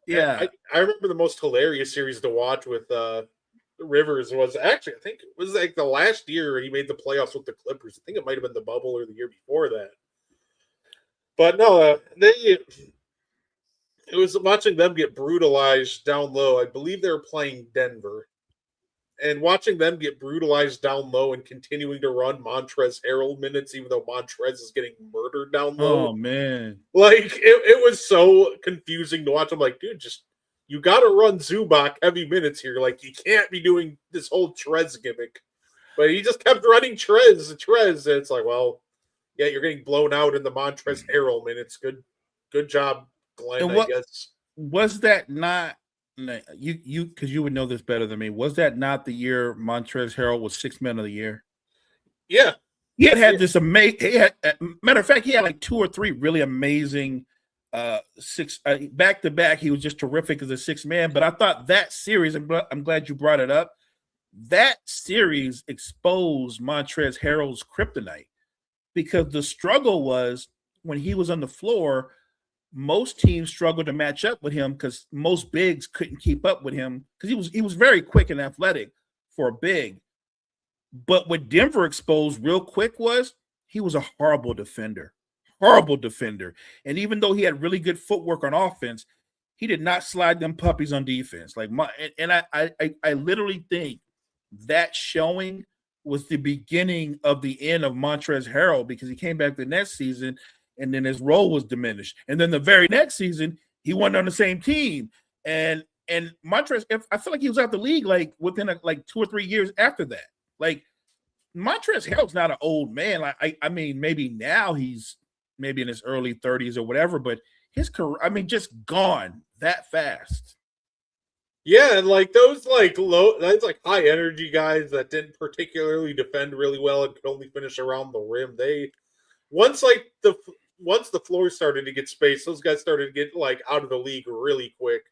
Yeah. I remember the most hilarious series to watch with Rivers was actually, I think it was like the last year he made the playoffs with the Clippers. I think it might have been the bubble or the year before that. But no, it was watching them get brutalized down low. I believe they were playing Denver. And watching them get brutalized down low and continuing to run Montrezl Harrell minutes, even though Montrez is getting murdered down low. Oh man. Like it was so confusing to watch. I'm like, dude, just you got to run Zubac heavy minutes here. Like you can't be doing this whole Trez gimmick. But he just kept running Trez. And it's like, well, yeah, you're getting blown out in the Montrezl Harrell minutes. Good job, Glenn. I guess. Was that not you because you would know this better than me? Was that not the year Montrezl Harrell was 6th man of the year? Yeah. He had this amazing. Matter of fact, he had like 2 or 3 really amazing back to back. He was just terrific as a 6th man. But I thought that series, and I'm glad you brought it up. That series exposed Montrezl Harrell's kryptonite because the struggle was when he was on the floor. Most teams struggled to match up with him because most bigs couldn't keep up with him because he was very quick and athletic for a big. But what Denver exposed real quick was he was a horrible defender. And even though he had really good footwork on offense, he did not slide them puppies on defense. I literally think that showing was the beginning of the end of Montrezl Harrell because he came back the next season and then his role was diminished. And then the very next season, he wasn't on the same team. And Montrezl, I feel like he was out the league like within 2 or 3 years after that. Like Montrezl Harrell's not an old man. I mean, maybe now he's maybe in his early 30s or whatever, but his career, I mean, just gone that fast. Yeah, and like those that's like high energy guys that didn't particularly defend really well and could only finish around the rim. Once the floor started to get space, those guys started to get like out of the league really quick.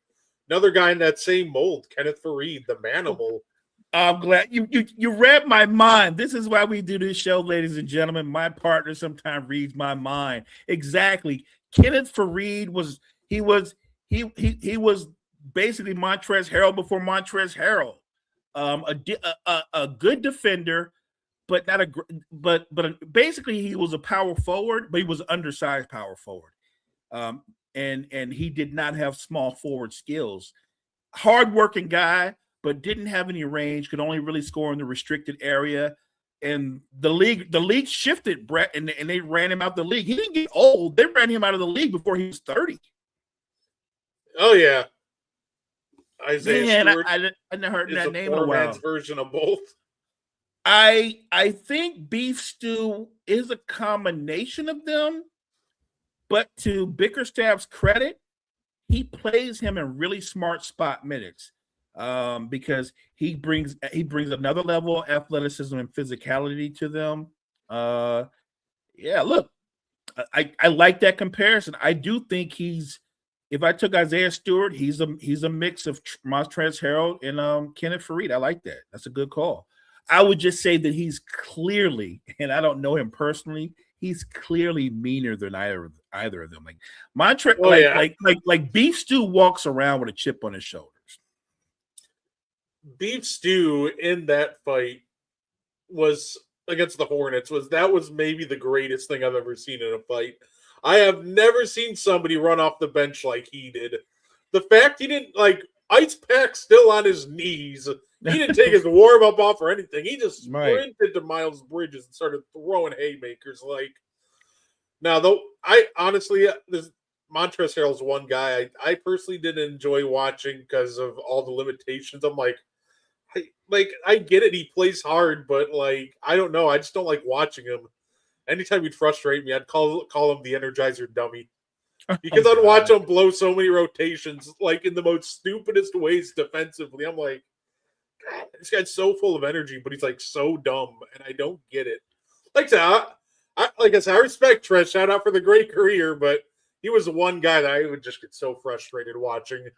Another guy in that same mold, Kenneth Faried, the Manimal. I'm glad you read my mind. This is why we do this show, ladies and gentlemen. My partner sometimes reads my mind. Exactly. Kenneth Faried was basically Montrezl Harrell before Montrezl Harrell. A good defender, but not but basically he was a power forward, but he was an undersized power forward. And he did not have small forward skills. Hardworking guy, but didn't have any range, could only really score in the restricted area. And the league shifted, Brett, and they ran him out the league. He didn't get old. They ran him out of the league before he was 30. Oh, yeah. Isaiah Stewart I never heard that name in a poor while. man's version of both. I think Beef Stew is a combination of them, but to Bickerstaff's credit, he plays him in really smart spot minutes because he brings another level of athleticism and physicality to them. Look, I like that comparison. I do think if I took Isaiah Stewart, he's a mix of Montrezl Harrell and Kenneth Faried. I like that. That's a good call. I would just say that he's clearly, and I don't know him personally, he's clearly meaner than either of them. Like Montrezl, like Beef Stew walks around with a chip on his shoulders. Beef Stew in that fight was against the Hornets was maybe the greatest thing I've ever seen in a fight. I have never seen somebody run off the bench like he did. The fact he didn't ice pack still on his knees. He didn't take his warm up off or anything. He just sprinted to Miles Bridges and started throwing haymakers. Now, though, I honestly, Montrezl Harrell's one guy I personally didn't enjoy watching because of all the limitations. I'm I get it. He plays hard, but I don't know. I just don't like watching him. Anytime he'd frustrate me, I'd call him the Energizer dummy. Because I'd watch him blow so many rotations, in the most stupidest ways defensively. I'm like, God, this guy's so full of energy, but he's so dumb, and I don't get it. Like I said, I respect Trez. Shout out for the great career, but he was the one guy that I would just get so frustrated watching.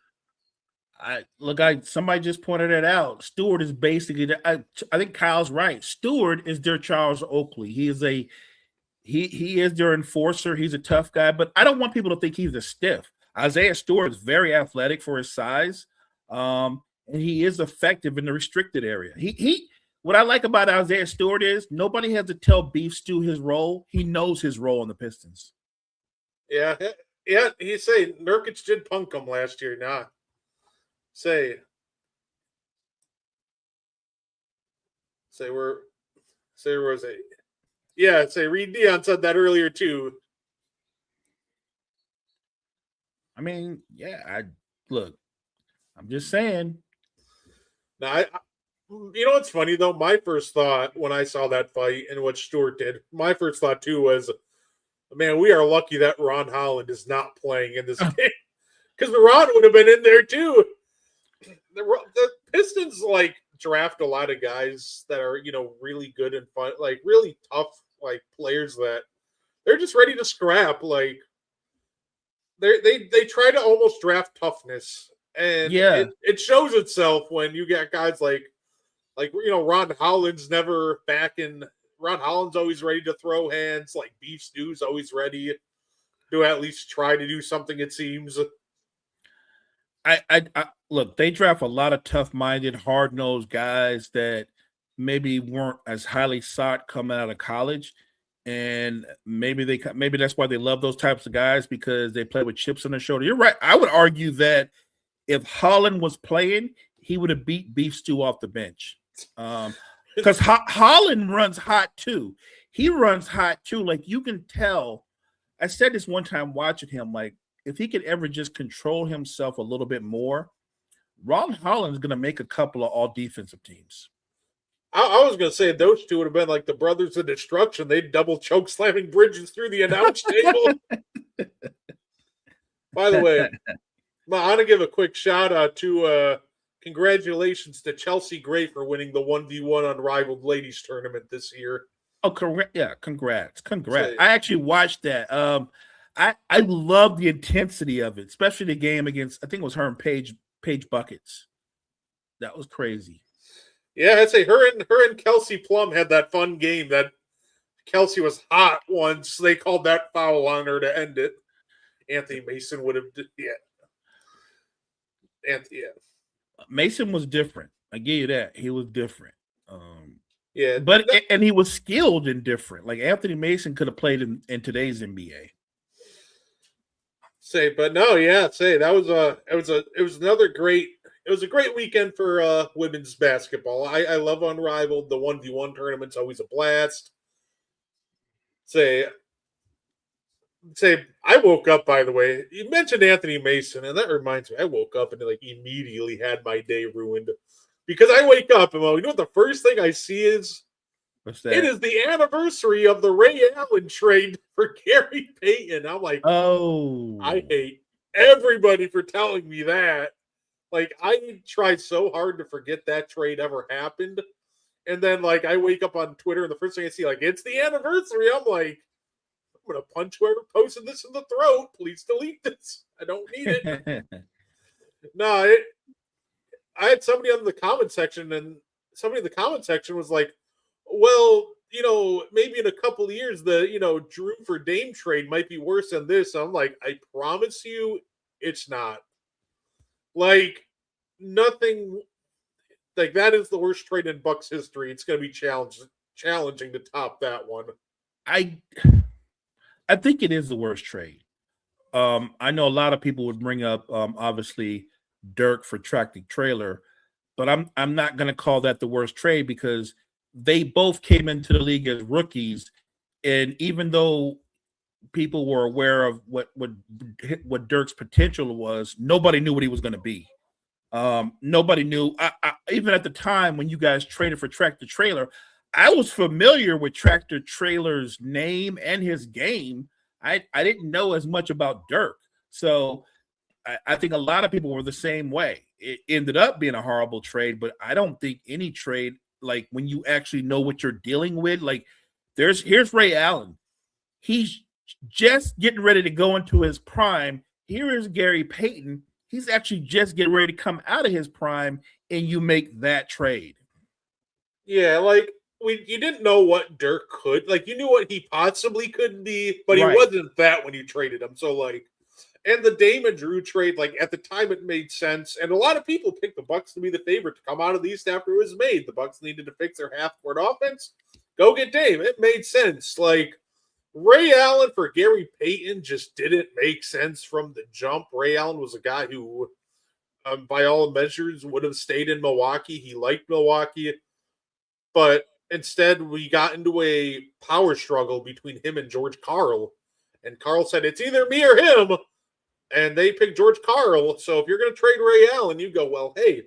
Somebody just pointed it out. Stewart is basically, I think Kyle's right. Stewart is their Charles Oakley. He is their enforcer. He's a tough guy, but I don't want people to think he's a stiff. Isaiah Stewart is very athletic for his size, and he is effective in the restricted area. What I like about Isaiah Stewart is nobody has to tell Beef Stew his role. He knows his role in the Pistons. Yeah. He say Nurkic did punk him last year. Nah, say Where was it? Yeah, Reed Dion said that earlier too. I mean, look. I'm just saying. Now, you know what's funny though? My first thought when I saw that fight and what Stewart did, my first thought too was, man, we are lucky that Ron Holland is not playing in this game because Ron would have been in there too. The Pistons draft a lot of guys that are really good and fun, really tough players that they're just ready to scrap. They try to almost draft toughness, and it shows itself when you get guys like Ron Holland's never back in. Ron Holland's always ready to throw hands. Like Beef Stew's always ready to at least try to do something. It seems. I look. They draft a lot of tough-minded, hard-nosed guys that maybe weren't as highly sought coming out of college, and maybe that's why they love those types of guys because they play with chips on their shoulder. You're right. I would argue that if Holland was playing, he would have beat Beef Stew off the bench. Because Holland runs hot too. He runs hot too. Like you can tell. I said this one time watching him. Like if he could ever just control himself a little bit more, Ron Holland is going to make a couple of all defensive teams. I was going to say those two would have been like the brothers of destruction. They'd double choke slamming Bridges through the announce table. By the way, I want to give a quick shout out to congratulations to Chelsea Gray for winning the 1v1 Unrivaled Ladies Tournament this year. Oh, congrats. I actually watched that. I love the intensity of it, especially the game against, I think it was her and Paige Buckets. That was crazy. Yeah, I'd say her and Kelsey Plum had that fun game that Kelsey was hot once. They called that foul on her to end it. Anthony Mason would have, Mason was different. I give you that. He was different. And he was skilled and different. Like Anthony Mason could have played in today's NBA. It was a great weekend for women's basketball. I love Unrivaled. The 1v1 tournament's always a blast. I woke up, by the way. You mentioned Anthony Mason, and that reminds me, I woke up and immediately had my day ruined. Because I wake up and you know what the first thing I see is? What's that? It is the anniversary of the Ray Allen trade for Gary Payton. I'm like, oh, I hate everybody for telling me that. I tried so hard to forget that trade ever happened. And then, I wake up on Twitter, and the first thing I see, it's the anniversary. I'm like, I'm going to punch whoever posted this in the throat. Please delete this. I don't need it. I had somebody on the comment section, and somebody in the comment section was like, well, maybe in a couple of years, the Drew for Dame trade might be worse than this. I'm like, I promise you, it's not. Nothing that is the worst trade in Bucks history. It's going to be challenging to top that one. I think it is the worst trade. I know a lot of people would bring up obviously Dirk for Tractor Trailer, but I'm not going to call that the worst trade because they both came into the league as rookies, and even though people were aware of what Dirk's potential was, nobody knew what he was going to be. Nobody knew. Even at the time when you guys traded for Tractor Trailer, I was familiar with Tractor Trailer's name and his game. I didn't know as much about Dirk. So I think a lot of people were the same way. It ended up being a horrible trade, but I don't think any trade, when you actually know what you're dealing with, here's Ray Allen. He's just getting ready to go into his prime. Here is Gary Payton. He's actually just getting ready to come out of his prime, and you make that trade. Yeah, you didn't know what Dirk could. You knew what he possibly could be, but he wasn't that when you traded him. So, and the Dame and Drew trade, at the time it made sense. And a lot of people picked the Bucks to be the favorite to come out of the East after it was made. The Bucks needed to fix their half-court offense. Go get Dame. It made sense. Ray Allen for Gary Payton just didn't make sense from the jump. Ray Allen was a guy who, by all measures, would have stayed in Milwaukee. He liked Milwaukee. but instead we got into a power struggle between him and George Karl. And Karl said, it's either me or him. And they picked George Karl. So if you're going to trade Ray Allen, you go, well, hey,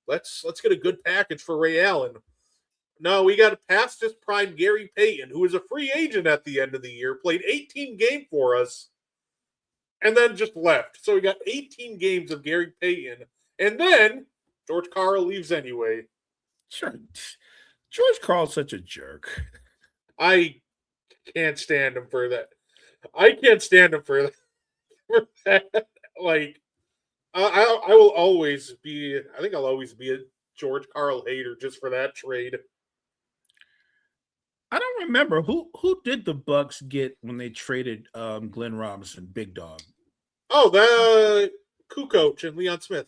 let's get a good package for Ray Allen. No, we got past his prime Gary Payton, who was a free agent at the end of the year, played 18 games for us, and then just left. So we got 18 games of Gary Payton, and then George Karl leaves anyway. Sure. George Karl's such a jerk. I can't stand him for that. I can't stand him for that. Like, I will always be, I think I'll always be a George Karl hater just for that trade. I don't remember who did the Bucks get when they traded Glenn Robinson, Big Dog. Oh, the Kukoc and Leon Smith.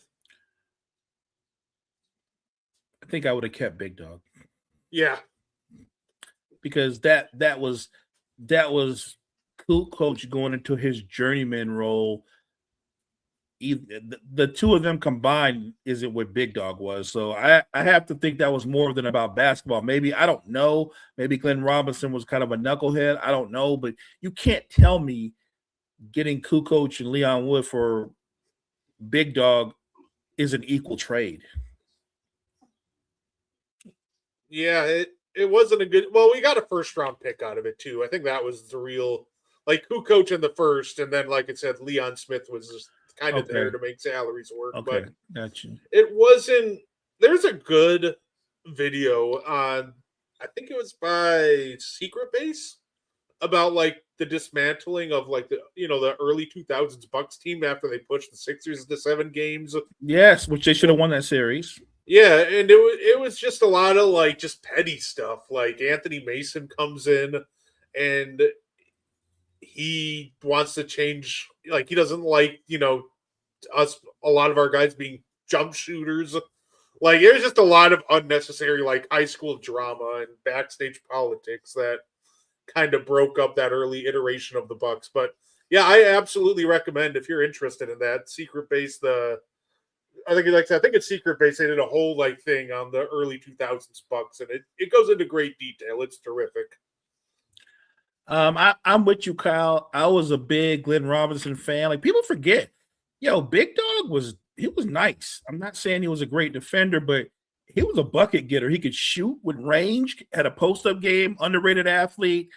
I think I would have kept Big Dog. Yeah, because that was Kukoc going into his journeyman role. The two of them combined isn't what Big Dog was. So I have to think that was more than about basketball. Maybe, I don't know. Maybe Glenn Robinson was kind of a knucklehead. I don't know. But you can't tell me getting Kukoc and Leon Wood for Big Dog is an equal trade. Yeah, it wasn't a good. Well, we got a first round pick out of it too. I think that was the real, like, Kukoc in the first, and then, like I said, Leon Smith was just kind of there to make salaries work. Okay, but gotcha. It wasn't. There's a good video on, I think it was by Secret Base, about like the dismantling of like the early 2000s Bucks team after they pushed the Sixers into 7 games. Yes, which they should have won that series. Yeah, and it was just a lot of like just petty stuff. Like Anthony Mason comes in and he wants to change, like he doesn't like, us, a lot of our guys being jump shooters. Like there's just a lot of unnecessary like high school drama and backstage politics that kind of broke up that early iteration of the Bucks. But yeah, I absolutely recommend, if you're interested in that, Secret Base, I think it's Secret Base. They did a whole like thing on the early 2000s Bucks, and it goes into great detail. It's terrific. I'm with you, Kyle. I was a big Glenn Robinson fan. Like, people forget, Big Dog was nice. I'm not saying he was a great defender, but he was a bucket getter. He could shoot with range, had a post-up game, underrated athlete.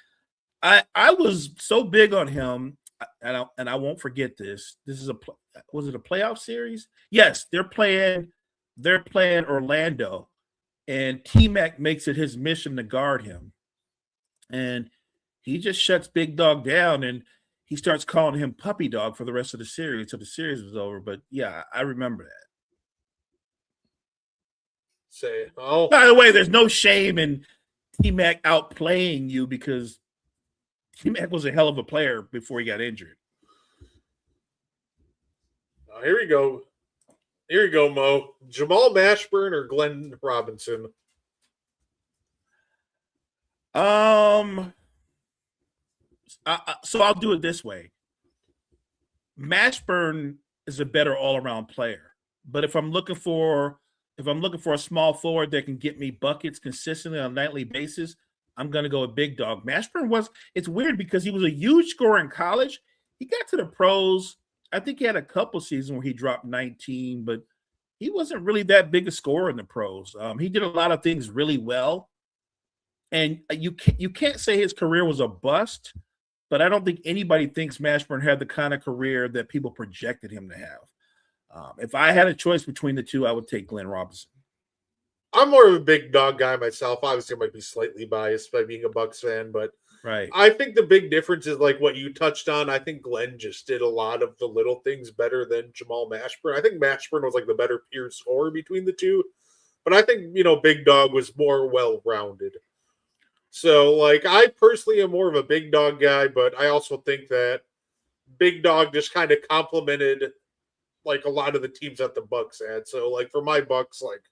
I was so big on him, and I won't forget this. This is was it a playoff series? Yes, they're playing Orlando, and T-Mac makes it his mission to guard him. And he just shuts Big Dog down, and he starts calling him Puppy Dog for the rest of the series until the series was over. But yeah, I remember that. By the way, there's no shame in T-Mac outplaying you, because T-Mac was a hell of a player before he got injured. Here we go. Here you go, Mo. Jamal Mashburn or Glenn Robinson? So I'll do it this way. Mashburn is a better all-around player, but if I'm looking for a small forward that can get me buckets consistently on a nightly basis, I'm going to go with Big Dog. Mashburn it's weird because he was a huge scorer in college. He got to the pros. I think he had a couple seasons where he dropped 19, but he wasn't really that big a scorer in the pros. He did a lot of things really well. And you can't say his career was a bust, but I don't think anybody thinks Mashburn had the kind of career that people projected him to have. If I had a choice between the two, I would take Glenn Robinson. I'm more of a Big Dog guy myself. Obviously, I might be slightly biased by being a Bucks fan, but right. I think the big difference is like what you touched on. I think Glenn just did a lot of the little things better than Jamal Mashburn. I think Mashburn was like the better pure scorer between the two, but I think, Big Dog was more well-rounded. So, like, I personally am more of a Big Dog guy, but I also think that Big Dog just kind of complemented like a lot of the teams that the Bucks had. So, like, for my Bucks, like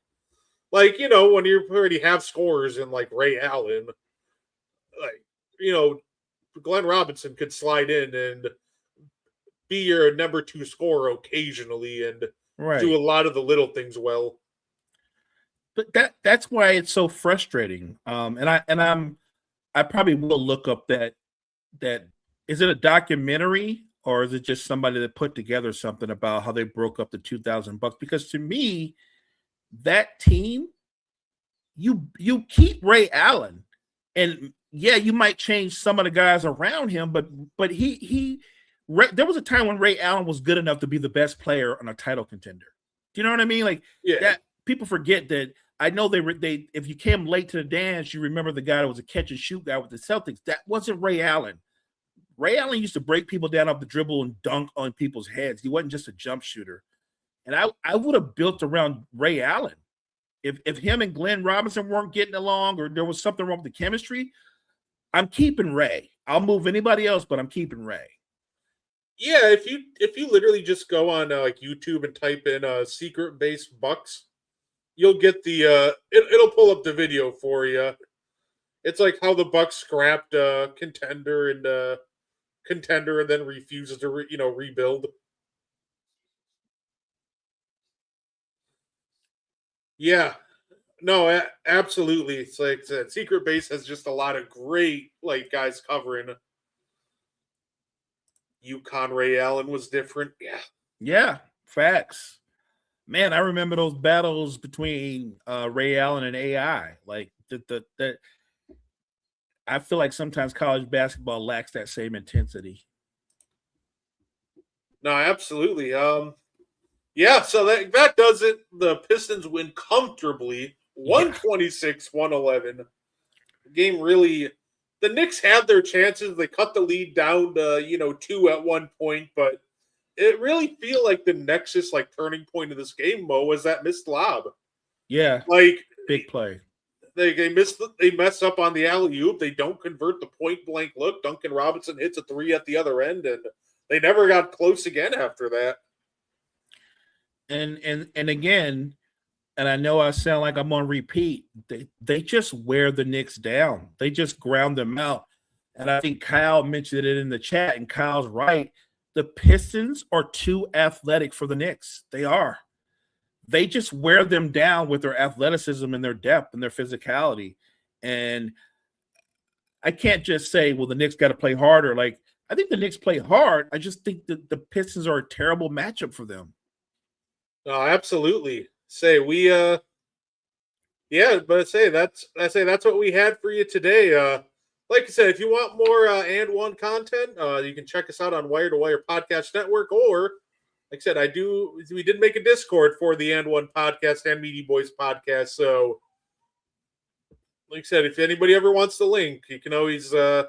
when you already have scorers in like Ray Allen, like, Glenn Robinson could slide in and be your number 2 scorer occasionally and do a lot of the little things well. But that's why it's so frustrating. I probably will look up that is it a documentary or is it just somebody that put together something about how they broke up the 2000 Bucks? Because to me, that team, you keep Ray Allen, and yeah, you might change some of the guys around him, but there was a time when Ray Allen was good enough to be the best player on a title contender. Do you know what I mean? Like that people forget that. I know they if you came late to the dance, you remember the guy that was a catch and shoot guy with the Celtics. That wasn't Ray Allen. Ray Allen used to break people down off the dribble and dunk on people's heads. He wasn't just a jump shooter. And I would have built around Ray Allen. If him and Glenn Robinson weren't getting along or there was something wrong with the chemistry, I'm keeping Ray. I'll move anybody else, but I'm keeping Ray. Yeah, if you literally just go on like YouTube and type in secret base Bucks, you'll get the it'll pull up the video for you. It's like how the Bucks scrapped contender and then refuses to rebuild. Yeah, no, absolutely. It's like I said, secret base has just a lot of great like guys covering. UConn Ray Allen was different. Yeah, facts. Man, I remember those battles between Ray Allen and AI. Like the I feel like sometimes college basketball lacks that same intensity. No, absolutely. Yeah, so that does it. The Pistons win comfortably, 126-111. The game really, the Knicks had their chances. They cut the lead down to 2 at one point, but it really feel like the nexus, like turning point of this game, Mo, was that missed lob. Yeah, like big play. They mess up on the alley-oop. They don't convert the point-blank look. Duncan Robinson hits a 3 at the other end, and they never got close again after that. And again, and I know I sound like I'm on repeat, they just wear the Knicks down. They just ground them out. And I think Kyle mentioned it in the chat, and Kyle's right. The Pistons are too athletic for the Knicks. They are. They just wear them down with their athleticism and their depth and their physicality. And I can't just say, well, the Knicks got to play harder. Like, I think the Knicks play hard. I just think that the Pistons are a terrible matchup for them. No, absolutely. But that's what we had for you today. Like I said, if you want more and one content, you can check us out on Wire to Wire Podcast Network, or like I said, we did make a Discord for the And One Podcast and Meaty Boys Podcast. So, like I said, if anybody ever wants the link, you can always I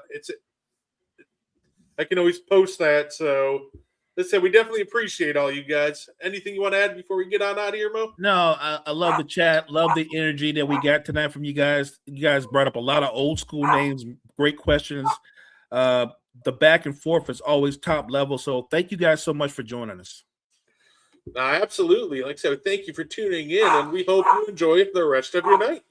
can always post that. So, let's say we definitely appreciate all you guys. Anything you want to add before we get on out of here, Mo? No, I love the chat, love the energy that we got tonight from you guys. You guys brought up a lot of old school names, great questions. The back and forth is always top level. So thank you guys so much for joining us. Absolutely. Like I said, thank you for tuning in, and we hope you enjoy the rest of your night.